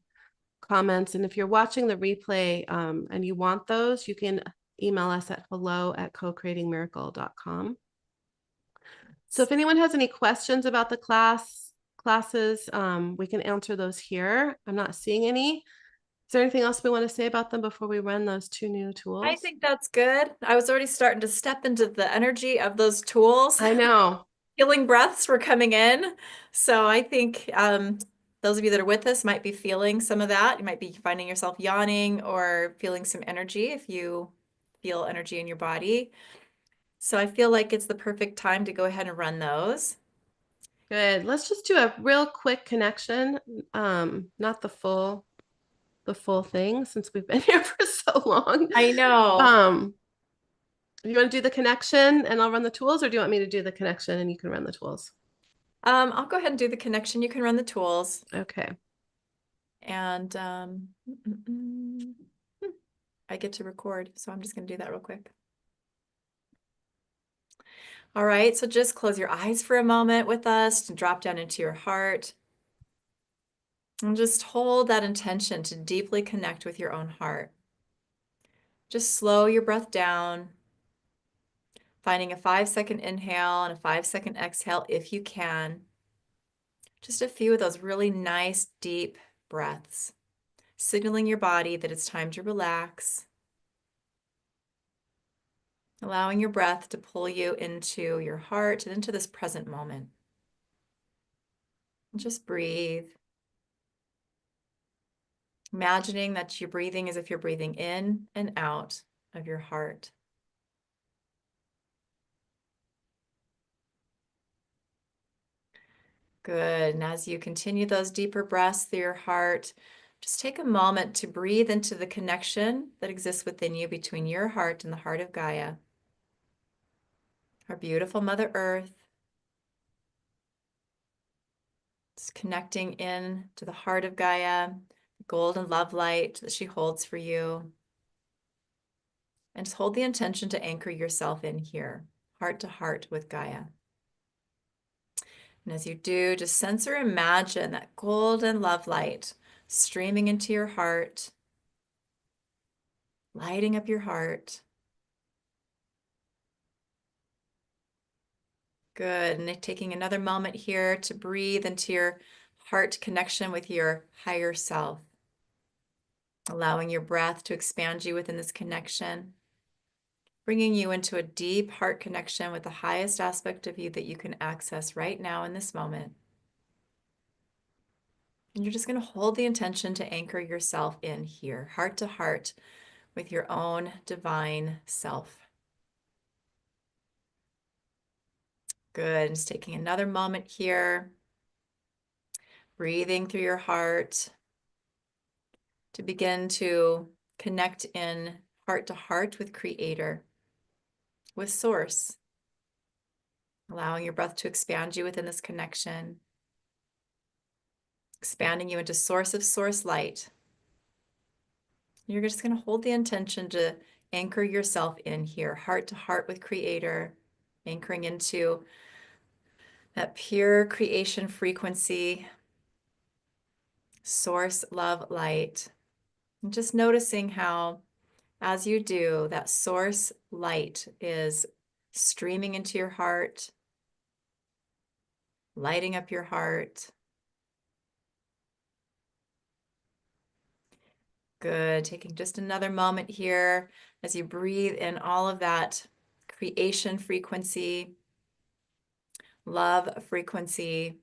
comments. And if you're watching the replay and you want those, you can email us at hello@cocreatingmiracle.com. So if anyone has any questions about the classes, we can answer those here. I'm not seeing any. Is there anything else we want to say about them before we run those 2 new tools? I think that's good. I was already starting to step into the energy of those tools. I know. Healing breaths were coming in. So I think those of you that are with us might be feeling some of that. You might be finding yourself yawning or feeling some energy if you feel energy in your body. So I feel like it's the perfect time to go ahead and run those. Good. Let's just do a real quick connection. Not the full thing since we've been here for so long. I know. You want to do the connection and I'll run the tools, or do you want me to do the connection and you can run the tools? I'll go ahead and do the connection. You can run the tools. Okay. And I get to record, so I'm just going to do that real quick. All right, so just close your eyes for a moment with us and drop down into your heart. And just hold that intention to deeply connect with your own heart. Just slow your breath down, finding a 5-second inhale and a 5-second exhale if you can. Just a few of those really nice, deep breaths, signaling your body that it's time to relax. Allowing your breath to pull you into your heart and into this present moment. And just breathe. Imagining that you're breathing as if you're breathing in and out of your heart. Good. And as you continue those deeper breaths through your heart, just take a moment to breathe into the connection that exists within you between your heart and the heart of Gaia, our beautiful Mother Earth. Just connecting in to the heart of Gaia, the golden love light that she holds for you. And just hold the intention to anchor yourself in here, heart to heart with Gaia. And as you do, just sense or imagine that golden love light streaming into your heart, lighting up your heart. Good. And taking another moment here to breathe into your heart connection with your higher self, allowing your breath to expand you within this connection, bringing you into a deep heart connection with the highest aspect of you that you can access right now in this moment. And you're just going to hold the intention to anchor yourself in here, heart to heart with your own divine self. Good. Just taking another moment here, breathing through your heart to begin to connect in heart to heart with Creator, with Source, allowing your breath to expand you within this connection, expanding you into source of source light. You're just going to hold the intention to anchor yourself in here, heart to heart with Creator, anchoring into that pure creation frequency, source, love, light. And just noticing how, as you do, that source light is streaming into your heart, lighting up your heart. Good. Taking just another moment here as you breathe in all of that creation frequency, love frequency,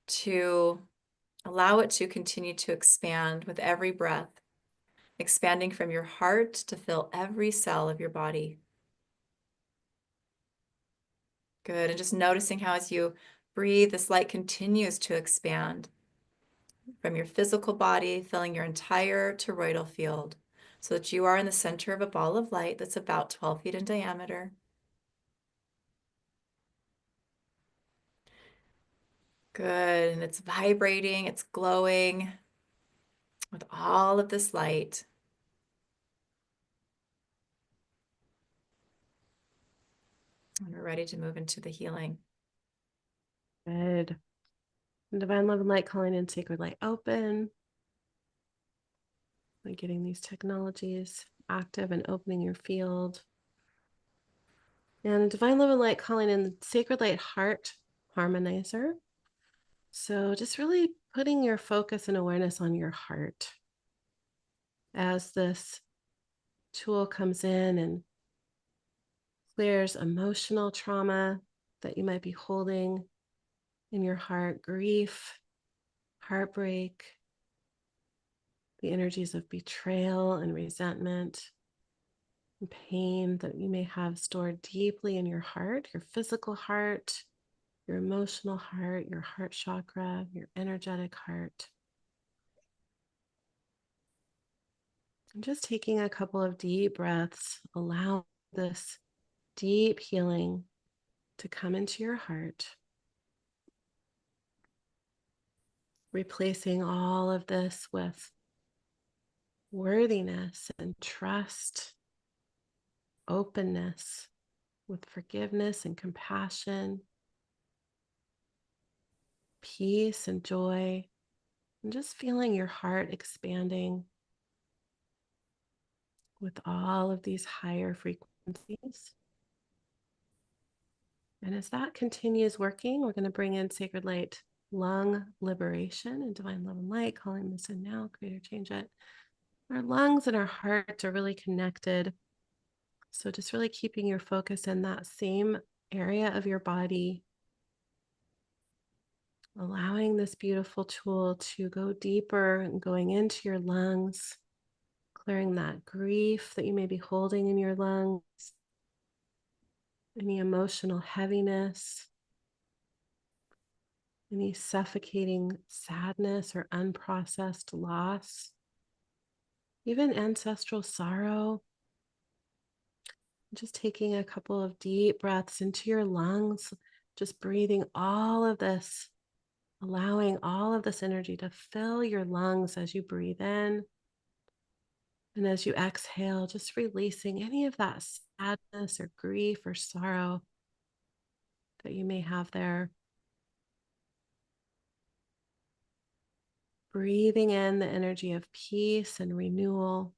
to allow it to continue to expand with every breath, expanding from your heart to fill every cell of your body. Good. And just noticing how as you breathe, this light continues to expand from your physical body, filling your entire toroidal field, so that you are in the center of a ball of light that's about 12 feet in diameter. Good. And it's vibrating, it's glowing with all of this light. And we're ready to move into the healing. Good. And divine love and light calling in sacred light open. By getting these technologies active and opening your field. And divine love and light calling in the sacred light heart harmonizer. So just really putting your focus and awareness on your heart as this tool comes in and clears emotional trauma that you might be holding in your heart, grief, heartbreak, the energies of betrayal and resentment and pain that you may have stored deeply in your heart, your physical heart, your emotional heart, your heart chakra, your energetic heart. And just taking a couple of deep breaths, allow this deep healing to come into your heart, replacing all of this with worthiness and trust, openness, with forgiveness and compassion, peace and joy, and just feeling your heart expanding with all of these higher frequencies. And as that continues working, we're going to bring in sacred light, lung liberation, and divine love and light, calling this in now, creator change it. Our lungs and our heart are really connected. So just really keeping your focus in that same area of your body, allowing this beautiful tool to go deeper and going into your lungs, clearing that grief that you may be holding in your lungs, any emotional heaviness, any suffocating sadness or unprocessed loss, even ancestral sorrow. Just taking a couple of deep breaths into your lungs, just breathing all of this, allowing all of this energy to fill your lungs as you breathe in. And as you exhale, just releasing any of that sadness or grief or sorrow that you may have there. Breathing in the energy of peace and renewal.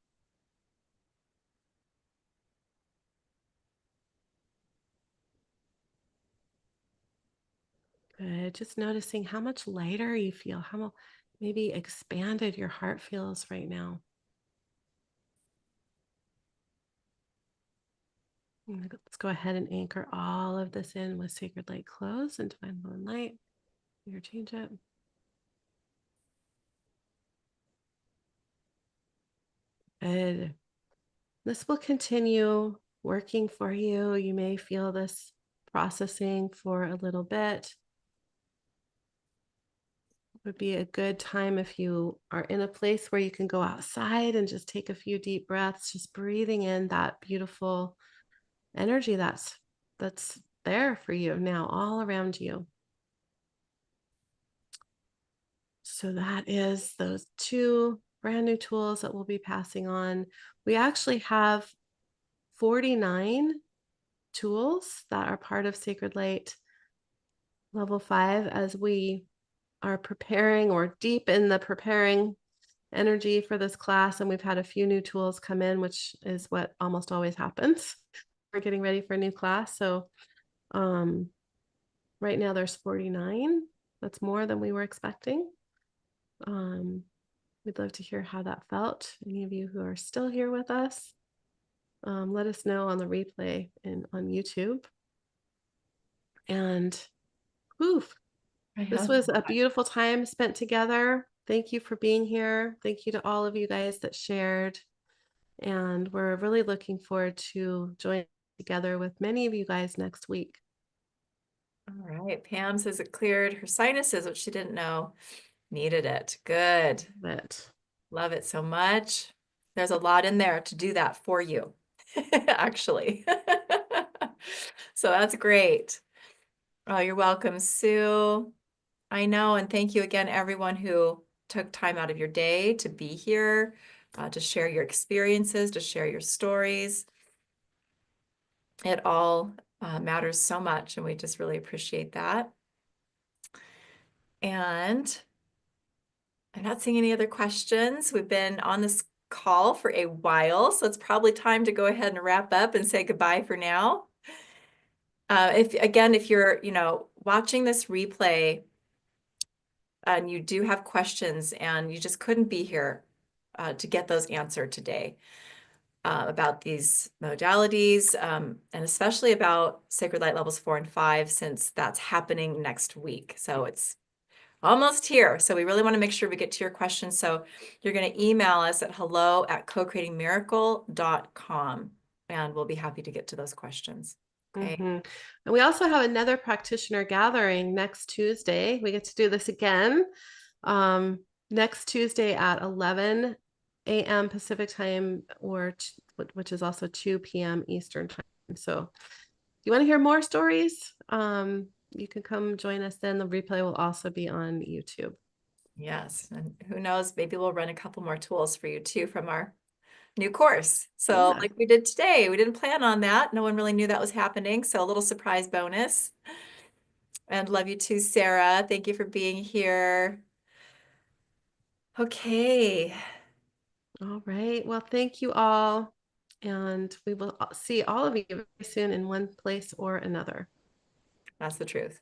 Good. Just noticing how much lighter you feel, how maybe expanded your heart feels right now. Let's go ahead and anchor all of this in with sacred light close and divine love and light. Here, change it. Good. This will continue working for you. You may feel this processing for a little bit. It would be a good time if you are in a place where you can go outside and just take a few deep breaths, just breathing in that beautiful energy that's there for you now, all around you. So that is those two brand new tools that we'll be passing on. We actually have 49 tools that are part of Sacred Light Level 5 as we are preparing or deep in the preparing energy for this class. And we've had a few new tools come in, which is what almost always happens. We're getting ready for a new class. So right now there's 49. That's more than we were expecting. We'd love to hear how that felt. Any of you who are still here with us, let us know on the replay and on YouTube. And poof, this was a beautiful time spent together. Thank you for being here. Thank you to all of you guys that shared. And we're really looking forward to joining together with many of you guys next week. All right. Pam says it cleared her sinuses, which she didn't know needed it. Good. Love it so much. There's a lot in there to do that for you, actually. So that's great. Oh, you're welcome, Sue. I know. And thank you again, everyone who took time out of your day to be here, to share your experiences, to share your stories. It all matters so much, and we just really appreciate that. And I'm not seeing any other questions. We've been on this call for a while, so it's probably time to go ahead and wrap up and say goodbye for now. If you're, watching this replay and you do have questions and you just couldn't be here to get those answered today about these modalities, and especially about Sacred Light Levels 4 and 5, since that's happening next week. So it's almost here. So we really want to make sure we get to your questions. So you're going to email us at hello@cocreatingmiracle.com, and we'll be happy to get to those questions. Okay. And we also have another practitioner gathering next Tuesday. We get to do this again next Tuesday at 11 a.m. Pacific time, which is also 2 p.m. Eastern time. So if you want to hear more stories, you can come join us then. The replay will also be on YouTube. Yes. And who knows, maybe we'll run a couple more tools for you too from our new course. So Yeah. like we did today, we didn't plan on that. No one really knew that was happening. So a little surprise bonus. And love you too, Sarah. Thank you for being here. Okay. All right. Well, thank you all. And we will see all of you very soon in one place or another. That's the truth.